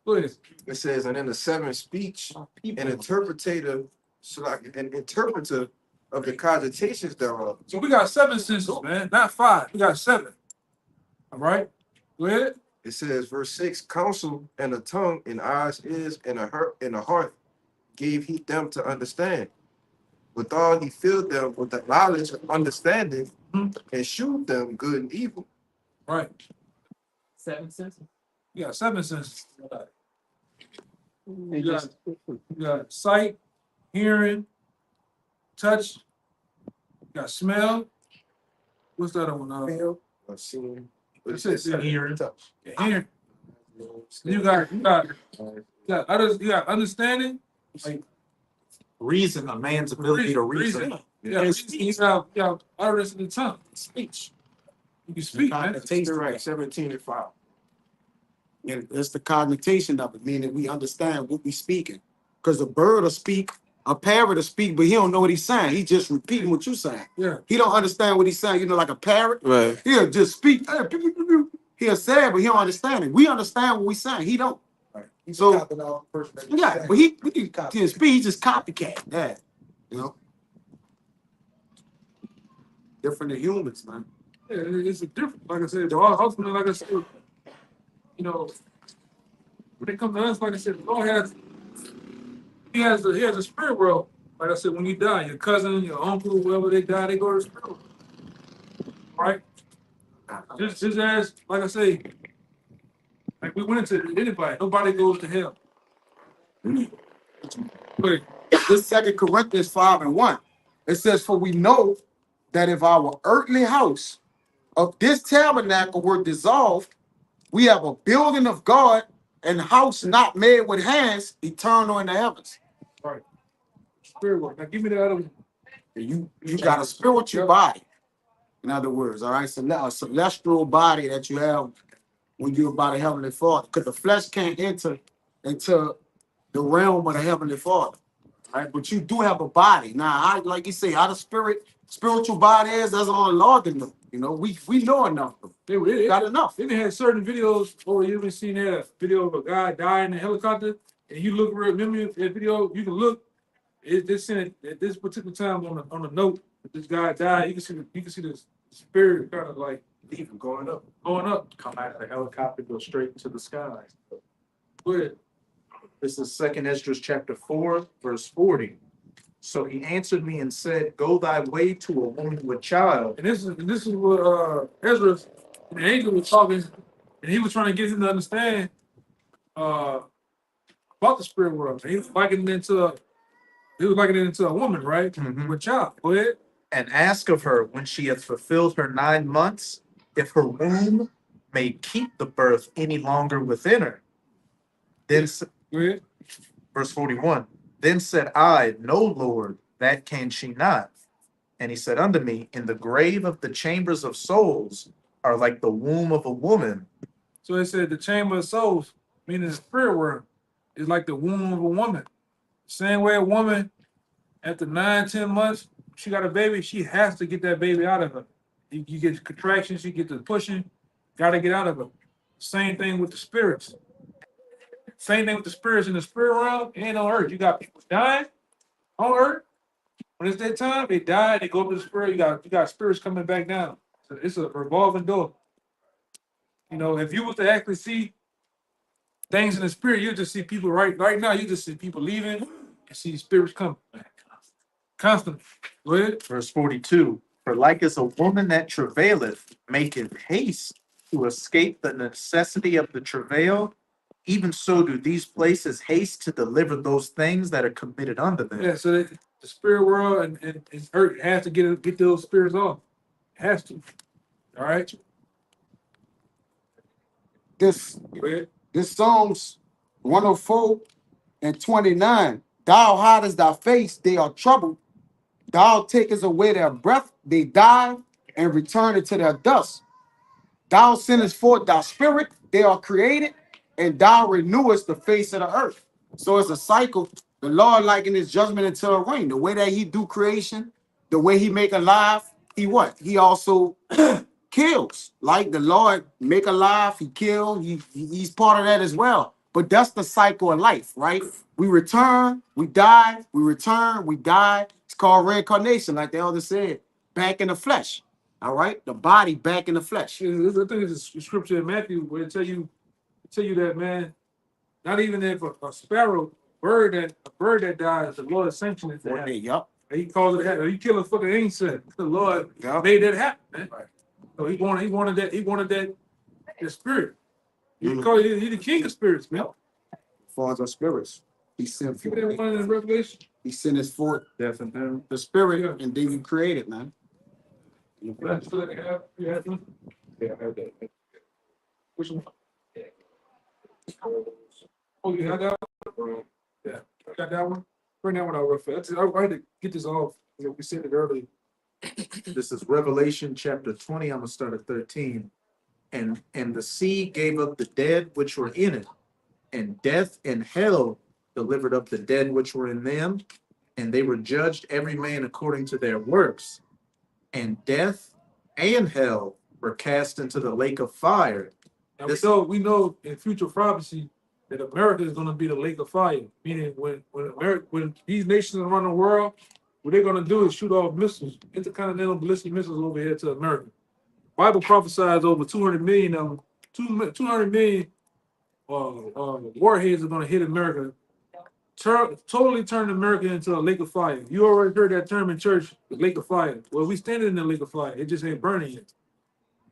Go ahead. It says, and in the seventh speech, an interpreter, so like an interpreter of the cogitations thereof. So we got 7 senses, man, not 5. We got 7. All right. Go ahead. It says, verse 6, counsel and a tongue and eyes, ears, and a heart gave he them to understand. Withal he filled them with the knowledge of understanding and shewed them good and evil. Right. 7 senses. You got 7 senses. You got sight, hearing, touch. You got smell. What's the other one? Feel. I've seen. That's it, yeah. Hearing, touch. Hearing. You got others. You got understanding. Like Reason, a man's ability to reason. Yeah, you got utterance of the tongue, speech. You can speak, man. You're right, 17 and 5. And it's the cognition of it, meaning we understand what we speaking. Because a bird will speak, a parrot will speak, but he don't know what he's saying. He just repeating what you saying. Yeah. He don't understand what he's saying. You know, like a parrot. Right. He'll just speak. He'll say it, but he don't understand it. We understand what we saying. He don't. He's So- a copying off the person that you Yeah, said. but he can speak. He just copycat. Yeah. You know. Different than humans, man. Yeah, it's a different. Like I said, the ultimately, like I said, you know, when it comes to us, like I said, the Lord has a spirit world. Like I said, when you die, your cousin, your uncle, whoever they die, they go to the spirit world. Right? Just as, like I say, like we went into anybody, nobody goes to hell. But This 2 Corinthians 5:1. It says, for we know that if our earthly house of this tabernacle were dissolved, we have a building of God and house not made with hands, eternal in the heavens. spirit world. Now give me the other one. You got a spiritual body. In other words, all right, so a celestial body that you have when you're by the Heavenly Father, because the flesh can't enter into the realm of the Heavenly Father, right? But you do have a body. Now, like you say, how the spiritual body is, that's all the Lord can know. You know, we know enough. They Got enough. They had certain videos, or you even seen that video of a guy dying in a helicopter, and you look real. Remember that video? You can look. It's in at this particular time on the note that this guy died. You can see the spirit kind of like Even going up. going up. Come out of the helicopter, go straight into the sky. Go ahead. This is 2 Esdras chapter 4, verse 40. So he answered me and said, go thy way to a woman with child. And this is what Ezra, the angel was talking, and he was trying to get him to understand about the spirit world. He was likening it into a woman, right? Mhm. With child. Go ahead. And ask of her when she hath fulfilled her 9 months, if her womb may keep the birth any longer within her. Then, Go ahead. verse 41, then said I, no, Lord, that can she not. And he said unto me, in the grave of the chambers of souls are like the womb of a woman. So it said the chamber of souls, meaning the spirit world, is like the womb of a woman. Same way a woman, after 9-10 months, she got a baby, she has to get that baby out of her. You get contractions, you get the pushing, gotta get out of her. Same thing with the spirits. Same thing with the spirits in the spirit realm and on earth. You got people dying on earth, When it's that time, they die, they go up to the spirit, you got spirits coming back down. So it's a revolving door. You know, if you was to actually see things in the spirit, you just see people right now, you just see people leaving and see spirits coming. Constantly. Go ahead. Verse 42, for like as a woman that travaileth maketh haste to escape the necessity of the travail, even so do these places haste to deliver those things that are committed unto them. Yeah, so the spirit world and earth has to get those spirits off. It has to. All right. This Go ahead. this Psalms 104 and 29. Thou hidest thy face, they are troubled. Thou takest away their breath, they die and return into their dust. Thou sendest forth thy spirit, they are created, and thou renewest the face of the earth. So it's a cycle. The Lord likened his judgment into a rain. The way that he do creation, the way he make alive, he what? He also kills. Like the Lord make alive, he kill, he's part of that as well. But that's the cycle of life, right? We return, we die, we return, we die. It's called reincarnation, like the elder said, back in the flesh. All right, the body back in the flesh. I think it's a scripture in Matthew where it tell you that, man. Not even if a sparrow, a bird that dies, the Lord sanctioned it to happen. Yup. He calls it happen. He kill a fucking insect. The Lord Yup. made that happen, man. So he wanted that spirit. He the king of spirits, man. Falls of spirits. He sent See that one in Revelation? He sent his forth Definitely. the spirit, and then you create it, man. You have one? Yeah, I have that. Which one? Oh, you have that one? Yeah, I got that one. Bring that one out real fast. I had to get this off. You know, we said it earlier. This is Revelation chapter 20. I'm gonna start at 13. And the sea gave up the dead which were in it, and death and hell delivered up the dead which were in them, and they were judged every man according to their works. And death and hell were cast into the lake of fire. Now we know in future prophecy that America is going to be the lake of fire. Meaning when these nations around the world, what they're going to do is shoot off missiles, intercontinental ballistic missiles over here to America. Bible prophesies over 200 million of them. 200 million warheads are going to hit America. Totally turn America into a lake of fire. You already heard that term in church, the lake of fire. Well, we standing in the lake of fire. It just ain't burning yet.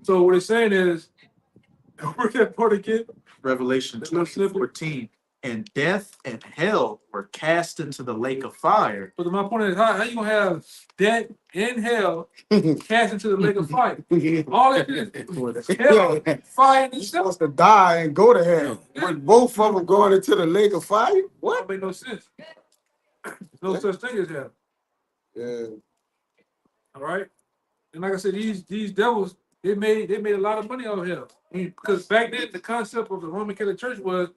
So what it's saying is, where's that part again? Revelation 20:14. And death and hell were cast into the lake of fire. But my point is, how you gonna have death and hell cast into the lake of fire? All it is hell, fire, and You're stuff. supposed to die and go to hell. When both of them going into the lake of fire? What? That make no sense. There's no such thing as hell. Yeah. All right. And like I said, these devils, they made a lot of money out of hell. I mean, because back then the concept of the Roman Catholic Church was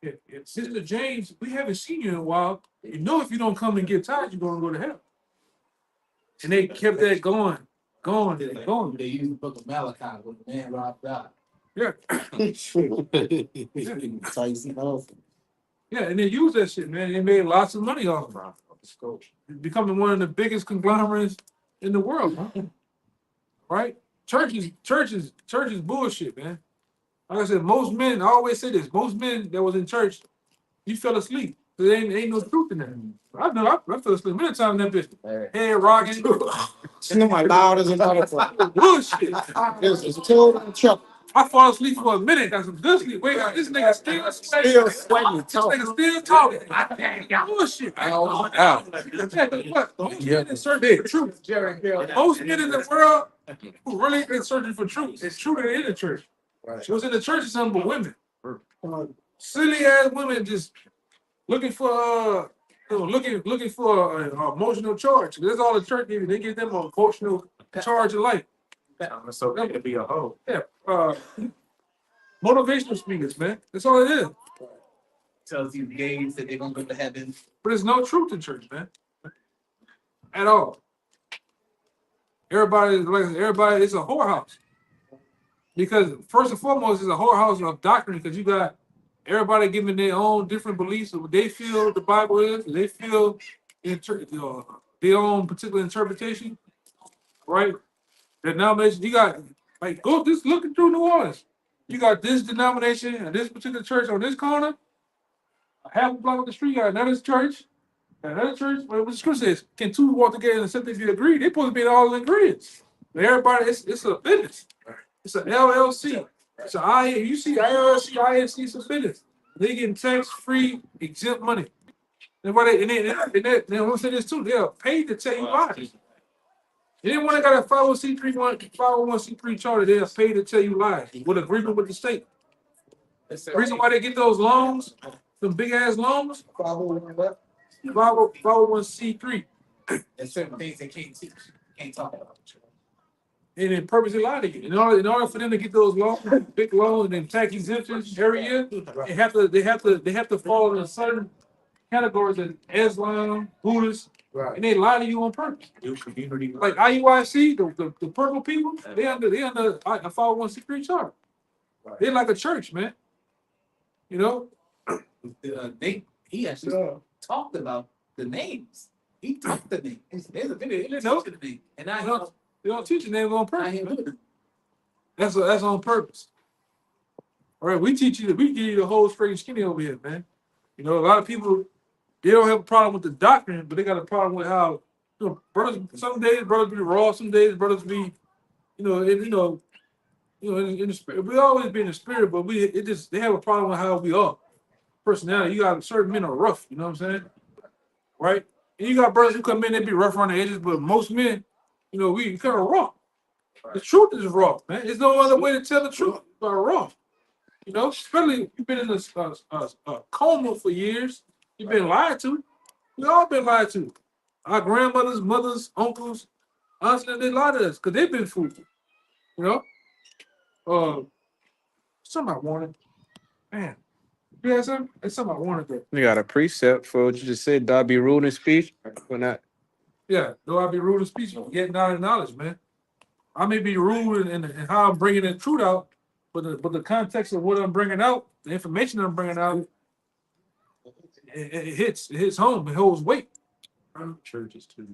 if Sister James, we haven't seen you in a while, you know if you don't come and get tired, you're gonna go to hell. And they kept that going. They use the book of Malachi when the man robbed God. Yeah. That's how you see that. Yeah, and they use that shit, man. They made lots of money off of it. Becoming one of the biggest conglomerates in the world, huh? Right? Churches bullshit, man. Like I said, most men, I always say this, most men that was in church, you fell asleep. There ain't no truth in that. I know, I fell asleep many times in that bitch. Head rocking. You my loud as another Bullshit. It's total trouble. I fall asleep for a minute, got some good sleep. Wait, this nigga still sweating. Still sweating. This nigga still talking. Bullshit. Most men is searching for truth. Most men in the world who really is searching for truth. It's true that they're in the church. She was in the church or something, but women. Silly ass women just looking for looking for an emotional charge. That's all the church needs. They give them an emotional charge of life. So it could be a hoe. Yeah. Motivational speakers, man. That's all it is. Tells you gays that they're gonna go to heaven. But there's no truth in church, man. At all. Everybody, it's a whorehouse. Because first and foremost, it's a whorehouse of doctrine because you got everybody giving their own different beliefs of what they feel the Bible is. They feel their own particular interpretation, right? The denomination, you got, like, go just looking through New Orleans. You got this denomination and this particular church on this corner. A half a block up the street, you got another church. Another church, what the scripture says, can two walk together and something be agreed? They're supposed to be all ingredients. But everybody, it's a business. It's an LLC. It's an I. You see LLC, INC, it's a business. They getting tax-free, exempt money. And why they want to say this too, they are paid to tell you lies. Anyone that got a 501c3 charter, they are paid to tell you lies with agreement with the state. The reason why they get those loans, them big ass loans, 501c3, There's certain things they can't teach, can't talk about. and then purposely lie to you. In order for them to get those loans, big loans and tax exemptions every year, they have to fall in certain categories of Islam, Buddhists, and they lie to you on purpose. Like IUIC, the purple people, they under a 501c3 charter. They're like a church, man. You know, He actually talked about the names. He talked the names. There's a video. He talked the name, and now they don't teach the name on I purpose. ain't Man. That's on purpose. All right, we teach you. We give you the whole straight and skinny over here, man. You know, a lot of people, they don't have a problem with the doctrine, but they got a problem with how, brothers. Some days brothers be raw. Some days brothers be, in the spirit. We always be in the spirit, but they have a problem with how we are. Personality. You got certain men are rough. You know what I'm saying? Right? And you got brothers who come in, they be rough around the edges, but most men, we kind of raw. The truth is raw, man. There's no other way to tell the truth but raw. Especially if you've been in a coma for years. You've been lied to. We all been lied to. Our grandmothers, mothers, uncles, aunts, they lied to us because they've been fooled. Something I wanted. Man. You had something? It's something I wanted to. You got a precept for what you just said. Don't be rude in speech. Or not. Yeah, though I be rude in speech, getting out of knowledge, man. I may be rude in how I'm bringing the truth out, but the context of what I'm bringing out, the information I'm bringing out, it hits home. It holds weight. Churches too.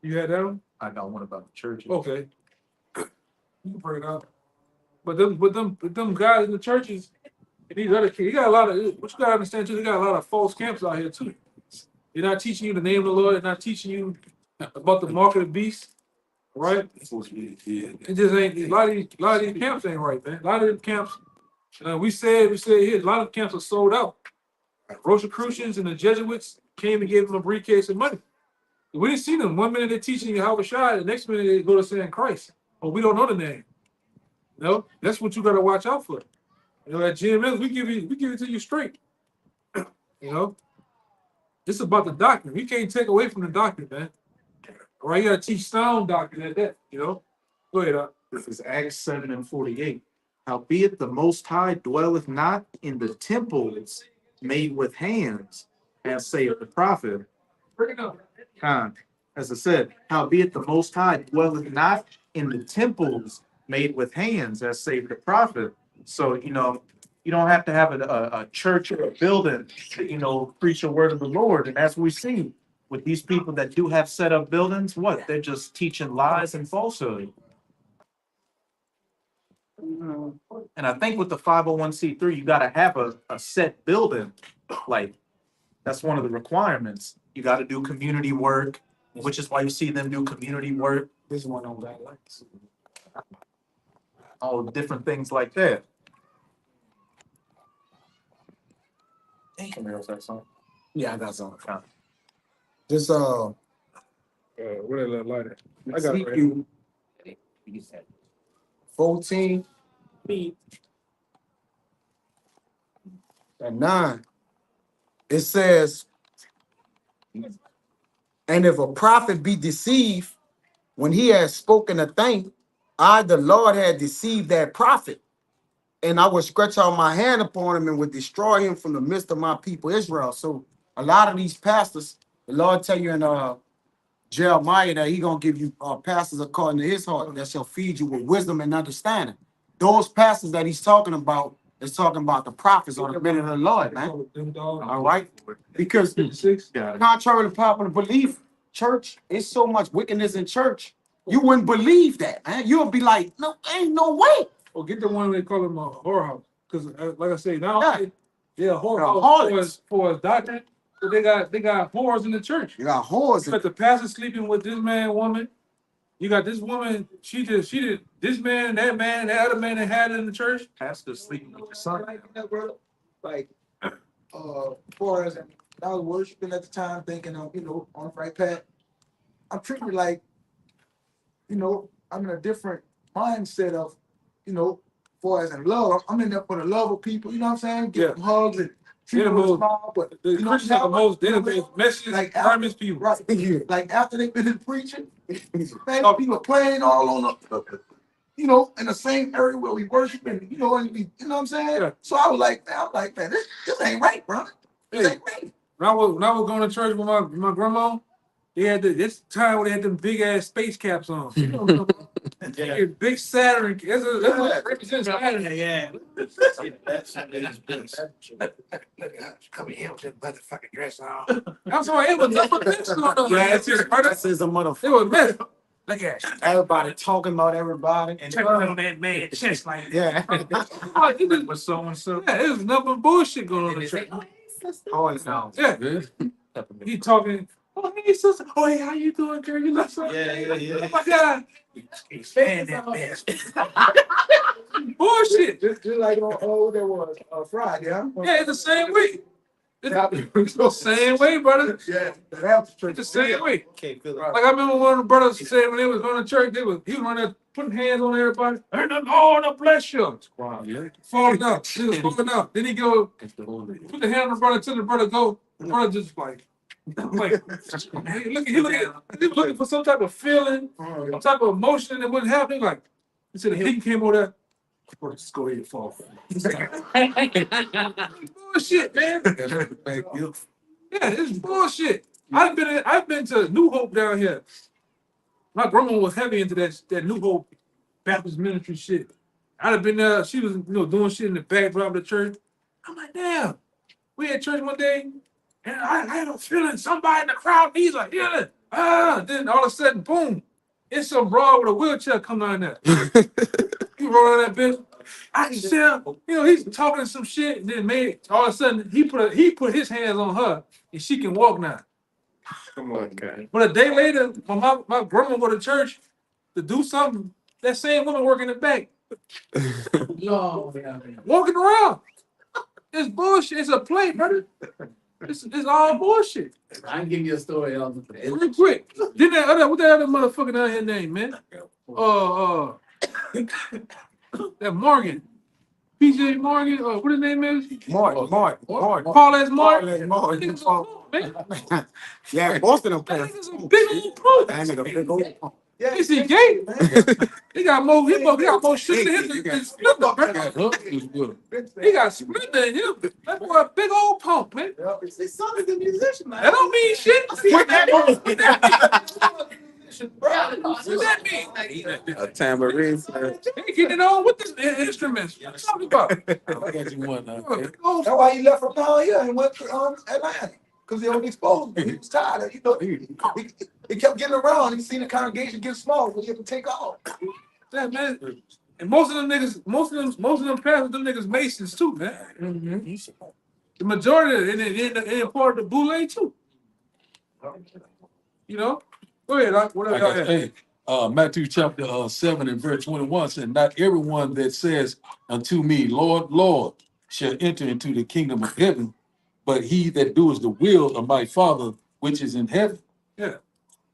You had that one? I got one about the churches. Okay. You can bring it out. But them guys in the churches and these other kids, you got a lot of what you gotta understand too, they got a lot of false camps out here too. They're not teaching you the name of the Lord, they're not teaching you about the mark of the beast, right? It just ain't a lot of these camps ain't right, man. A lot of them camps, we said here, a lot of camps are sold out. Rosicrucians and the Jesuits came and gave them a briefcase of money. We didn't see them. 1 minute they're teaching you how to shine, the next minute they go to saying Christ. But we don't know the name. That's what you gotta watch out for. At GMS, we give it to you straight. It's about the doctrine. We can't take away from the doctrine, man. All right, you gotta teach sound doctrine at that, Go ahead, This is Acts 7:48. Howbeit the Most High dwelleth not in the temples made with hands, as saith the prophet. Bring it up. As I said, howbeit the Most High dwelleth not in the temples made with hands, as saith the prophet. So, you don't have to have a church or a building to, preach the word of the Lord. And as we see with these people that do have set up buildings, they're just teaching lies and falsehood. And I think with the 501c3, you got to have a set building. Like, that's one of the requirements. You got to do community work, which is why you see them do community work. This one on that lights. All different things like that. Yeah, I got some. This What is that light at? I got it right here. Ezekiel 14 and 9. It says, and if a prophet be deceived when he has spoken a thing, I, the Lord, had deceived that prophet, and I would stretch out my hand upon him and would destroy him from the midst of my people Israel. So a lot of these pastors, the Lord tell you in Jeremiah that he gonna give you pastors according to his heart that shall feed you with wisdom and understanding. Those pastors that he's talking about is talking about the prophets or the men of the Lord, man. All right, because contrary to popular belief, church, it's so much wickedness in church. You wouldn't believe that, man. You'll be like, no, ain't no way. Or get the one they call them a whore house. Because like I say, now Yeah. they're a whore They're house harlots. for doctrine. But they got whores in the church. You got whores. You got the pastor sleeping with this man, woman. You got this woman, she did this man, that other man that had it in the church. Pastor sleeping with your son. Like that, brother. Like, far as I was worshiping at the time, thinking of, on the right path. I'm treating it like, I'm in a different mindset of, far as in love. I'm in there for the love of people. You know what I'm saying? Give them hugs and treat them most- small, but The Christians are the most messiest, Like, harmless people. right. Like after they've been in preaching, man, people are playing all on the, in the same area where we worship and and we, you know what I'm saying? Yeah. So I was like, man, this ain't right, bro. This ain't right. When I was going to church with my grandma, they had this time when they had them big ass space caps on. You know what I'm talking about? Yeah, big Saturn. That's what represents Saturn. Yeah. Come here with that motherfucking dress on. I'm sorry, it was nothing mess going on. This is a It motherfucker. was mess. Look at Everybody talking about everybody. And check on that man chest like Yeah. it. With so and so. Yeah, it was nothing bullshit going on in the church. Always sounds. Yeah, he talking. Oh, hey, sister. Oh, hey, how you doing, girl? You look so. yeah. Oh my God. Expand that mess. Bullshit. Just like on there was Friday, huh? Yeah, it's the same way. It's the same way, brother. Yeah, that's It's the same way. Can't feel it. Like I remember one of the brothers said when they was going to church, he was running there putting hands on everybody. And the Lord bless you. Falling up. He was falling up. Then he go put the hand on the brother till the brother go. The brother just like he was looking for some type of feeling, some type of emotion that wouldn't happen. Like he said, the deacon came over there. Brother, just go ahead and fall. Bullshit, man. Yeah, it's bullshit. I've been to New Hope down here. My grandma was heavy into that New Hope Baptist ministry shit. I'd have been there. She was doing shit in the backdrop of the church. I'm like, damn. We had church one day, and I had a feeling somebody in the crowd needs a healing. Then all of a sudden, boom, it's some broad with a wheelchair come down there. He roll on that bitch. I can tell, he's talking some shit, and then all of a sudden he put his hands on her, and she can walk now. Come on, guy. But a day later, when my grandma go to church to do something, that same woman working in the back, walking around. It's bullshit. It's a play, brother. It's all bullshit. I can give you a story on Real quick. Then what that other motherfucker down here name, man? That Morgan. PJ Morgan, what his name is? Martin. Paul S. Martin. Martin. Man, Yeah, most of them that players. nigga's a big old punk. That nigga big old punk. Yeah, Is he gay? He got more shit than him than Splinter, bro. He got Splinter in him. That boy a big old punk, man. his son is a musician, man. That don't mean shit. What that mean? A tambourine. He getting on with the instruments. What you talking about? I got you one now. That's why he left from down here and went to Atlanta. Because they only exposed him. He was tired of, he kept getting around. He seen the congregation get small, but he had to take off. Yeah, man. And most of them pastors, them niggas Masons too, man. The majority of it, they part of the boule too. Go ahead, what I else got y'all you. have? Hey, Matthew chapter 7 and verse 21 said, not everyone that says unto me, Lord, Lord, shall enter into the kingdom of heaven, but he that doeth the will of my Father which is in heaven. Yeah.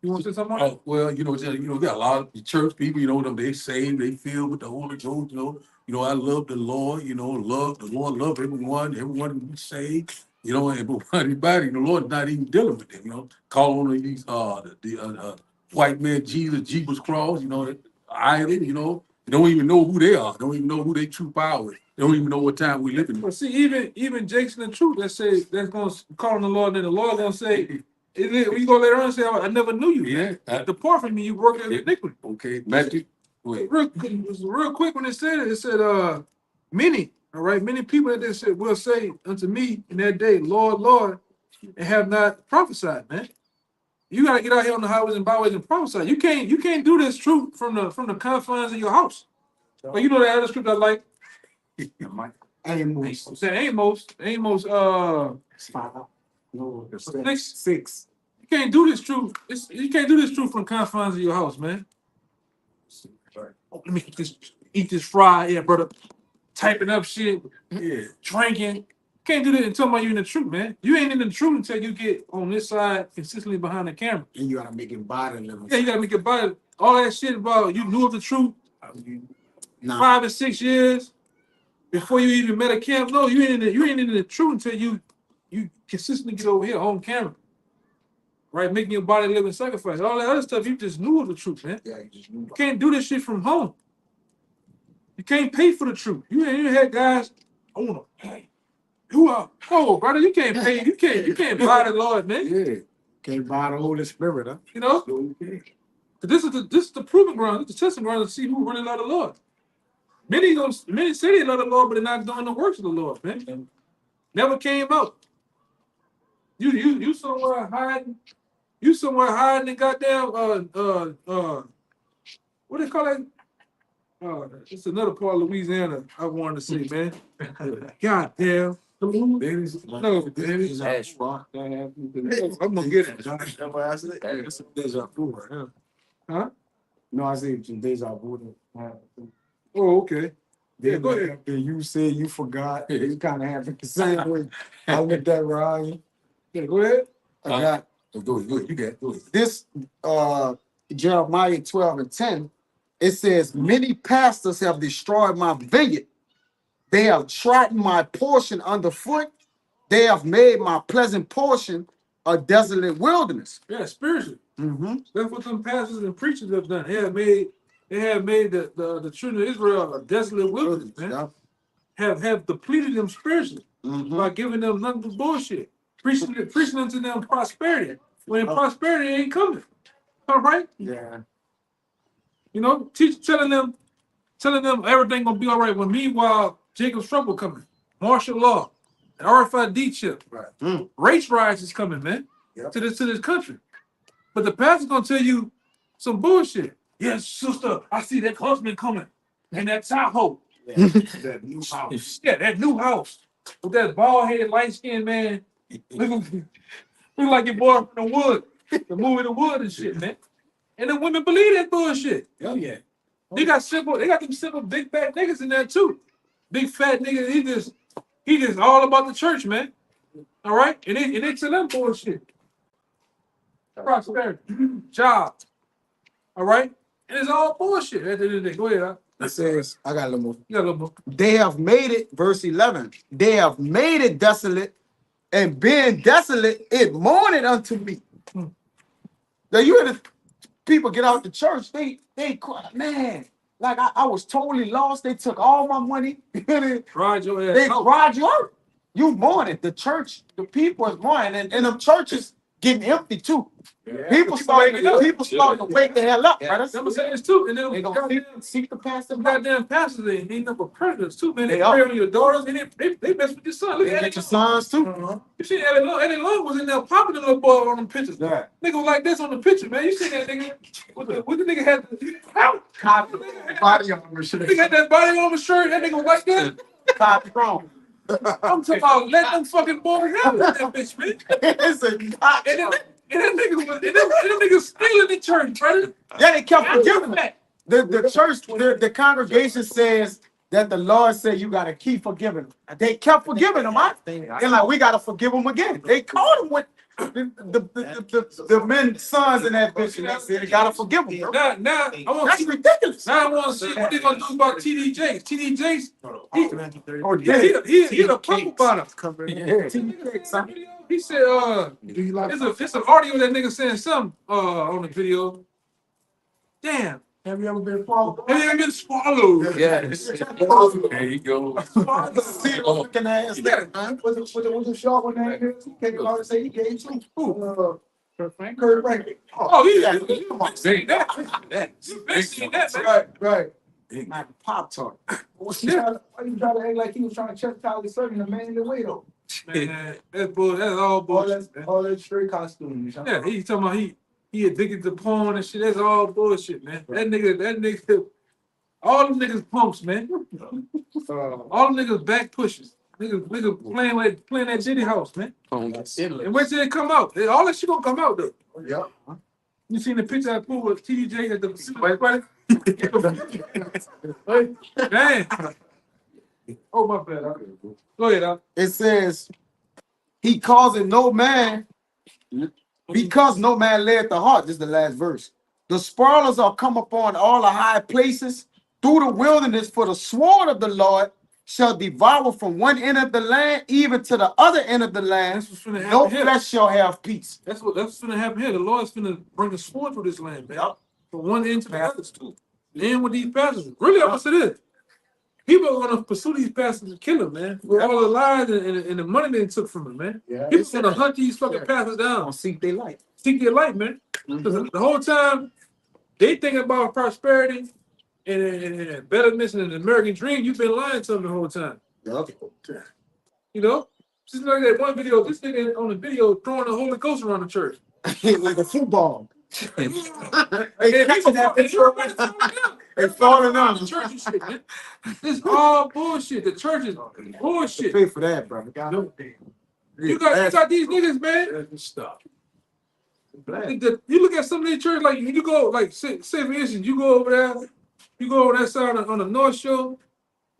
You want to say something, Mark? Well, you got a lot of church people, they saved, they filled with the Holy Ghost, I love the Lord, love the Lord, love everyone be saved, and but anybody, the Lord not even dealing with them, call on these the white man Jesus cross, idol, don't even know who they are, don't even know who they true power is. They don't even know what time we live in. But see, even Jason and Truth that say that's gonna call on the Lord, and the Lord gonna say, we go later on and say, I never knew you. Yeah. Depart from me, you work in iniquity. Okay, Matthew. Wait. Real quick when it said many, all right, many people that they said will say unto me in that day, Lord, Lord, and have not prophesied, man. You gotta get out here on the highways and byways and prophesy. You can't do this truth from the confines of your house. But you know that other scripture I like. Amos. Say Amos, Five. No, Six. six. you can't do this truth. You can't do this truth from the confines of your house, man. Oh, let me eat this fry, yeah, brother. Typing up shit, Yeah. drinking. Can't do that until you in the truth, man. You ain't in the truth until you get on this side consistently behind the camera. And you gotta make it body level. Yeah, you gotta make it body. All that shit about you knew of the truth Nah. 5 or 6 years before you even met a camp. No, you ain't in the truth until you consistently get over here on camera. Right, making your body living sacrifice. All that other stuff, you just knew of the truth, man. Yeah, you just knew. You can't do this shit from home. You can't pay for the truth. You had guys, I wanna pay. You are brother, you can't pay, you can't buy the Lord, man. Yeah. Can't buy the Holy Spirit, huh? You know? But this is the proving ground, this is the testing ground to see who really love the Lord. Many say they love the Lord, but they're not doing the works of the Lord, man. Never came out. You somewhere hiding. You somewhere hiding in goddamn what they call that? It's another part of Louisiana I wanted to see, man. God damn. No, I'm gonna get it. It's deja vu right now. Huh? No, I said some deja vu. Oh, okay. Yeah, Then go ahead. after you said you forgot, you kind of have the same way. I looked at Ryan. Yeah, go ahead. I got Go ahead. You got it. this Jeremiah 12:10. It says, many pastors have destroyed my vineyard. They have trodden my portion underfoot. They have made my pleasant portion a desolate wilderness. Yeah, spiritually. Mm-hmm. That's what some pastors and preachers have done. They have made the children of Israel a desolate wilderness, man. Have depleted them spiritually by giving them nothing but bullshit. Preaching unto them prosperity. When prosperity ain't coming. All right? Yeah. You know, telling them everything gonna be all right. When meanwhile, Jacob's trouble coming, martial law, an RFID chip, Right. race riots is coming, man, to this country. But the pastor's gonna tell you some bullshit. Yes, sister, I see that husband coming and that Tahoe. That new house. Yeah, that new house with that bald headed, light skinned man. Look like your boy from the wood, the movie The Wood and shit, man. And the women believe that bullshit. Oh yeah. They got them simple big fat niggas in there too. Big fat niggas, he just all about the church, man. All right? And they tell them bullshit. Prosperity, job. All right? And it's all bullshit at the end of the day. Go ahead, huh? It says, I got a little more. You got a little more. They have made it, verse 11. They have made it desolate, and being desolate, it mourned unto me. Now you hear the people get out the church, they cry, man. Like I was totally lost. They took all my money. They Ride your ass. cried you out. You mourning. The church, the people is mourning, and them churches getting empty too. People starting to wake the hell up, right? I'm saying this too. And then They gonna seek the pastor. goddamn pastors, they ain't number predators too, man. They They prey are. on your daughters and they mess with your son. Look They at get your it. sons too. You see Eddie Long was in there popping the little boy on them pictures. Yeah. Nigga was like this on the picture, man. You see that nigga? What the nigga had? Body armor shit. Nigga had that body on the shirt. That nigga was like that. Copy wrong. I'm talking about let them fucking boys have that bitch, man. It's a copy. And that nigga stealing the church, brother. Yeah, they kept forgiving them. The church, the congregation says that the Lord said you gotta keep forgiving them. They kept forgiving them. They're like, we gotta forgive them again. They caught them with the men's sons in that bitch, and they said you gotta forgive them. Bro. Now I want to That's see. ridiculous. Now I want to see what they gonna do about TD Jakes. TD Jakes, he the pump about him. He said, it's an audio that nigga saying something on the video. Damn. Have you ever been followed? Have you ever been swallowed? Yes. There you go. Looking ass there, man. Was it sharp when that came out and say he gave two? Kurt Franklin. Oh, he seen that. He seen that, man. Right. Like Pop Tart. Why you try to act like he was trying to check Tyler Certain, the man in the way though? Man, that's bull. That's all bullshit. Man. All that straight costumes. Yeah, he talking about he addicted to porn and shit. That's all bullshit, man. That nigga, all them niggas pumps, man. All them niggas back pushes. Niggas playing that Diddy house, man. And wait till it come out. All that shit gonna come out though. Yep. You seen the picture I pulled with TDJ at the buddy? Man. Oh my bad. Go ahead, Al. It says, he causing no man, because no man led the heart. This is the last verse. The spoilers are come upon all the high places through the wilderness, for the sword of the Lord shall devour from one end of the land even to the other end of the land. That's what's finna happen No here. flesh shall have peace. That's what's gonna happen here. The Lord's gonna bring a sword through this land, man. From one end to the other too. And with these pastors, really, I'm gonna say this. People are gonna pursue these pastors and kill them, man. For all the lies and the money they took from them, man. Yeah. People gonna hunt these fucking pastors down. Gonna seek their life. Seek their life, man. 'Cause the whole time they thinking about prosperity and betterness and an American dream. You've been lying to them the whole time. Okay. You know? Just like that one video, this nigga on the video throwing the Holy Ghost around the church. Like a football. Hey, people They falling down. the church and shit, man. This all bullshit. The church is bullshit. Pay for that, bro. You got these niggas, man. Stop. You look at some of these churches, like you go, like say for instance, you go over there, you go over that side on the North Shore,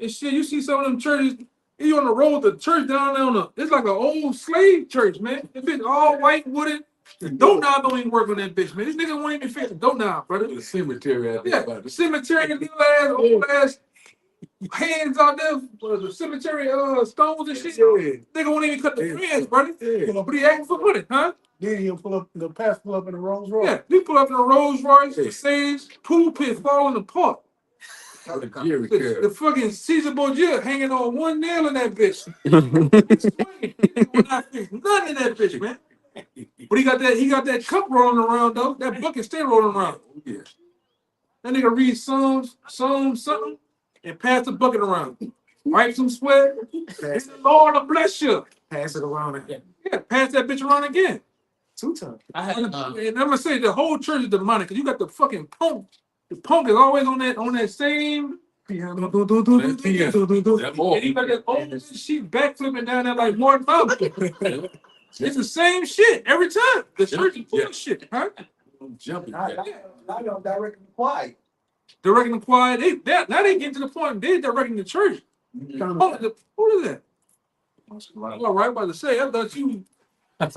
and shit. You see some of them churches. You on the road, the church down there it's like an old slave church, man. It been all white wooden. The dope knob don't even work on that bitch, man. This nigga won't even fix the dope knob, brother. The cemetery out Yeah, there. the cemetery, little ass, old ass hands out there, the cemetery stones and shit. Nigga won't even cut the fence, brother. But he asking for money, huh? Then he'll pull up, the past pull up in the Rolls Royce. Yeah, he pull up in a Rolls Royce, the sage, pool pit falling apart. The fucking Caesar Borgia hanging on one nail in that bitch. Will not fix nothing in that bitch, man. But he got that cup rolling around though. That bucket stay rolling around. Yeah. That nigga read Psalms something, and pass the bucket around. Wipe some sweat. And the Lord will bless you. Pass it around again. Yeah, pass that bitch around again. 2 times. And I'm gonna say the whole church is demonic because you got the fucking punk. The punk is always on that same piano. And he got that old shit backflipping down there like Martin Luther. It's the same shit every time. The church is full of shit, huh? Jumping. Now you're directing the choir. Directing the choir. Now they get to the point they're directing the church. Who is that? All right, about to say, I thought you. I'm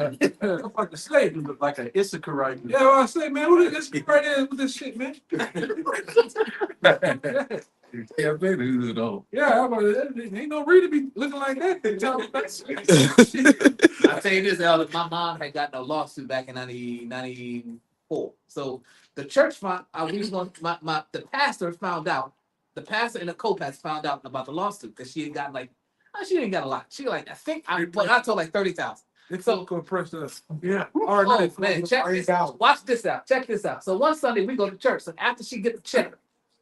about to say, You look like an Issachar right now. yeah, I say, man, who is this right there with this shit, man? Yeah, baby, though. Yeah, I'm about to, ain't no reason to be looking like that. I tell you this, Elder, my mom had gotten a lawsuit back in 1994. So the church found, the pastor found out, the pastor and the co-pastor found out about the lawsuit because she had gotten like, she didn't get a lot. She like, I told like 30,000. They so impressed us. Yeah. Oh man, check this out. Watch this out. Check this out. So one Sunday we go to church. So after she get the check,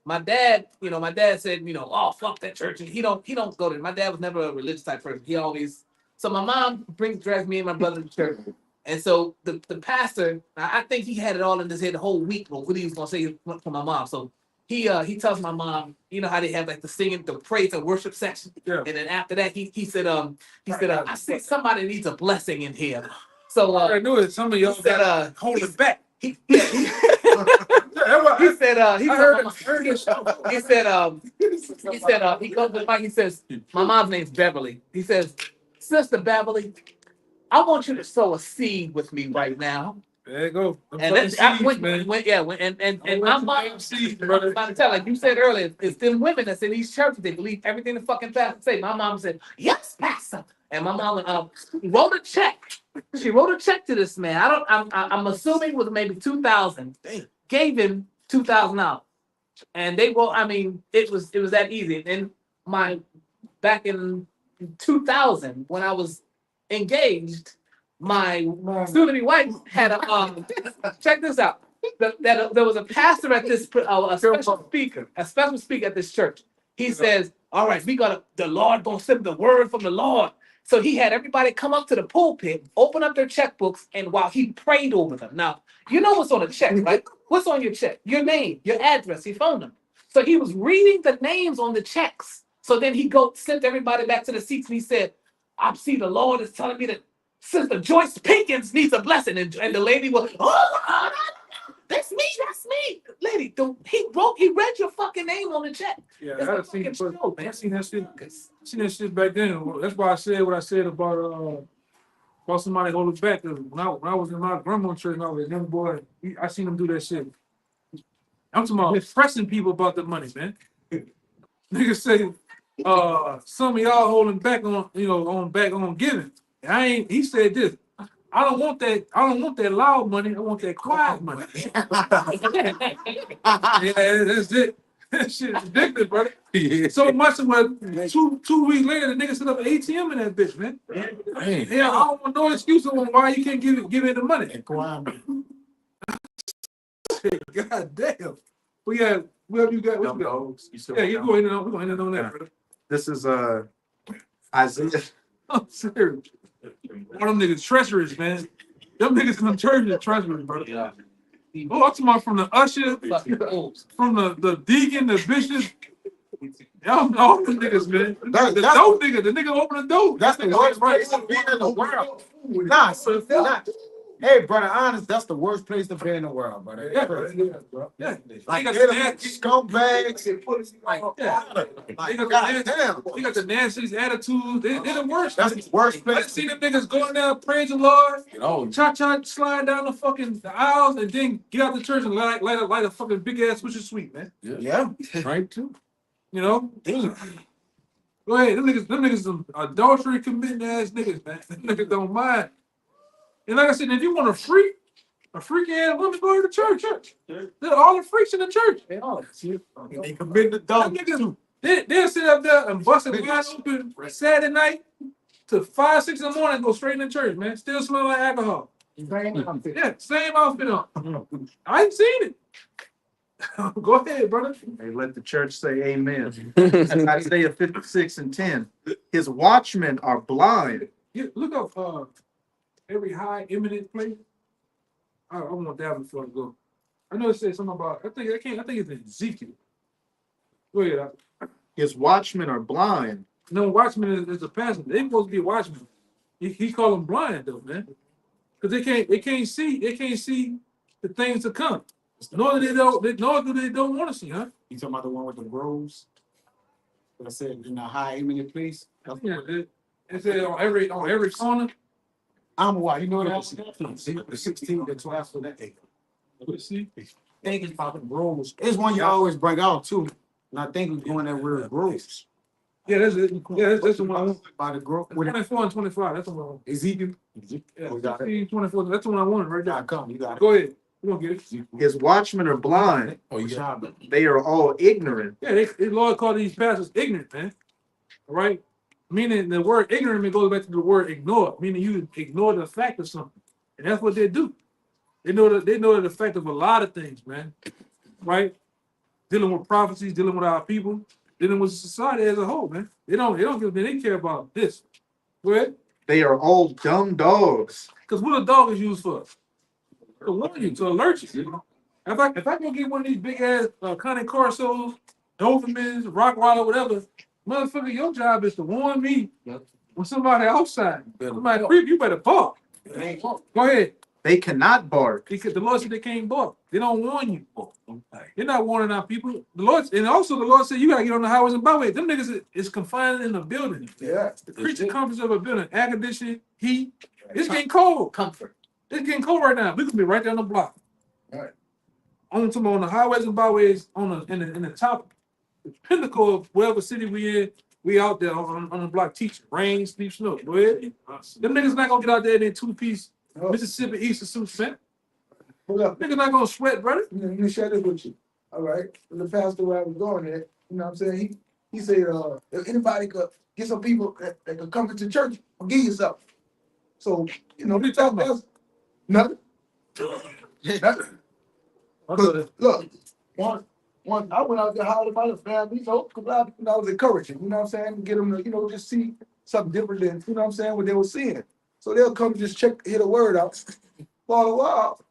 my dad said, oh fuck that church. And he don't go there. My dad was never a religious type person. He always. So my mom drags me and my brother to church. And so the pastor, I think he had it all in his head the whole week. What he was gonna say for my mom. So he tells my mom, you know how they have like the singing, the praise and worship section. Yeah. And then after that, he said, I see somebody needs a blessing in here. So I knew it. Some of y'all he said, hold it back. he comes to Mike, he says, my mom's name's Beverly. He says, Sister Beverly, I want you to sow a seed with me right now. There you go. And my mom, I'm about to tell, like you said earlier, it's them women that's in these churches, they believe everything the fucking pastor say. My mom said, yes, pastor. And my mom wrote a check. She wrote a check to this man. I'm assuming it was maybe 2,000. Gave him $2,000. And they wrote, it was that easy. And back in 2000, when I was engaged, my soon-to-be wife had a check this out. There was a pastor at this a special speaker at this church. He says, "All right, the Lord gonna send the word from the Lord, So he had everybody come up to the pulpit, open up their checkbooks, and while he prayed over them. Now, you know what's on a check, right? What's on your check? Your name, your address, your phone number. So he was reading the names on the checks. So then he sent everybody back to the seats and he said, I see the Lord is telling me that Sister Joyce Pinkins needs a blessing. And the lady was, oh, that's me. Lady, he read your fucking name on the check. Yeah, It's I a seen, fucking show, man. I seen that shit back then. That's why I said what I said about somebody holding back. 'Cause when I was in my grandma's church and I was a young boy, I seen them do that shit. I'm talking about pressing people about the money, man. Niggas say, some of y'all holding back on giving. He said this. I don't want that loud money. I want that quiet money. Yeah, that's it. That shit is ridiculous, brother. So much of what 2 weeks later, the nigga set up an ATM in that bitch, man. Yeah, I don't want no excuse on why you can't give it the money. God damn. We got what you got? What you got? Yeah, you go in and we're gonna end on that, brother. This is Isaiah. I'm serious. One of them niggas treacherous, man. Them niggas in them churches are treacherous, brother. Yeah. Oh, I'm talking about from the usher, from the deacon, the bishop. Y'all know all them niggas, man. The nigga open the door. That's the worst place to be in the world. Nah, so hey, brother, honest, that's the worst place to be in the world, brother. Yeah, bro. Yeah. Like, They they're got the scumbags and They got the nastiest attitudes. They're the worst. That's the worst I place. see them niggas going down, praise the Lord, Oh, cha-cha, slide down the aisles, and then get out the church and light a fucking big ass Swisher Sweet, man. Yeah. right too. You know? Go ahead. Them niggas some adultery committing ass niggas, man. Them niggas don't mind. And like I said, if you want a freaky ass woman, go to the church. They're all the freaks in the church. They commit the Them dumb. niggas, they'll sit up there and bust it wide open Saturday night to 5, 6 in the morning and go straight in the church, man. Still smell like alcohol. Yeah, same outfit on. I ain't seen it. Go ahead, brother. Hey, let the church say amen. Isaiah 56:10. His watchmen are blind. Look up every high eminent place. I want that before I go. I know it says something about. I think it's in Ezekiel. Go ahead. His watchmen are blind. No, watchman is a pastor. They supposed to be watchmen. He call them blind though, man, because they can't see the things to come. Nor do they don't want to see, huh? You talking about the one with the groves? I said in a high eminent place. Yeah, it said on every corner. I'm why you know that the 16 to 12 for that acre. Let's see. Thinking about the groves. It's one you always bring out too. And I think we're going there where the groves. Yeah, that's it. Yeah, that's the one I want. By the grove. 24 and 25. That's the one I want. Ezekiel. Yeah, We got it. 16, 24. That's the one I wanted right there. Come, you got it. Go ahead. We're gonna get it. His watchmen are blind. Oh, yeah. They are all ignorant. Yeah, the Lord called these pastors ignorant, man. All right? Meaning the word ignorant goes back to the word ignore, meaning you ignore the fact of something. And that's what they do. They know the fact of a lot of things, man. Right? Dealing with prophecies, dealing with our people, dealing with society as a whole, man. They care about this. Go ahead. They are all dumb dogs. Because what a dog is used for? To warn you, to alert you. If I go get one of these big ass Connie Corsos, Dobermans, Rottweiler, whatever, motherfucker, your job is to warn me when somebody outside, somebody creep, you better bark. Go ahead. They cannot bark. Because the Lord said they can't bark. They don't warn you. They're not warning our people. The Lord said you gotta get on the highways and byways. Them niggas is confined in a building. Yeah. The creature comforts of a building, air conditioning, heat. It's getting cold. Comfort. It's getting cold right now. We can be right there on the block. Right. On the highways and byways, in the top, the pinnacle of whatever city we in, we out there on the block teaching. Rain, sleep, snow. Go ahead. Them niggas not gonna get out there in their 2-piece Mississippi Eastern suit set. Hold up. Niggas not gonna sweat, brother. Let me share this with you. All right. The pastor where I was going at, you know what I'm saying? He said, if anybody could get some people that could come into church, I'll give you something. So, you know, What are you talking about? nothing. Nothing. Look, one, I went out there hollered about the family, you know, because I was encouraging, you know what I'm saying? Get them to, you know, just see something different than, you know what I'm saying, what they were seeing. So they'll come just check, hear the word out for a while.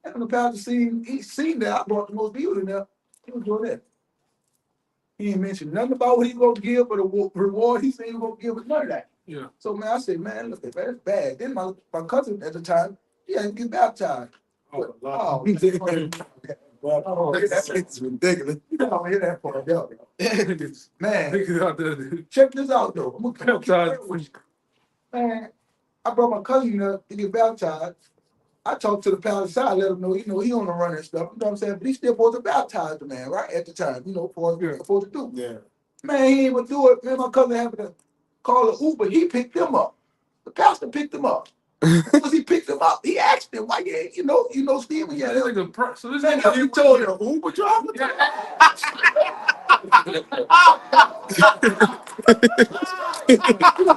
And when the pastor he seen that I brought the most deals in there, he was doing that. He ain't mentioned nothing about what he gonna give or the reward he said he was gonna give us none of that. Yeah. So man, I said, man, look, man, that's bad. Then my cousin at the time, he hadn't get baptized. Oh, that's ridiculous. You don't hear that part, man. Niggas out there. Check this out though. I'm gonna Baptized. man, I brought my cousin up to get baptized. I talked to the pastor side, let him know, he on the run and stuff, you know what I'm saying? But he still supposed to baptize the man, right? At the time, for what supposed to do. Yeah. Man, he ain't even do it. Man, my cousin happened to call an Uber. He picked him up. The pastor picked him up. Once he picked him up, he asked him, why Stephen, Yeah, this nigga, so this man, nigga, he told him, Uber driver?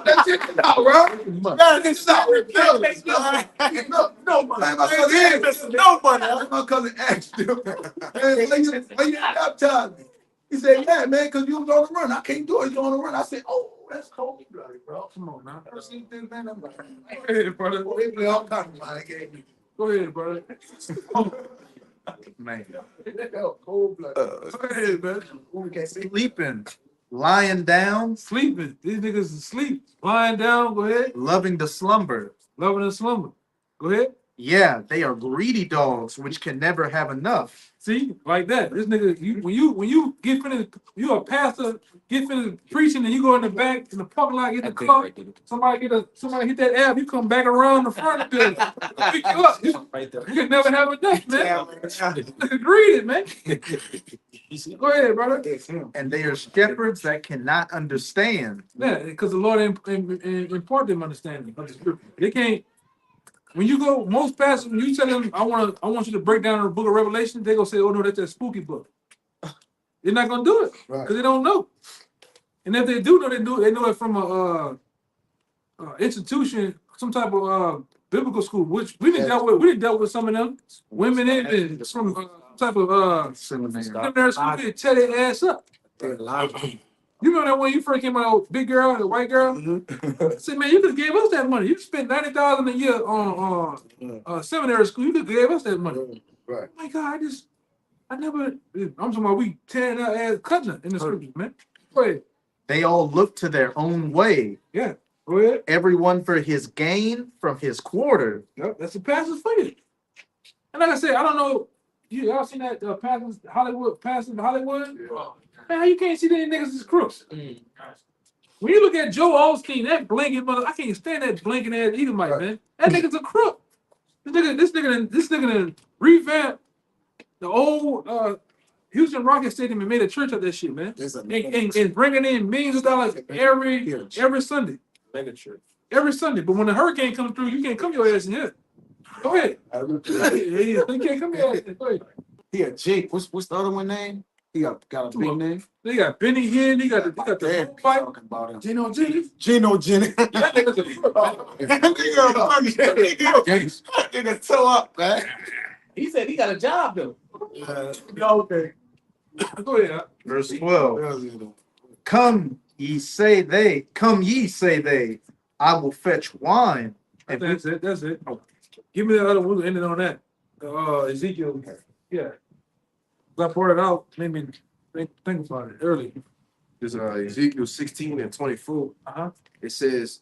That's it now, bro. Man, it's not ridiculous. No, man, my cousin asked him. My cousin asked him, man, when you baptized me? He said, yeah, man, because you was on the run. I can't do it. You're on the run. I said, oh, that's cold blooded, bro. come on now. Ever seen this, man? I'm like, Go ahead, brother. well, they play all kinds of mind games. Go ahead, brother. Man. Cold blooded. Go ahead, man. We can't see. Sleeping, lying down, Sleeping. These niggas is asleep. Lying down. Go ahead. loving to slumber. Loving and slumber. Go ahead. Yeah, they are greedy dogs which can never have enough. See, like that. This nigga, when you get finished, you a pastor, get finished preaching, and you go in the back in the parking lot, get the car. Somebody hit that app. You come back around the front of the building, pick you up. You can never have enough, man. Nigga greedy, man. Go ahead, brother. And they are shepherds that cannot understand. Yeah, because the Lord impart them understanding of the scripture. They can't. When you go, most pastors, when you tell them, I want you to break down the book of Revelation, they gonna say, oh no, that's a spooky book. They're not gonna do it because they don't know. And if they do know, they know it from a institution, some type of biblical school, which we didn't dealt with some of them women in from some type of seminary school. They tear their ass up. You remember that when you first came out, big girl, the white girl? I said, man, you could have gave us that money. You spent $90,000 a year on seminary school. You could have gave us that money. Right. Oh my God, I'm talking about we tearing our ass, cutting it in the scriptures, man. Go ahead. They all look to their own way. Yeah, go ahead. Everyone for his gain from his quarter. Yep, that's the pastor's for you. And like I said, I don't know, y'all seen that pastor in Hollywood? Yeah. Man, how you can't see that niggas is crooks? When you look at Joe Osteen, that blinking mother, I can't stand that blinking ass Edomite, man. That nigga's a crook. This nigga revamped the old Houston Rockets Stadium and made a church of that shit, man. And bringing in millions of dollars every Sunday. Mega church. Every Sunday. But when the hurricane comes through, you can't come your ass in here. Go ahead. You can't come your ass in. Go ahead. He a Jake. What's the other one name? He got a big name. They got Benny Hinn. They got the fight. Talking about him. Gino Jennings. Gino Jennings. That nigga's a Nigga toe up, man. He said he got a job though. Okay. Go ahead. Verse 12. Come ye say they, I will fetch wine. And That's it. Oh, give me that other one. Ended on that. Ezekiel. Yeah. I brought it out. Made me think about it early. This Ezekiel 16 and 24. It says,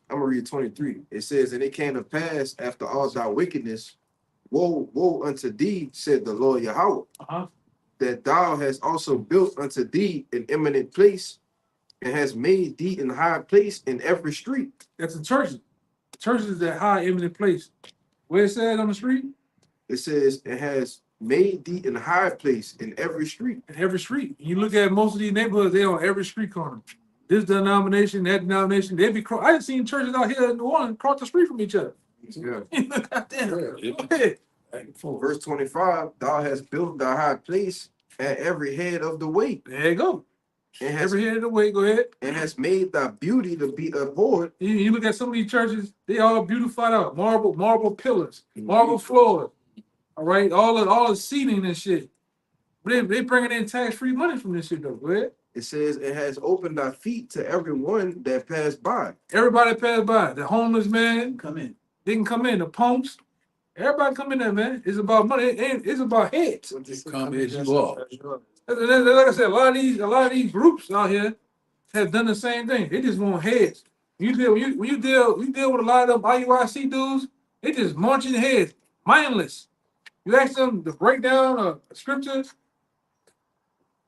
I'm gonna read 23. It says, and it came to pass after all thy wickedness, woe unto thee, said the Lord Yahweh, that thou hast also built unto thee an eminent place, and has made thee an high place in every street. That's the church. Church is that high eminent place. Where it says on the street? It says it has made thee an high place in every street. In every street. You look at most of these neighborhoods, they on every street corner. This denomination, that denomination, they be I have seen churches out here in New Orleans cross the street from each other. Yeah. Goddamn. Go ahead. Verse 25, thou hast built thy high place at every head of the way. There you go. And has, Every head of the way, go ahead. and has made thy beauty to be abhorred. You look at some of these churches, they all beautified out. Marble pillars, marble floors. All right, all the seating and shit. But they bringing in tax-free money from this shit though. Go ahead. It says it has opened thy feet to everyone that passed by. Everybody passed by. The homeless man Come in. didn't come in. The punks, everybody come in there, man. It's about money. It's about heads. Come as you are. Like I said, a lot of these groups out here have done the same thing. They just want heads. You deal when you deal with a lot of them IUIC dudes. They just munching heads, mindless. You ask them to break down a scripture.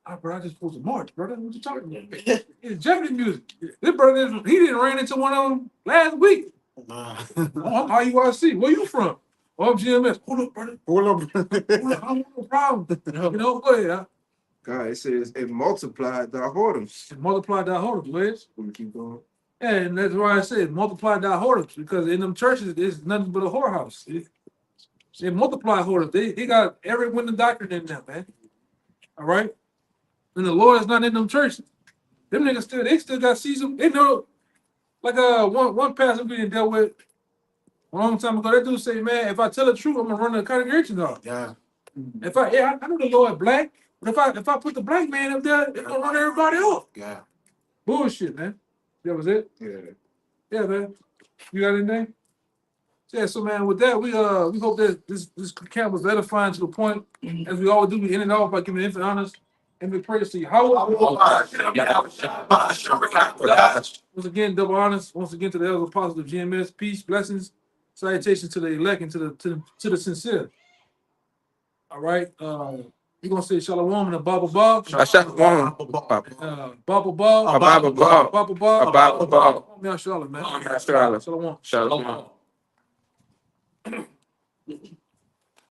Ah, bro, I just supposed to march, brother. What you talking about? It's Jeopardy music. This brother, he didn't ran into one of them last week. Oh, I'm IUIC. Where you from? Oh, I'm GMS. Hold up, brother. Hold up. Hold up. I don't have no problem. You know, go ahead. Huh? God, it says it multiplied thy whoredoms. And multiply thy whoredoms, Liz. We keep going. Yeah, and that's why I said multiply thy whoredoms, because in them churches, there's nothing but a whorehouse. They multiply whoredoms. They got every winning doctrine in there, man. All right? And the Lord is not in them churches. Them niggas still got season. They know, like one pastor we dealt with a long time ago, that dude say, man, if I tell the truth, I'm gonna run the congregation off. Yeah. I know the Lord black, but if I put the black man up there, they're gonna run everybody off. Yeah. Bullshit, man. That was it. Yeah. Yeah, man. You got anything? Yeah, so man, with that, we hope that this camp was edifying to the point, as we always do, we end it off by giving infinite honors and we praise to you. Once again, double honors. Once again to the elders apostles of GMS. Peace, blessings, salutations to the elect and to the sincere. All right. We're gonna say shalom and a Bible Bob. Shalom. Bible Bob. Bible Bob. Bible Bob. Bible Bob. Shalom, man. Shalom. Shalom. Shalom.